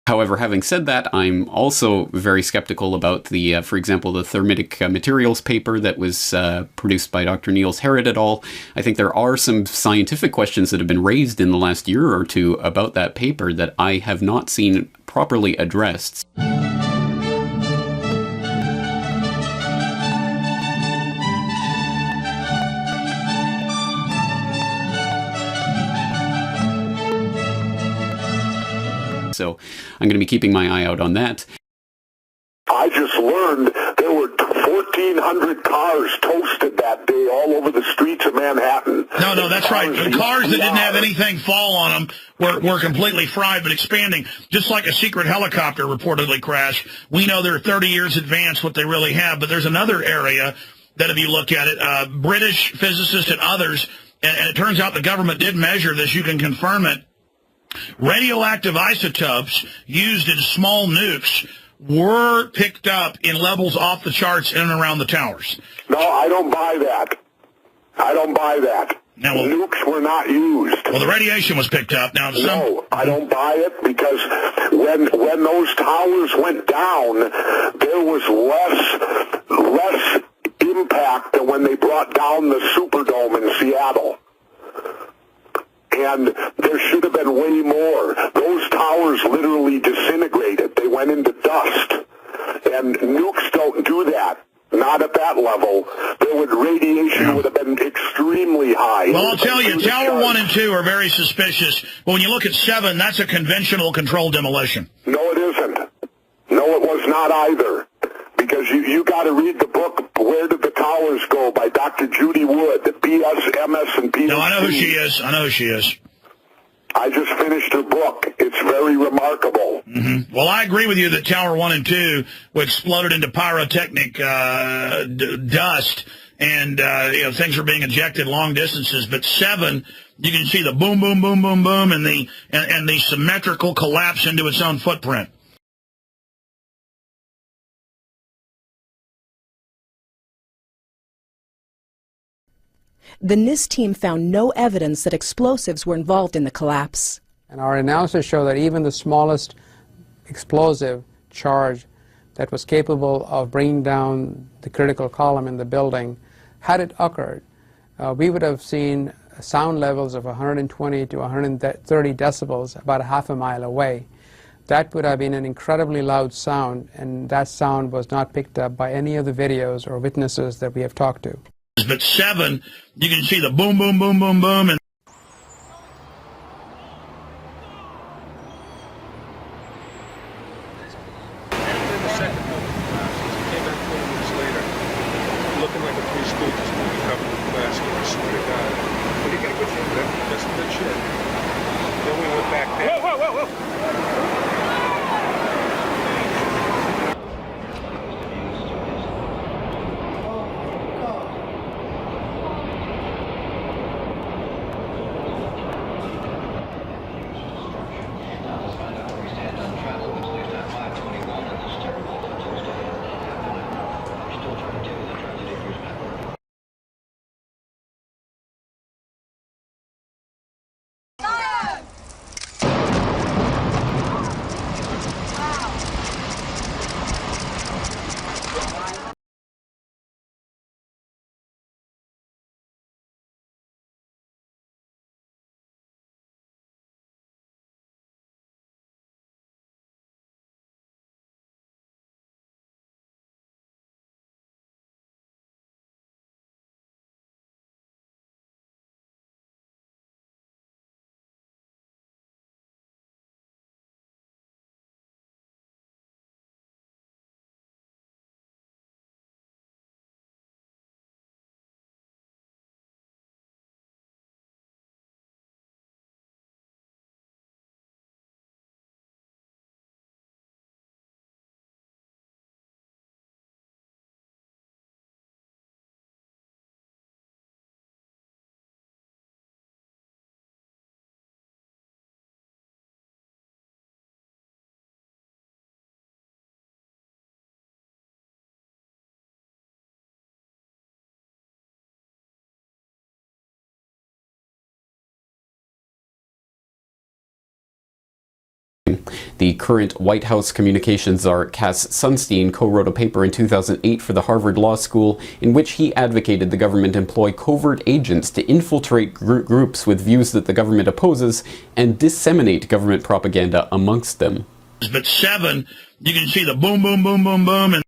However, having said that, I'm also very skeptical about the, for example, the thermitic materials paper that was produced by Dr. Niels Harrit et al. I think there are some scientific questions that have been raised in the last year or two about that paper that I have not seen properly addressed. So I'm going to be keeping my eye out on that. I just learned there were 1,400 cars toasted that day all over the streets of Manhattan. No, that's right. The cars that didn't have anything fall on them were completely fried but expanding. Just like a secret helicopter reportedly crashed. We know they're 30 years advanced what they really have, but there's another area that if you look at it, British physicists and others, and it turns out the government did measure this, you can confirm it, radioactive isotopes used in small nukes were picked up in levels off the charts in and around the towers. No, I don't buy that. I don't buy that. Now, nukes were not used. Well, the radiation was picked up. Now, no, I don't buy it because when those towers went down, there was less impact than when they brought down the Superdome in Seattle. And there should have been way more. Those towers literally disintegrated. They went into dust. And nukes don't do that. Not at that level. Radiation would have been extremely high. Well, I'll tell you, Tower 1 and 2 are very suspicious. But when you look at 7, that's a conventional controlled demolition. No, it isn't. No, it was not either. Because you got to read the book, Where Did the Towers Go, by Dr. Judy Wood, BS, MS, and PhD. No, I know who she is. I know who she is. I just finished her book. It's very remarkable. Mm-hmm. Well, I agree with you that Tower 1 and 2 exploded into pyrotechnic dust, and things were being ejected long distances. But 7, you can see the boom, boom, boom, boom, boom, and the symmetrical collapse into its own footprint. The NIST team found no evidence that explosives were involved in the collapse. And our analysis showed that even the smallest explosive charge that was capable of bringing down the critical column in the building, had it occurred, we would have seen sound levels of 120 to 130 decibels about a half a mile away. That would have been an incredibly loud sound, and that sound was not picked up by any of the videos or witnesses that we have talked to. But 7, you can see the boom, boom, boom, boom, boom, and looking like a Three Stooges movie covered with plastic, I swear to God. But he got a good shit, man. That's some good shit. Then we went back there. Whoa, whoa, whoa, whoa! The current White House communications czar Cass Sunstein co-wrote a paper in 2008 for the Harvard Law School in which he advocated the government employ covert agents to infiltrate groups with views that the government opposes and disseminate government propaganda amongst them. But 7, you can see the boom, boom, boom, boom, boom, and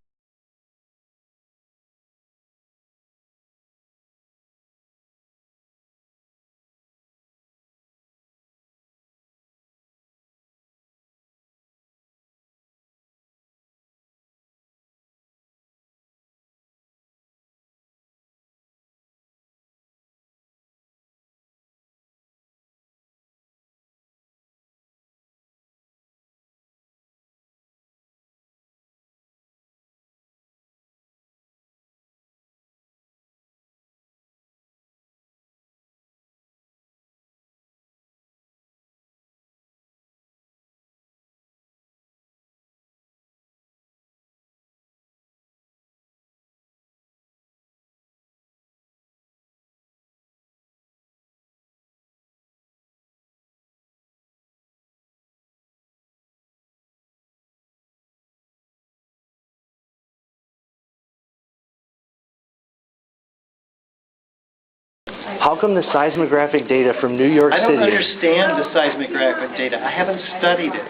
How come the seismographic data from New York City... I don't understand the seismographic data. I haven't studied it.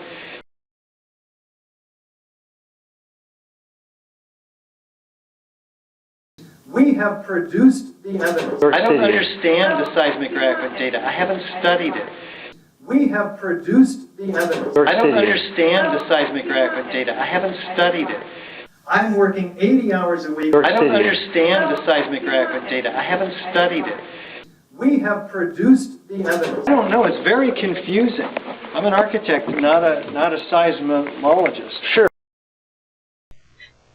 We have produced the evidence. I don't understand the seismographic data. I haven't studied it. We have produced the evidence. I don't understand the seismographic data. I haven't studied it. I'm working 80 hours a week. I don't understand the seismographic data. I haven't studied it. We have produced the evidence. I don't know. It's very confusing. I'm an architect, not a seismologist. Sure.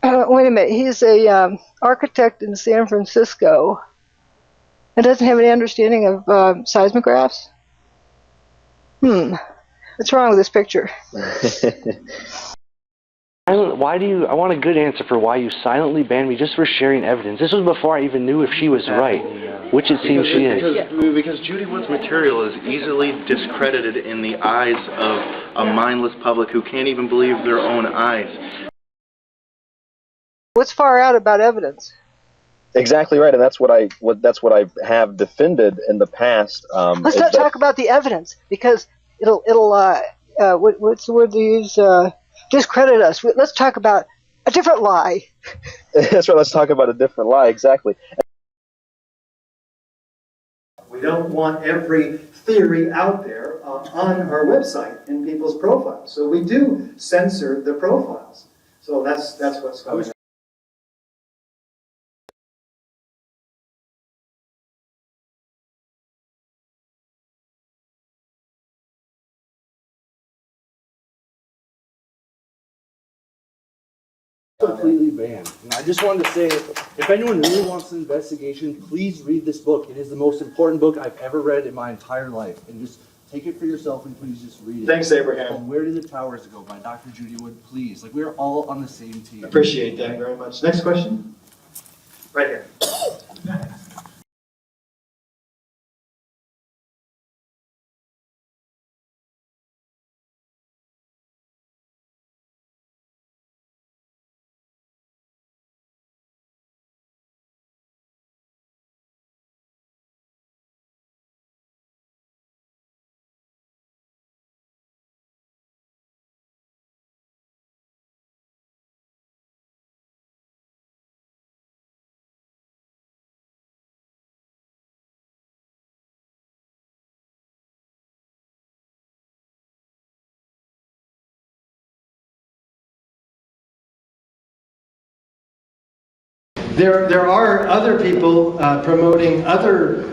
Wait a minute. He's a architect in San Francisco and doesn't have any understanding of seismographs. What's wrong with this picture? Why do you... I want a good answer for why you silently banned me just for sharing evidence. This was before I even knew if she was right. which it seems she is. Because Judy Wood's material is easily discredited in the eyes of a mindless public who can't even believe their own eyes. What's far out about evidence? Exactly right, and that's what I have defended in the past. Let's not talk about the evidence, because it'll what's the word they use? Discredit us. Let's talk about a different lie. That's right. Let's talk about a different lie. Exactly. We don't want every theory out there on our website in people's profiles. So we do censor the profiles. So that's what's going on. Completely banned. And I just wanted to say, if anyone really wants an investigation, please read this book. It is the most important book I've ever read in my entire life. And just take it for yourself and please just read it. Thanks, Abraham. And Where Do the Towers Go by Dr. Judy Wood, please. Like, we're all on the same team. Appreciate that very much. Next question. Right here. There are other people promoting other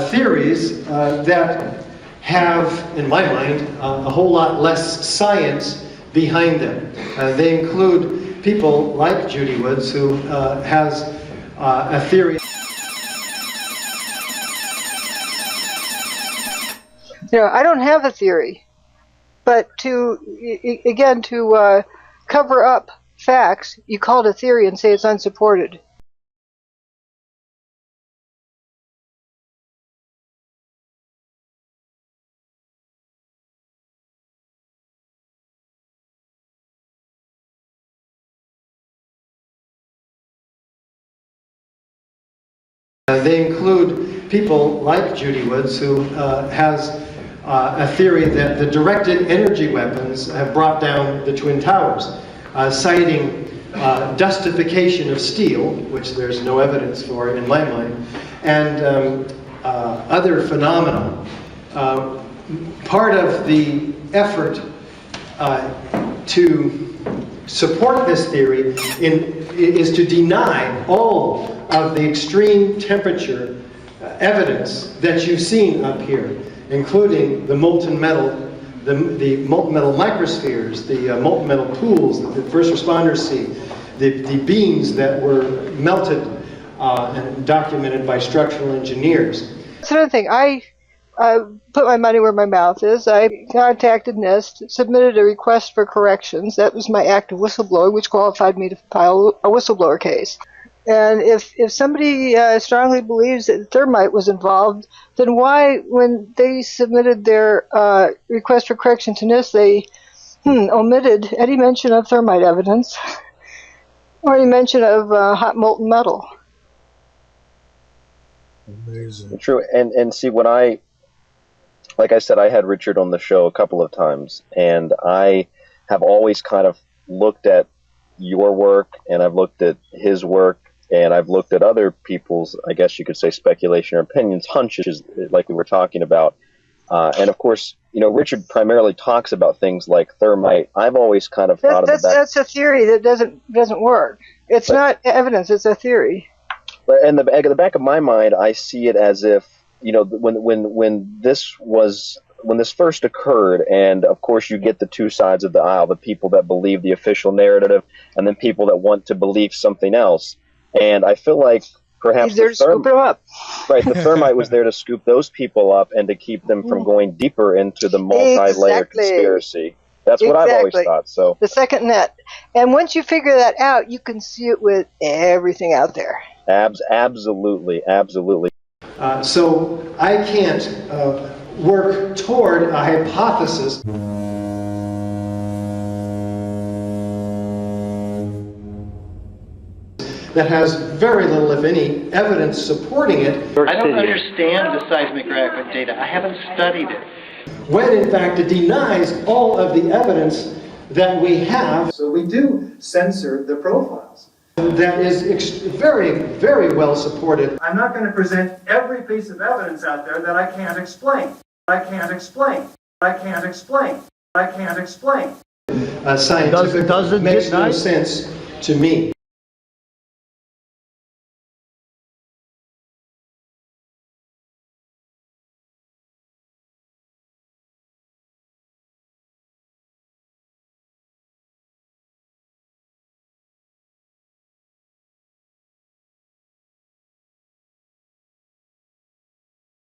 theories that have, in my mind, a whole lot less science behind them. They include people like Judy Woods, who has a theory. I don't have a theory, but to cover up facts, you call it a theory and say it's unsupported. They include people like Judy Woods, who has a theory that the directed energy weapons have brought down the Twin Towers, citing dustification of steel, which there's no evidence for in my mind, and other phenomena. Part of the effort to support this theory is to deny all of the extreme temperature evidence that you've seen up here, including the molten metal, the molten metal microspheres, the molten metal pools that the first responders see, the beams that were melted and documented by structural engineers. That's another thing. I put my money where my mouth is. I contacted NIST, submitted a request for corrections. That was my act of whistleblowing, which qualified me to file a whistleblower case. And if somebody strongly believes that thermite was involved, then why, when they submitted their request for correction to NIST, they omitted any mention of thermite evidence or any mention of hot molten metal? Amazing. True. And see, when like I said, I had Richard on the show a couple of times, and I have always kind of looked at your work, and I've looked at his work, and I've looked at other people's, I guess you could say, speculation or opinions, hunches, like we were talking about. And of course, Richard primarily talks about things like thermite. I've always kind of thought of that. That's a theory that doesn't work. It's not evidence, it's a theory. But in the back of my mind, I see it as if, when this first occurred, and of course you get the two sides of the aisle, the people that believe the official narrative and then people that want to believe something else. And I feel like perhaps he's there to scoop them up. Right, the thermite was there to scoop those people up and to keep them from going deeper into the multi-layered conspiracy. That's what I've always thought. So the second net. And once you figure that out, you can see it with everything out there. Absolutely. So I can't work toward a hypothesis that has very little, if any, evidence supporting it. I don't understand the seismographic data. I haven't studied it. When in fact it denies all of the evidence that we have. So we do censor the profiles. That is very, very well supported. I'm not going to present every piece of evidence out there that I can't explain. I can't explain. I can't explain. I can't explain. Scientific makes no sense to me.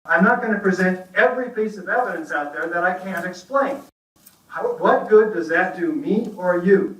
I'm not going to present every piece of evidence out there that I can't explain. What good does that do me or you?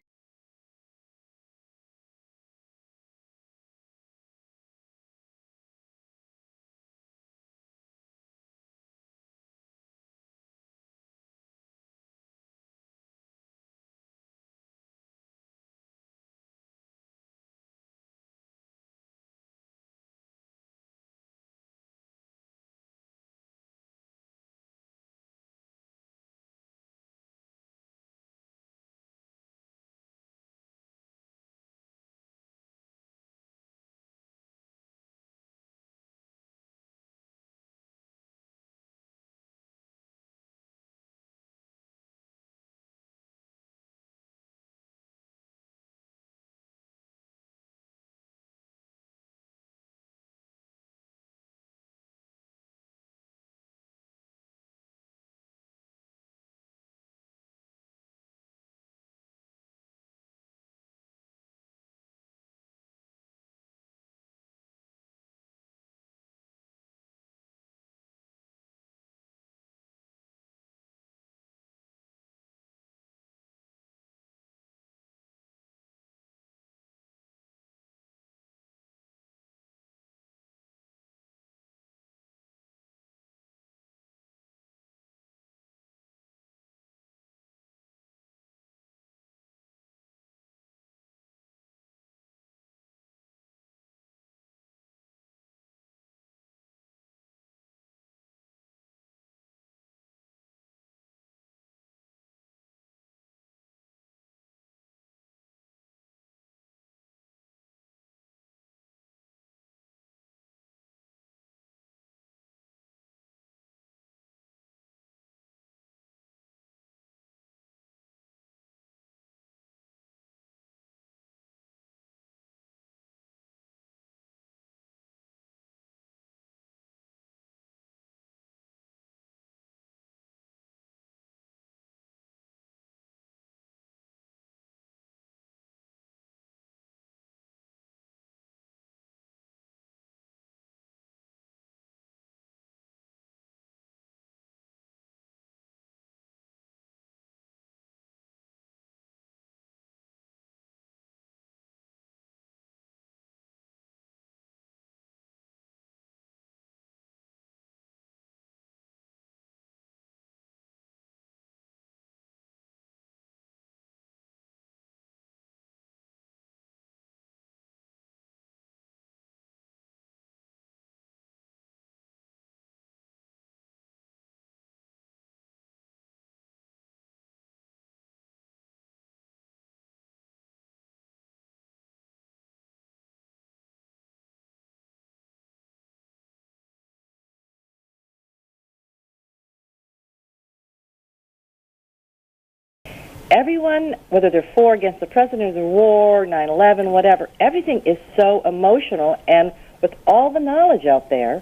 Everyone, whether they're for or against the president, the war, 9/11, whatever, everything is so emotional, and with all the knowledge out there,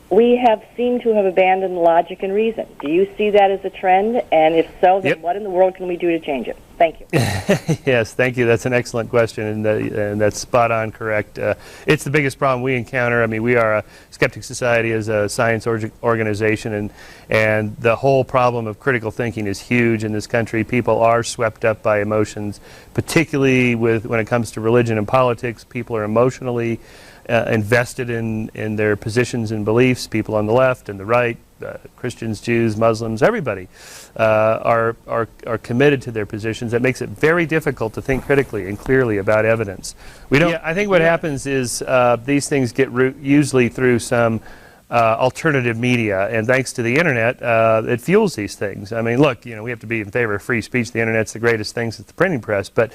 we have seemed to have abandoned logic and reason. Do you see that as a trend? And if so, then what in the world can we do to change it? Thank you. Yes, thank you. That's an excellent question, and that's spot on correct. It's the biggest problem we encounter. I mean, we are a Skeptic Society as a science organization, and the whole problem of critical thinking is huge in this country. People are swept up by emotions, particularly when it comes to religion and politics. People are emotionally invested in their positions and beliefs, people on the left and the right, Christians, Jews, Muslims, everybody are committed to their positions. That makes it very difficult to think critically and clearly about evidence. I think what happens is these things get usually through some alternative media, and thanks to the internet, it fuels these things. I mean, look, we have to be in favor of free speech. The internet's the greatest thing since the printing press, but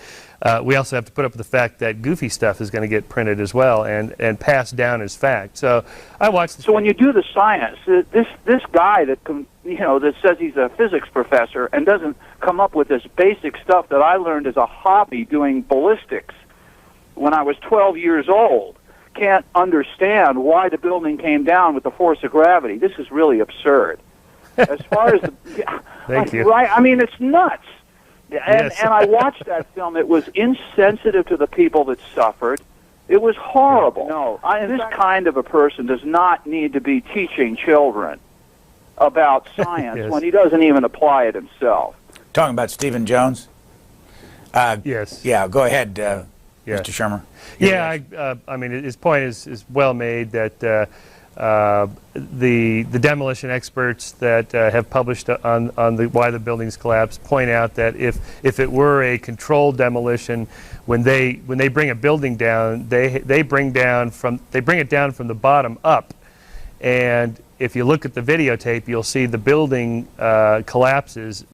we also have to put up with the fact that goofy stuff is going to get printed as well and passed down as fact. So I watched. So when you do the science, this guy that that says he's a physics professor and doesn't come up with this basic stuff that I learned as a hobby doing ballistics when I was 12 years old, can't understand why the building came down with the force of gravity. This is really absurd. As far as the Thank you. Right? I mean, it's nuts. And Yes. and I watched that film. It was insensitive to the people that suffered. It was horrible. No, this kind of a person does not need to be teaching children about science Yes. when he doesn't even apply it himself. Talking about Stephen Jones? Yes. Yeah, go ahead, Mr. Shermer. Yeah, I mean, his point is well made that the demolition experts that have published on why the buildings collapsed point out that if it were a controlled demolition, when they bring a building down, they bring it down from the bottom up, and if you look at the videotape, you'll see the building collapses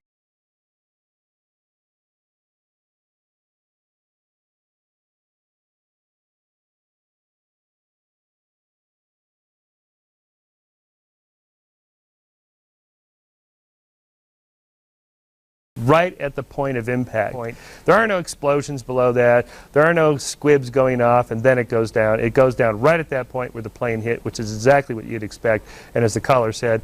right at the point of impact. There are no explosions below that. There are no squibs going off, and then it goes down. It goes down right at that point where the plane hit, which is exactly what you'd expect. And as the caller said,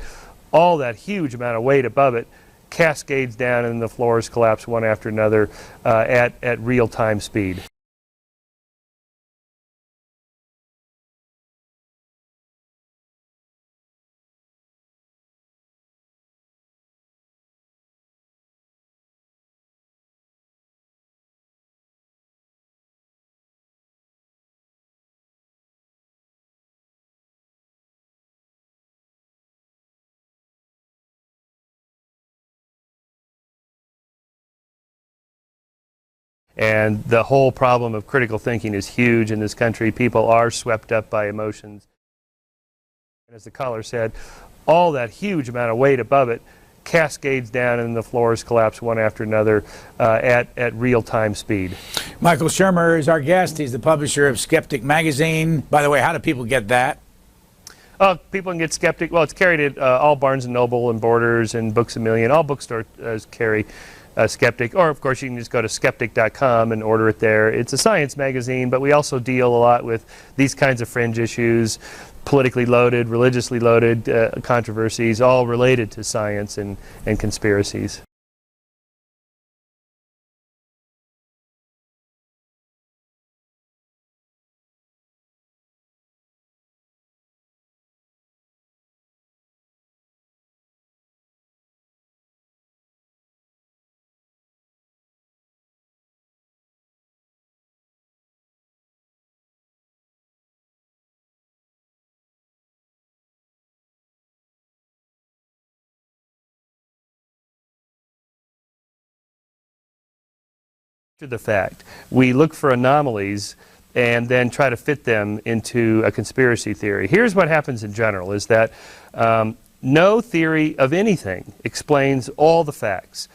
all that huge amount of weight above it cascades down, and the floors collapse one after another at real-time speed. And the whole problem of critical thinking is huge in this country. People are swept up by emotions. And as the caller said, all that huge amount of weight above it cascades down, and the floors collapse one after another at real-time speed. Michael Shermer is our guest. He's the publisher of Skeptic Magazine. By the way, how do people get that? People can get Skeptic. Well, it's carried at all Barnes & Noble and Borders and Books A Million. All bookstores carry Skeptic, or of course you can just go to skeptic.com and order it there. It's a science magazine, but we also deal a lot with these kinds of fringe issues, politically loaded, religiously loaded controversies, all related to science and conspiracies. After the fact, we look for anomalies and then try to fit them into a conspiracy theory. Here's what happens in general, is that no theory of anything explains all the facts.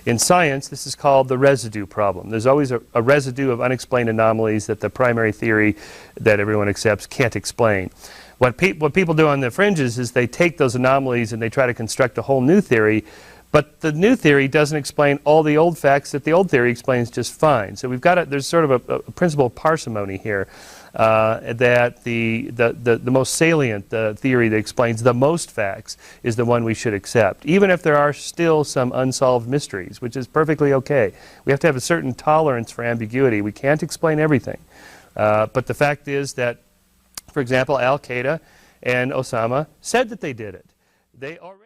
In science, this is called the residue problem. There's always a residue of unexplained anomalies that the primary theory that everyone accepts can't explain. What people do on the fringes is they take those anomalies and they try to construct a whole new theory, but the new theory doesn't explain all the old facts that the old theory explains just fine. So there's sort of a principle of parsimony here. That the most salient theory that explains the most facts is the one we should accept, even if there are still some unsolved mysteries, which is perfectly okay. We have to have a certain tolerance for ambiguity. We can't explain everything. But the fact is that, for example, Al-Qaeda and Osama said that they did it. They already.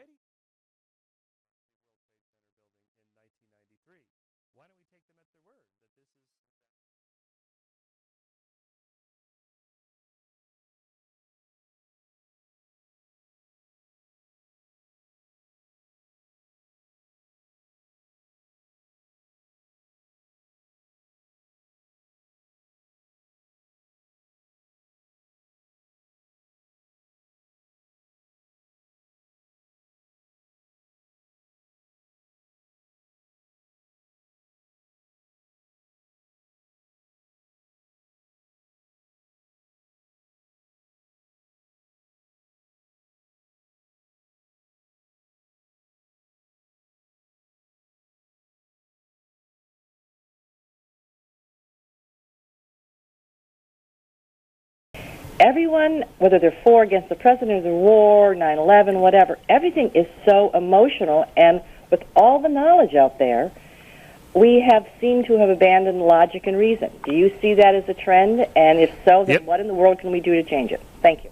Everyone, whether they're for or against the president or the war, 9/11, whatever, everything is so emotional, and with all the knowledge out there, we have seemed to have abandoned logic and reason. Do you see that as a trend? And if so, then what in the world can we do to change it? Thank you.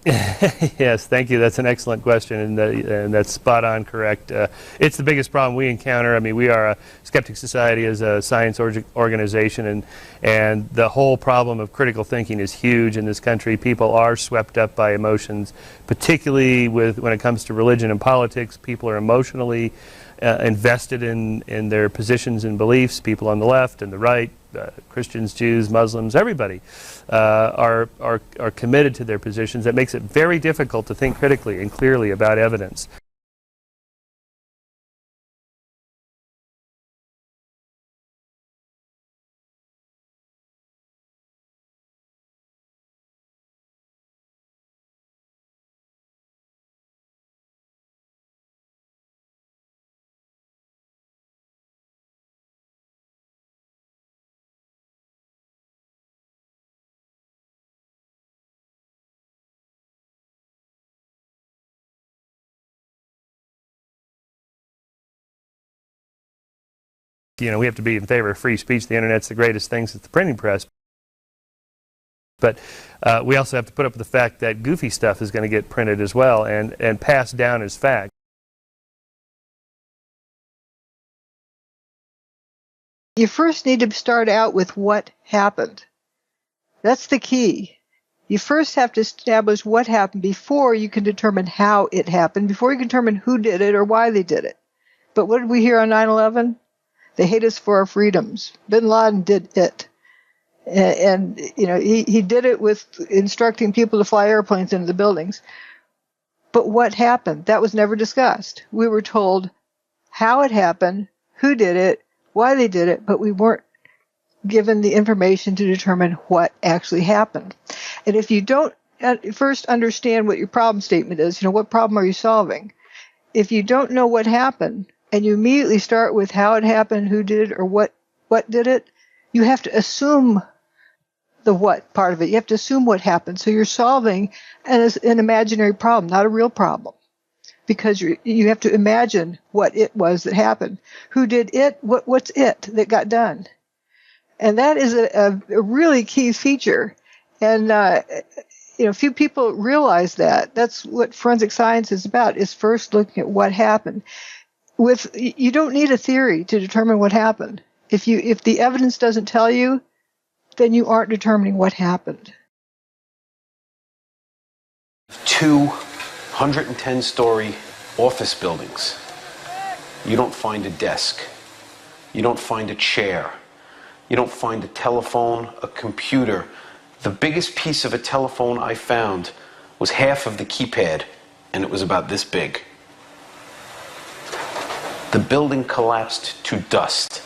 Yes, thank you. That's an excellent question, and that's spot on correct. It's the biggest problem we encounter. I mean, we are a skeptic society as a science organization, and the whole problem of critical thinking is huge in this country. People are swept up by emotions, particularly when it comes to religion and politics. People are emotionally invested in their positions and beliefs. People on the left and the right, Christians, Jews, Muslims, everybody are committed to their positions. That makes it very difficult to think critically and clearly about evidence. You know, we have to be in favor of free speech. The internet's the greatest thing since the printing press. But we also have to put up with the fact that goofy stuff is going to get printed as well and passed down as fact. You first need to start out with what happened. That's the key. You first have to establish what happened before you can determine how it happened, before you can determine who did it or why they did it. But what did we hear on 9/11? They hate us for our freedoms. Bin Laden did it. And you know, he did it with instructing people to fly airplanes into the buildings. But what happened? That was never discussed. We were told how it happened, who did it, why they did it, but we weren't given the information to determine what actually happened. And if you don't first understand what your problem statement is, you know, what problem are you solving? If you don't know what happened, and you immediately start with how it happened, who did it, or what did it, you have to assume the what part of it. You have to assume what happened. So you're solving an imaginary problem, not a real problem. Because you have to imagine what it was that happened. Who did it? What's it that got done? And that is a really key feature. And, you know, few people realize that. That's what forensic science is about, is first looking at what happened. You don't need a theory to determine what happened. If the evidence doesn't tell you, then you aren't determining what happened. 210-story office buildings. You don't find a desk. You don't find a chair. You don't find a telephone, a computer. The biggest piece of a telephone I found was half of the keypad, and it was about this big. The building collapsed to dust.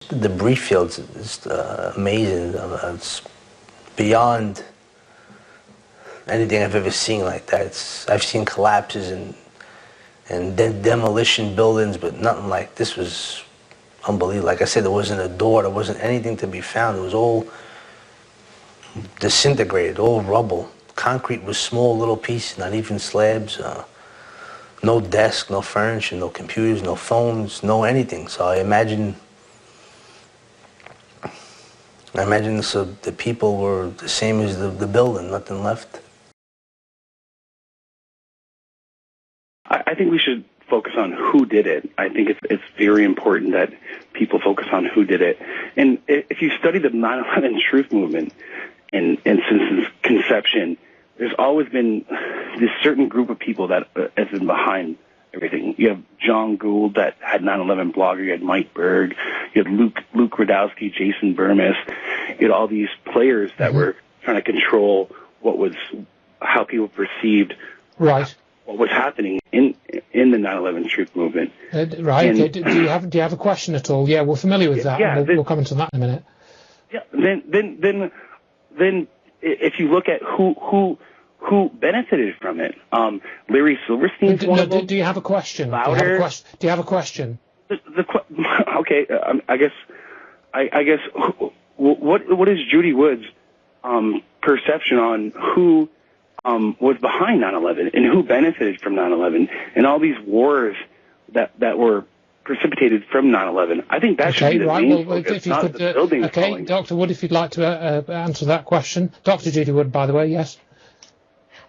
the debris fields is amazing. It's beyond anything I've ever seen like that. I've seen collapses and demolition buildings, but nothing like this was unbelievable. Like I said, there wasn't a door, there wasn't anything to be found. It was all disintegrated, all rubble. Concrete was small little pieces, not even slabs. No desk, no furniture, no computers, no phones, no anything. So I imagine the people were the same as the building, nothing left. I think we should focus on who did it. I think it's very important that people focus on who did it. And if you study the 9/11 truth movement and since its conception, there's always been this certain group of people that has been behind everything. You have John Gould that had 9/11 blogger. You had Mike Berg. You had Luke Radowski, Jason Burmis. You had all these players that were trying to control how people perceived what was happening in the 9/11 truth movement. Right. And, do you have a question at all? Yeah, we're familiar with that. Yeah, we'll come into that in a minute. Yeah. Then if you look at who benefited from it, Larry Silverstein's one of them. Do you have a question? Louder. Do you have a question? Okay. I guess. What is Judy Wood's perception on who was behind 9/11 and who benefited from 9/11 and all these wars that were precipitated from 9/11? I think that should be the main focus, if you not could, the building. Okay, Dr. Wood, if you'd like to answer that question. Dr. Judy Wood, by the way, yes.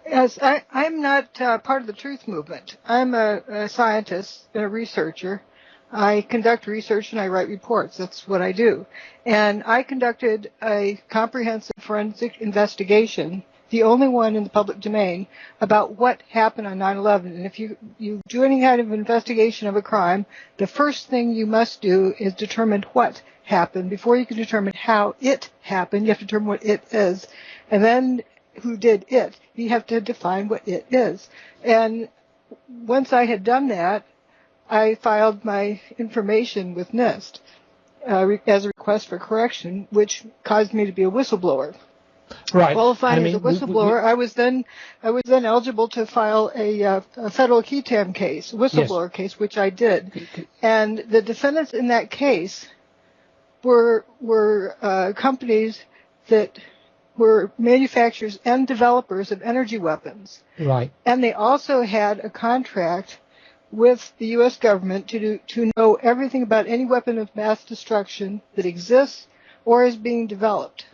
Yes, I'm not part of the truth movement. I'm a scientist and a researcher. I conduct research and I write reports. That's what I do. And I conducted a comprehensive forensic investigation, the only one in the public domain, about what happened on 9/11. And if you do any kind of investigation of a crime, the first thing you must do is determine what happened. Before you can determine how it happened, you have to determine what it is. And then who did it. You have to define what it is. And once I had done that, I filed my information with NIST as a request for correction, which caused me to be a whistleblower. Right. Qualifying as a whistleblower, I was then eligible to file a federal QTAM case, whistleblower case, which I did. And the defendants in that case were companies that were manufacturers and developers of energy weapons. Right. And they also had a contract with the U.S. government to know everything about any weapon of mass destruction that exists or is being developed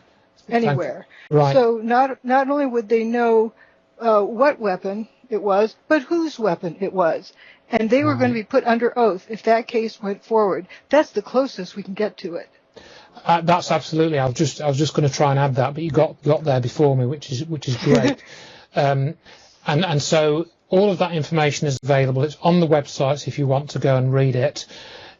anywhere. Right. So not only would they know what weapon it was, but whose weapon it was. And they were going to be put under oath if that case went forward. That's the closest we can get to it. That's absolutely. I was just going to try and add that, but you got there before me, which is great. And so all of that information is available. It's on the websites if you want to go and read it.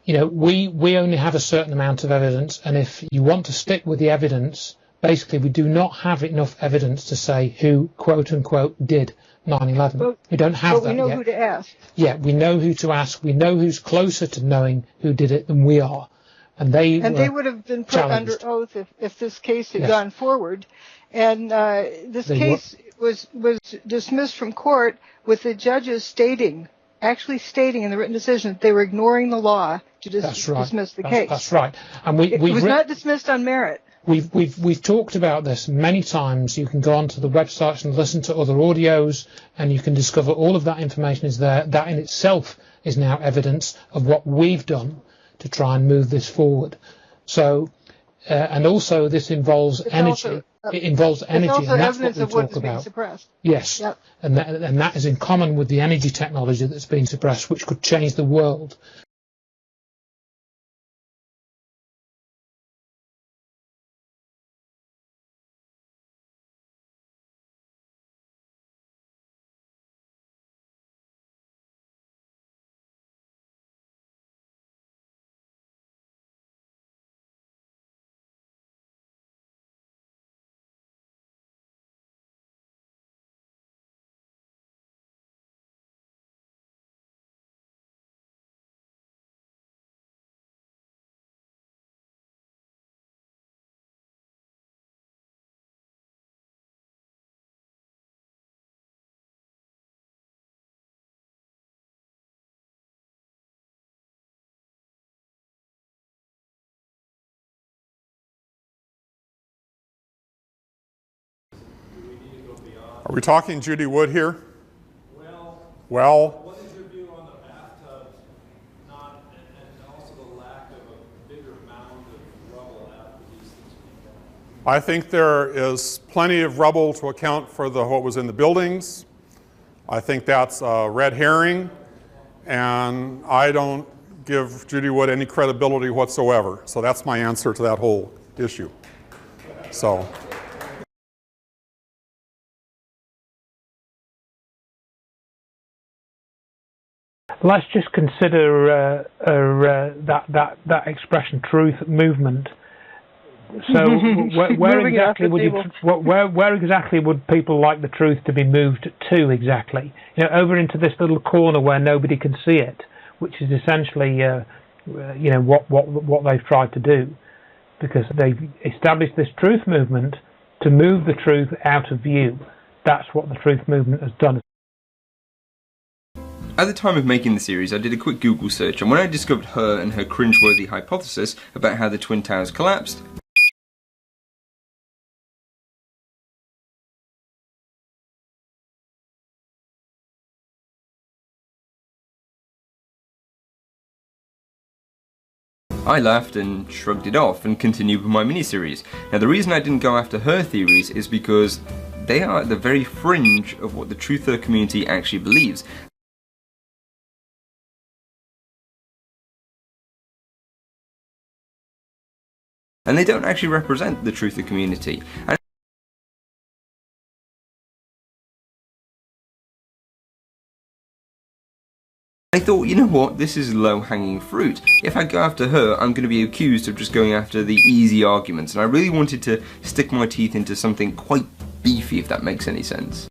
You know, we only have a certain amount of evidence, and if you want to stick with the evidence, basically we do not have enough evidence to say who, quote unquote, did 9/11. We don't have that yet. But we know who to ask. Yeah, we know who to ask. We know who's closer to knowing who did it than we are. And they would have been put under oath if this case had gone forward. And this case was dismissed from court with the judges actually stating in the written decision that they were ignoring the law to dismiss the case. That's right. And it was not dismissed on merit. We've talked about this many times. You can go onto the websites and listen to other audios, and you can discover all of that information is there. That in itself is now evidence of what we've done to try and move this forward. So, and also this involves energy. It involves energy, and that's what we talk about. Suppressed. Yes, yep. And that is in common with the energy technology that's been suppressed, which could change the world. Are we talking Judy Wood here? Well, what is your view on the bathtub not, and also the lack of a bigger mound of rubble after these things came down? I think there is plenty of rubble to account for what was in the buildings. I think that's a red herring, and I don't give Judy Wood any credibility whatsoever. So that's my answer to that whole issue. So. Let's just consider that expression, truth movement. So, where exactly would people like the truth to be moved to exactly? You know, over into this little corner where nobody can see it, which is essentially, what they've tried to do, because they've established this truth movement to move the truth out of view. That's what the truth movement has done. At the time of making the series, I did a quick Google search, and when I discovered her and her cringeworthy hypothesis about how the Twin Towers collapsed, I laughed and shrugged it off and continued with my mini-series. Now the reason I didn't go after her theories is because they are at the very fringe of what the truther community actually believes. And they don't actually represent the truther community. And I thought, you know what, this is low-hanging fruit. If I go after her, I'm going to be accused of just going after the easy arguments, and I really wanted to stick my teeth into something quite beefy, if that makes any sense.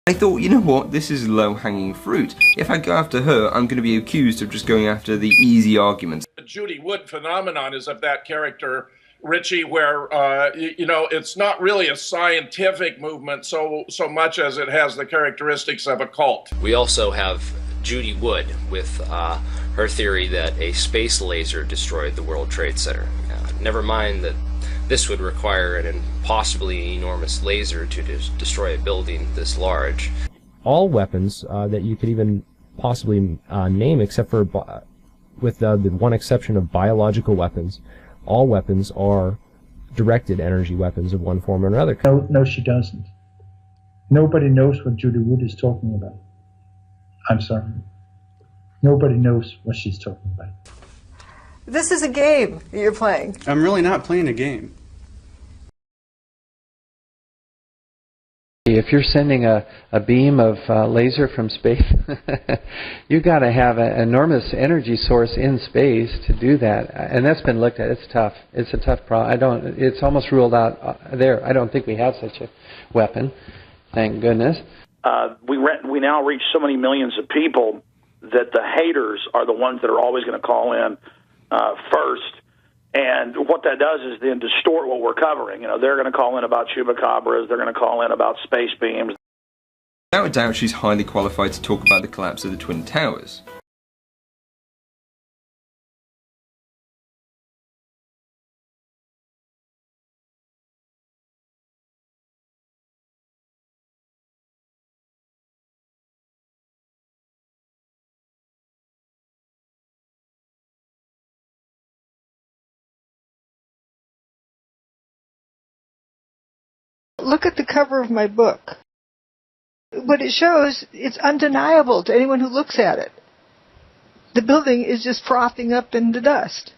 I thought, you know what, this is low-hanging fruit. If I go after her, I'm going to be accused of just going after the easy arguments. The Judy Wood phenomenon is of that character, Richie, where, it's not really a scientific movement so much as it has the characteristics of a cult. We also have Judy Wood with her theory that a space laser destroyed the World Trade Center. Never mind that this would require an impossibly enormous laser to destroy a building this large. All weapons that you could even possibly name, except for, with the one exception of biological weapons, all weapons are directed energy weapons of one form or another. No, she doesn't. Nobody knows what Judy Wood is talking about. I'm sorry. Nobody knows what she's talking about. This is a game that you're playing. I'm really not playing a game. If you're sending a beam of laser from space, you've got to have an enormous energy source in space to do that, and that's been looked at. It's tough. It's a tough problem. It's almost ruled out there. I don't think we have such a weapon. Thank goodness. We now reach so many millions of people that the haters are the ones that are always going to call in first. And what that does is then distort what we're covering. They're going to call in about chupacabras. They're going to call in about space beams. Without a doubt, she's highly qualified to talk about the collapse of the Twin Towers. Look at the cover of my book. What it shows, it's undeniable to anyone who looks at it. The building is just frothing up into dust.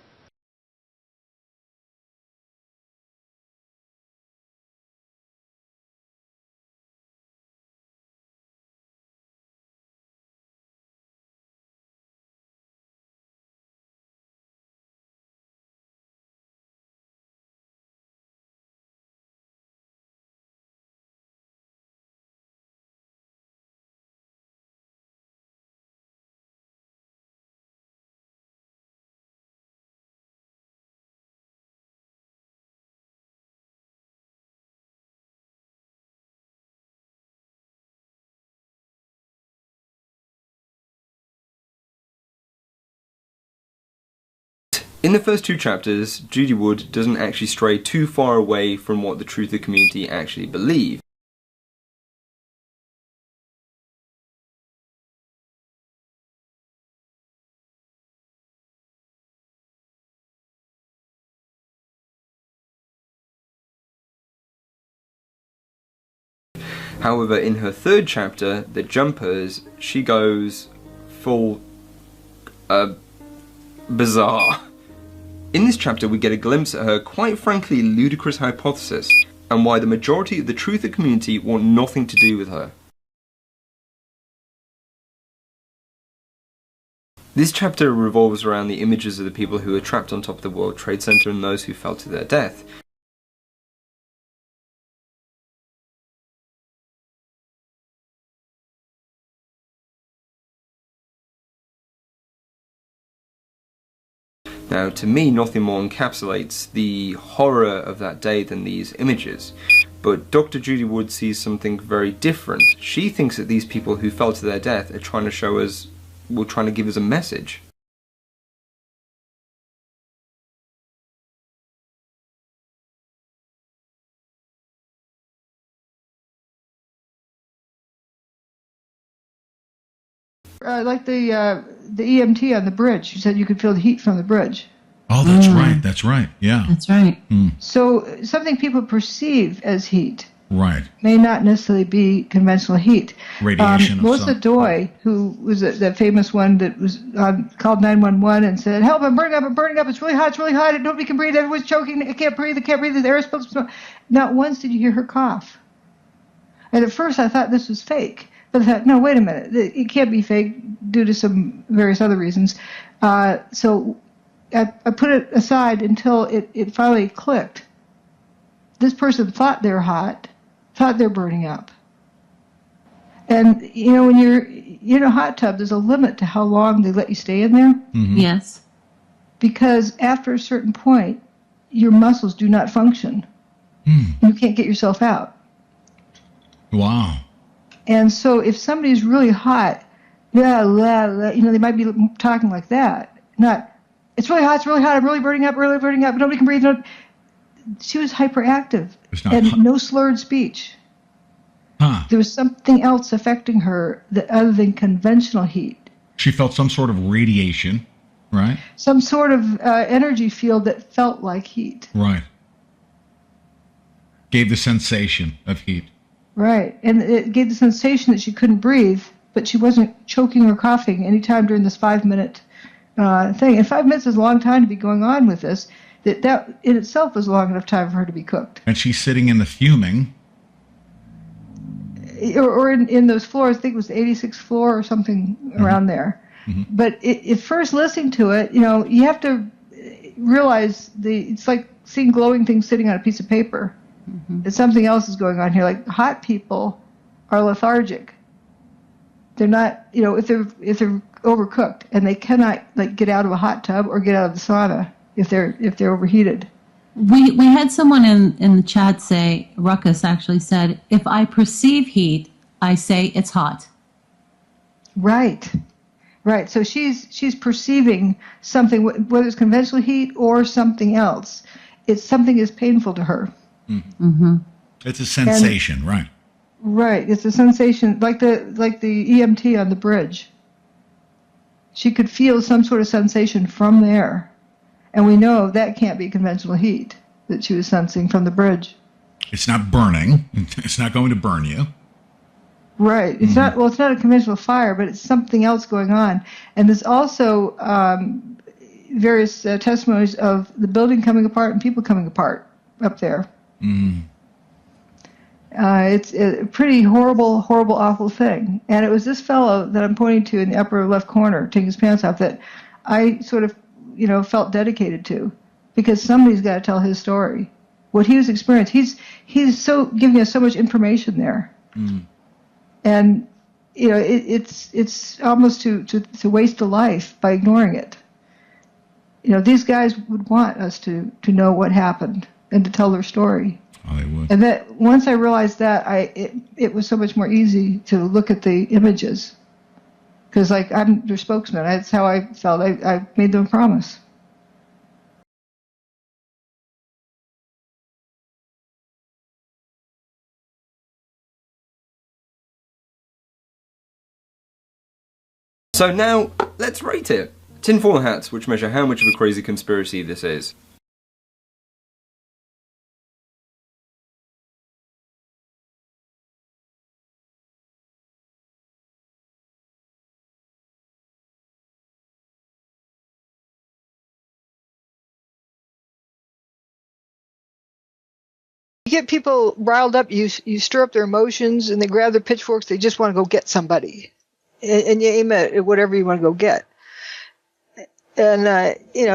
In the first two chapters, Judy Wood doesn't actually stray too far away from what the truther community actually believe. However, in her third chapter, The Jumpers, she goes full bizarre. In this chapter, we get a glimpse at her quite frankly ludicrous hypothesis and why the majority of the truther community want nothing to do with her. This chapter revolves around the images of the people who were trapped on top of the World Trade Center and those who fell to their death. Now, to me, nothing more encapsulates the horror of that day than these images. But Dr. Judy Wood sees something very different. She thinks that these people who fell to their death are trying to show us, well, trying to give us a message. Like the EMT on the bridge. You said you could feel the heat from the bridge. Oh, that's right. That's right. Yeah. That's right. So something people perceive as heat Right. may not necessarily be conventional heat. Radiation of Melissa some. Doy, who was the famous one that was called 911 and said, "Help! I'm burning up! It's really hot! It's really hot! Nobody can breathe! Everyone's choking! I can't breathe! The air is supposed to." Not once did you hear her cough. And at first I thought this was fake. But I thought, no, wait a minute. It can't be fake due to some various other reasons. So I put it aside until it finally clicked. This person thought they were hot, thought they're burning up. And, when you're in a hot tub, there's a limit to how long they let you stay in there. Mm-hmm. Yes. Because after a certain point, your muscles do not function. You can't get yourself out. Wow. And so if somebody's really hot, they might be talking like that. Not, it's really hot, I'm really burning up, nobody can breathe. She was hyperactive and no slurred speech. There was something else affecting her other than conventional heat. She felt some sort of radiation, right? Some sort of energy field that felt like heat. Right. Gave the sensation of heat. Right, and it gave the sensation that she couldn't breathe, but she wasn't choking or coughing any time during this 5-minute thing. And 5 minutes is a long time to be going on with this. That in itself was long enough time for her to be cooked. And she's sitting in the fuming. Or in those floors, I think it was the 86th floor or something around there. Mm-hmm. But at first listening to it, you have to realize it's like seeing glowing things sitting on a piece of paper. Mm-hmm. That something else is going on here. Like hot people are lethargic. They're not, if they're overcooked, and they cannot get out of a hot tub or get out of the sauna if they're overheated. We had someone in the chat say, Ruckus actually said, if I perceive heat, I say it's hot. Right. So she's perceiving something, whether it's conventional heat or something else. Something is painful to her. Mm-hmm. It's a sensation, right? Right, it's a sensation like the EMT on the bridge. She could feel some sort of sensation from there, and we know that can't be conventional heat that she was sensing from the bridge. It's not burning. It's not going to burn you. Right. It's not. Well, it's not a conventional fire, but it's something else going on. And there's also various testimonies of the building coming apart and people coming apart up there. It's a pretty horrible, awful thing. And it was this fellow that I'm pointing to in the upper left corner, taking his pants off, that I sort of, felt dedicated to, because somebody's got to tell his story, what he was experiencing. He's so giving us so much information there, and it's almost to waste a life by ignoring it. These guys would want us to know what happened and to tell their story. Oh, they would. And that once I realized that, it was so much more easy to look at the images, because I'm their spokesman. That's how I felt. I made them a promise. So now, let's rate it. Tinfoil hats, which measure how much of a crazy conspiracy this is. You get people riled up, you stir up their emotions, and they grab their pitchforks, they just want to go get somebody. And you aim at whatever you want to go get. And,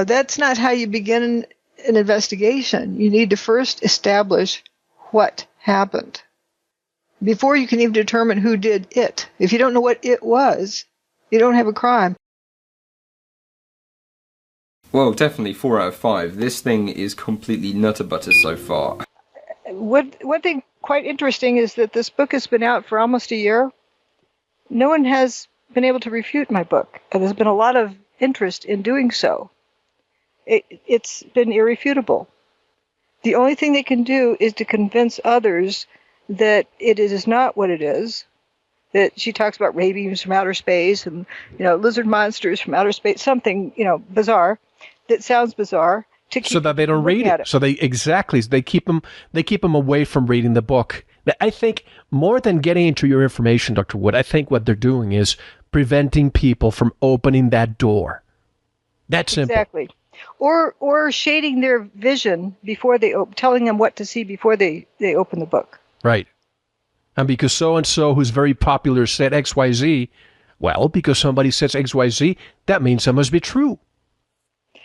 that's not how you begin an investigation. You need to first establish what happened before you can even determine who did it. If you don't know what it was, you don't have a crime. Well, definitely 4 out of 5. This thing is completely nutter butter so far. One thing quite interesting is that this book has been out for almost a year. No one has been able to refute my book. There's been a lot of interest in doing so. It's been irrefutable. The only thing they can do is to convince others that it is not what it is. That she talks about ray beams from outer space and lizard monsters from outer space, something bizarre that sounds bizarre. So that they don't read it. So they keep them away from reading the book. I think more than getting into your information, Dr. Wood, I think what they're doing is preventing people from opening that door. That's simple. Exactly. Or shading their vision before they telling them what to see before they open the book. Right. And because so-and-so who's very popular said XYZ, well, because somebody says XYZ, that means it must be true.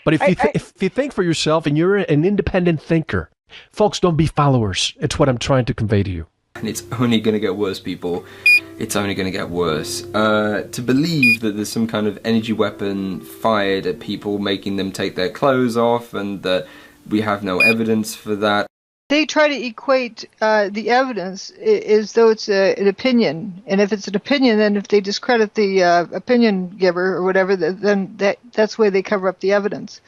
But if you think for yourself and you're an independent thinker, folks, don't be followers. It's what I'm trying to convey to you. And it's only going to get worse, people. It's only going to get worse. To believe that there's some kind of energy weapon fired at people, making them take their clothes off, and that we have no evidence for that. They try to equate the evidence as though it's an opinion, and if it's an opinion, then if they discredit the opinion giver or whatever, then that's where they cover up the evidence.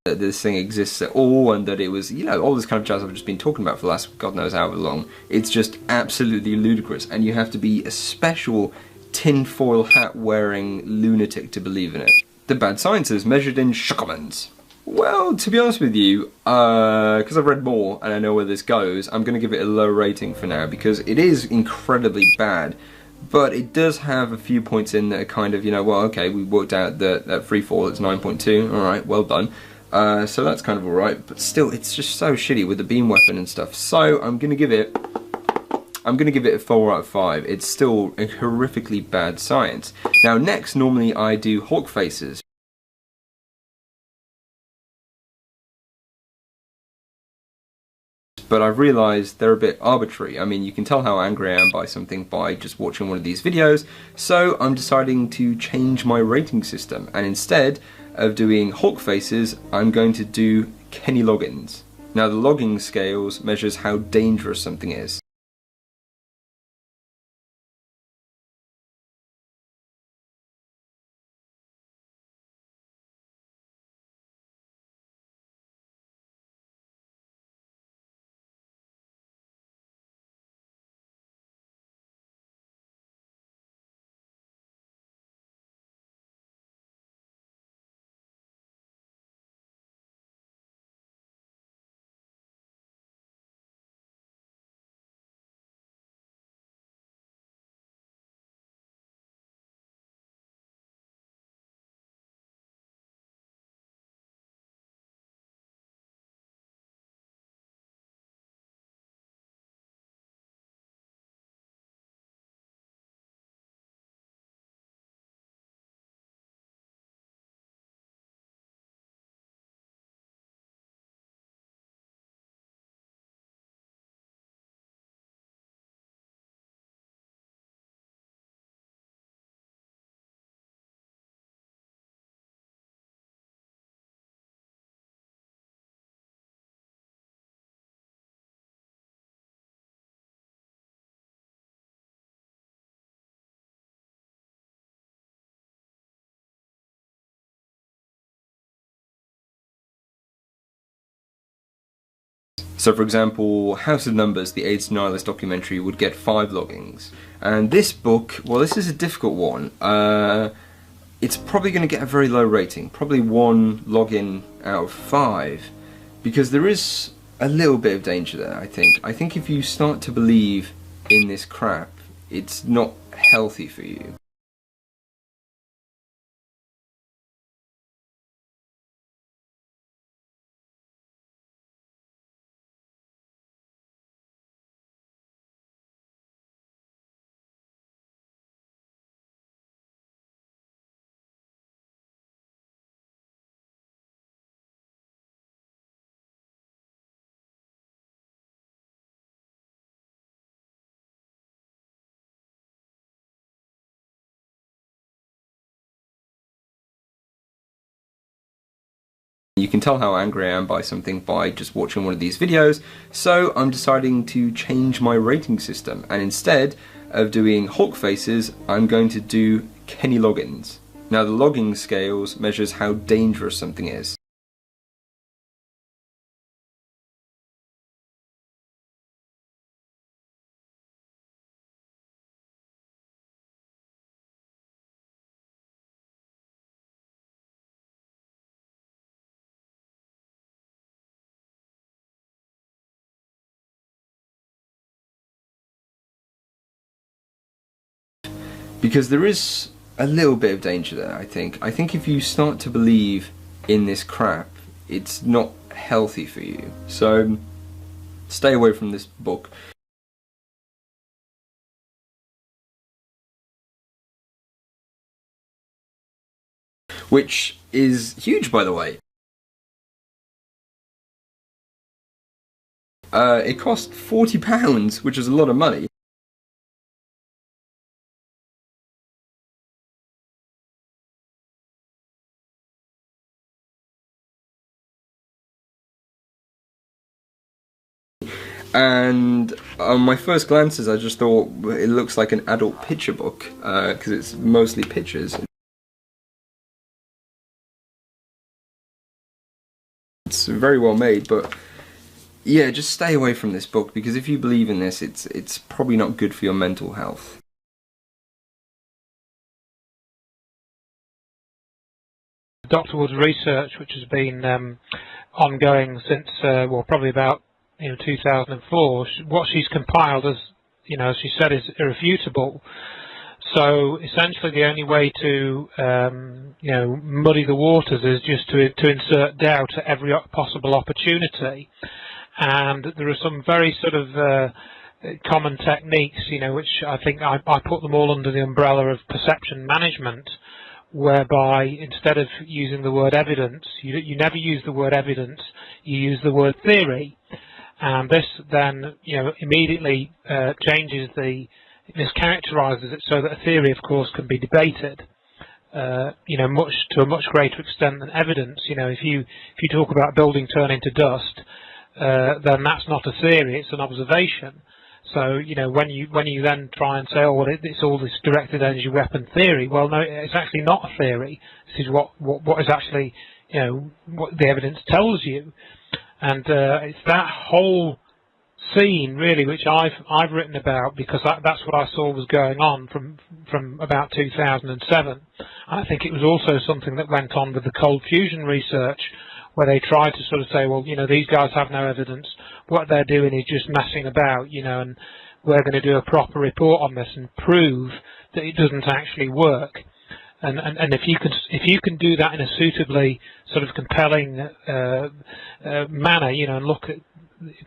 That this thing exists at all, and that it was, all this kind of jazz I've just been talking about for the last God knows however long. It's just absolutely ludicrous, and you have to be a special tinfoil hat wearing lunatic to believe in it. The bad science is measured in shockermans. Well, to be honest with you, because I've read more and I know where this goes, I'm going to give it a low rating for now, because it is incredibly bad, but it does have a few points in that are kind of, well, okay, we worked out that free fall is 9.2, alright, well done. So that's kind of alright, but still, it's just so shitty with the beam weapon and stuff, so I'm going to give it a 4 out of 5. It's still a horrifically bad science. Now, next, normally I do Hawk faces. But I've realised they're a bit arbitrary. I mean, you can tell how angry I am by something by just watching one of these videos, so I'm deciding to change my rating system, and instead of doing Hawk faces, I'm going to do Kenny Loggins. Now, the logging scales measures how dangerous something is. So for example, House of Numbers, the AIDS Denialist documentary, would get 5 loggings. And this book, well, this is a difficult one. it's probably going to get a very low rating, probably 1 login out of 5, because there is a little bit of danger there, I think. I think if you start to believe in this crap, it's not healthy for you. You can tell how angry I am by something by just watching one of these videos, so I'm deciding to change my rating system, and instead of doing Hulk faces, I'm going to do Kenny Loggins. Now the logging scales measures how dangerous something is. Because there is a little bit of danger there, I think. I think if you start to believe in this crap, it's not healthy for you. So stay away from this book. Which is huge, by the way. It cost £40, which is a lot of money. And on my first glances I just thought it looks like an adult picture book, because it's mostly pictures. It's very well made, but yeah, just stay away from this book, because if you believe in this, it's probably not good for your mental health. Dr. Wood's research, which has been ongoing since, well, probably about 2004, what she's compiled, as as she said, is irrefutable. So essentially, the only way to muddy the waters is just to insert doubt at every possible opportunity. And there are some very sort of common techniques, which I think I put them all under the umbrella of perception management, whereby instead of using the word evidence, you never use the word evidence, you use the word theory. And this then, immediately changes mischaracterizes it so that a theory, of course, can be debated, to a much greater extent than evidence. If you talk about building turning to dust, then that's not a theory; it's an observation. So, when you then try and say, oh, well, it's all this directed energy weapon theory. Well, no, it's actually not a theory. This is what is actually, what the evidence tells you. And it's that whole scene really which I've written about, because that's what I saw was going on from about 2007. I think it was also something that went on with the cold fusion research, where they tried to sort of say, well, these guys have no evidence. What they're doing is just messing about, and we're going to do a proper report on this and prove that it doesn't actually work. And if you can do that in a suitably sort of compelling manner, and look at,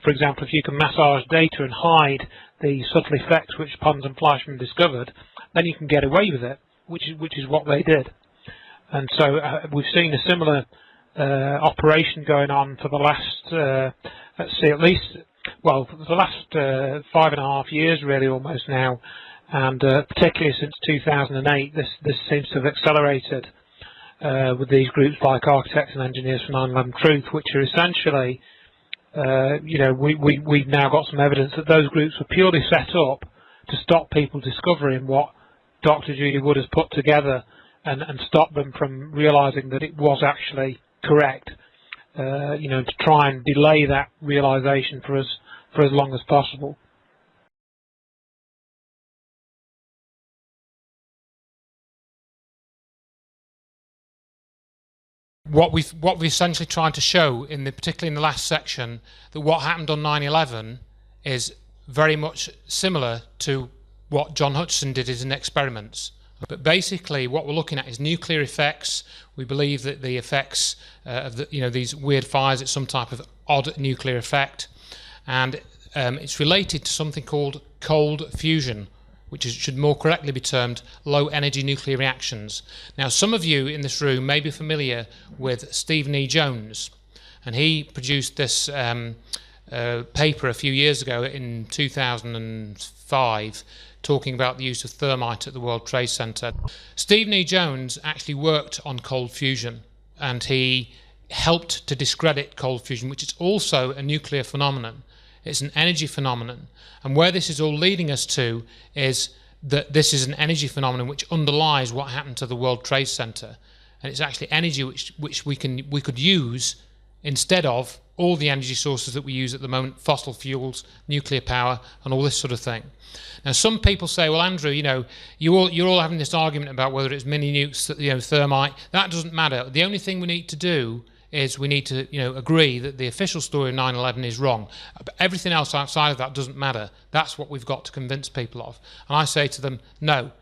for example, if you can massage data and hide the subtle effects which Pons and Fleischmann discovered, then you can get away with it, which is what they did. And so we've seen a similar operation going on for the last, let's see, at least, well, for the last 5.5 years, really, almost now. And particularly since 2008, this seems to have accelerated with these groups like Architects and Engineers for 9/11 Truth, which are essentially, we've now got some evidence that those groups were purely set up to stop people discovering what Dr. Judy Wood has put together, and stop them from realizing that it was actually correct, to try and delay that realization for as long as possible. what we've essentially tried to show, particularly in the last section, that what happened on 9/11 is very much similar to what John Hutchison did in experiments. But basically, what we're looking at is nuclear effects. We believe that the effects of these weird fires, it's some type of odd nuclear effect, and it's related to something called cold fusion, which should more correctly be termed low energy nuclear reactions. Now, some of you in this room may be familiar with Stephen E. Jones, and he produced this paper a few years ago in 2005 talking about the use of thermite at the World Trade Center. Stephen E. Jones actually worked on cold fusion, and he helped to discredit cold fusion, which is also a nuclear phenomenon. It's an energy phenomenon, and where this is all leading us to is that this is an energy phenomenon which underlies what happened to the World Trade Center, and it's actually energy which we could use instead of all the energy sources that we use at the moment, fossil fuels, nuclear power, and all this sort of thing. Now, some people say, well, Andrew, you're all having this argument about whether it's mini-nukes, thermite. That doesn't matter. The only thing we need to do is we need to, agree that the official story of 9/11 is wrong. But everything else outside of that doesn't matter. That's what we've got to convince people of. And I say to them, no,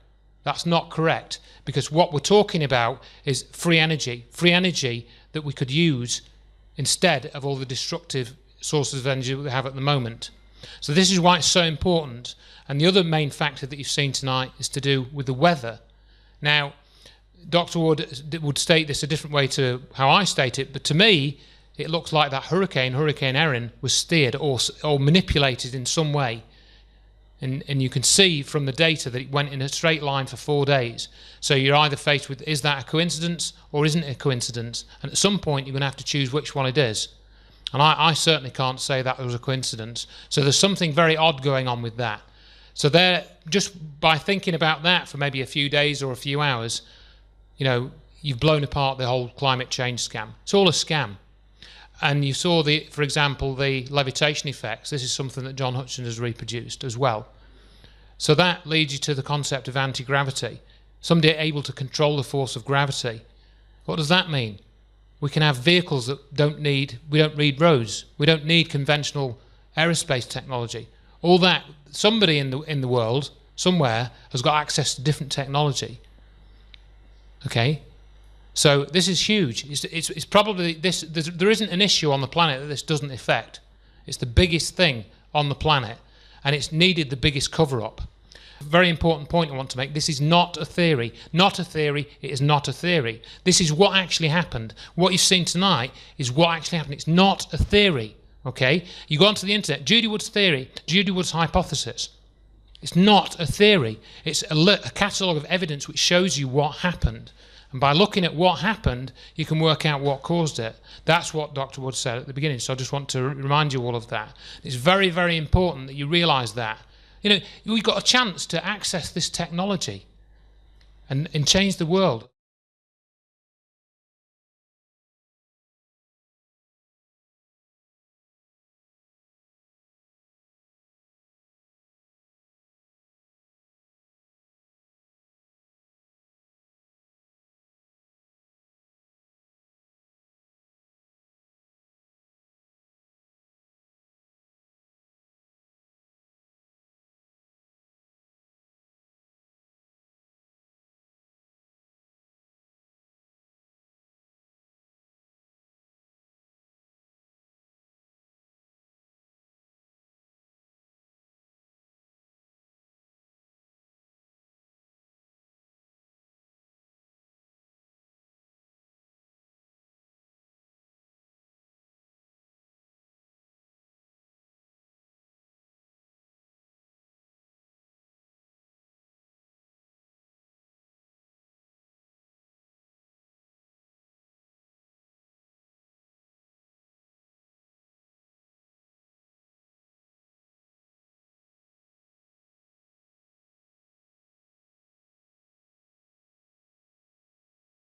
that's not correct, because what we're talking about is free energy that we could use instead of all the destructive sources of energy that we have at the moment. So this is why it's so important. And the other main factor that you've seen tonight is to do with the weather. Now, Dr. Wood would state this a different way to how I state it, but to me, it looks like that Hurricane Erin, was steered or manipulated in some way. And you can see from the data that it went in a straight line for 4 days. So you're either faced with, is that a coincidence or isn't it a coincidence? And at some point, you're going to have to choose which one it is. And I certainly can't say that was a coincidence. So there's something very odd going on with that. So there, just by thinking about that for maybe a few days or a few hours, you've blown apart the whole climate change scam. It's all a scam. And you saw, for example, the levitation effects. This is something that John Hutchison has reproduced as well. So that leads you to the concept of anti-gravity. Somebody able to control the force of gravity. What does that mean? We can have vehicles that we don't need roads. We don't need conventional aerospace technology. All that, somebody in the world, somewhere, has got access to different technology. Okay? So this is huge. It's probably this. There isn't an issue on the planet that this doesn't affect. It's the biggest thing on the planet, and it's needed the biggest cover-up. Very important point I want to make. This is not a theory. Not a theory. It is not a theory. This is what actually happened. What you've seen tonight is what actually happened. It's not a theory. Okay? You go onto the internet. Judy Wood's theory. Judy Wood's hypothesis. It's not a theory. It's a catalogue of evidence which shows you what happened. And by looking at what happened, you can work out what caused it. That's what Dr. Wood said at the beginning, so I just want to remind you all of that. It's very, very important that you realise that. We've got a chance to access this technology and change the world.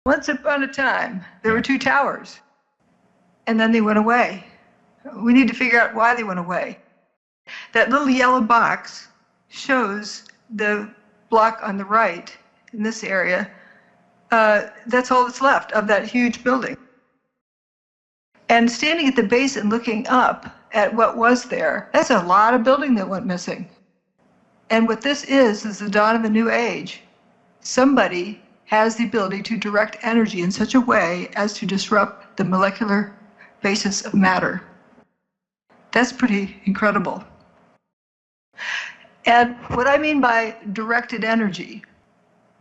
Once upon a time, there were two towers, and then they went away. We need to figure out why they went away. That little yellow box shows the block on the right in this area. That's all that's left of that huge building. And standing at the base and looking up at what was there, that's a lot of building that went missing. And what this is the dawn of a new age. Somebody has the ability to direct energy in such a way as to disrupt the molecular basis of matter. That's pretty incredible. And what I mean by directed energy,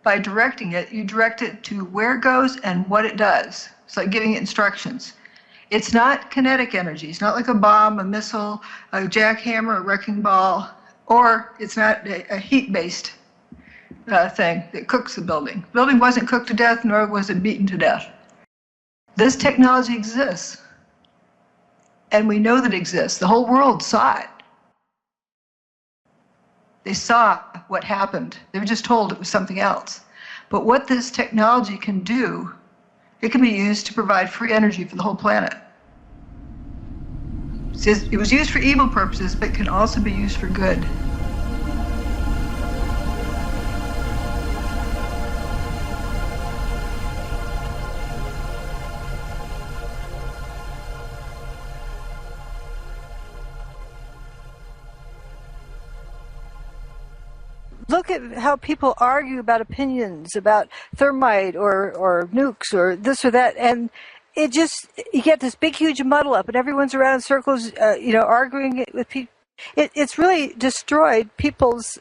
by directing it, you direct it to where it goes and what it does. It's like giving it instructions. It's not kinetic energy. It's not like a bomb, a missile, a jackhammer, a wrecking ball, or it's not a heat-based thing that cooks the building. The building wasn't cooked to death, nor was it beaten to death. This technology exists, and we know that it exists. The whole world saw it. They saw what happened. They were just told it was something else. But what this technology can do, it can be used to provide free energy for the whole planet. It was used for evil purposes, but can also be used for good. Look at how people argue about opinions, about thermite or nukes or this or that, and it just, you get this big, huge muddle up, and everyone's around in circles, arguing with people. It's really destroyed people's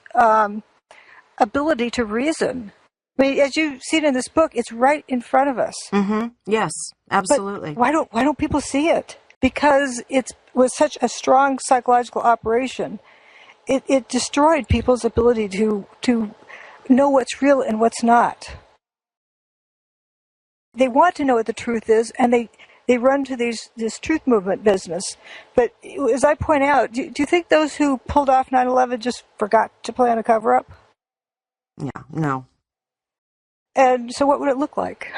ability to reason. I mean, as you've seen in this book, it's right in front of us. Mm-hmm. Yes, absolutely. But why don't people see it? Because it was such a strong psychological operation. It destroyed people's ability to know what's real and what's not. They want to know what the truth is, and they run to this truth movement business. But as I point out, do you think those who pulled off 9/11 just forgot to plan a cover-up? Yeah, no. And so what would it look like?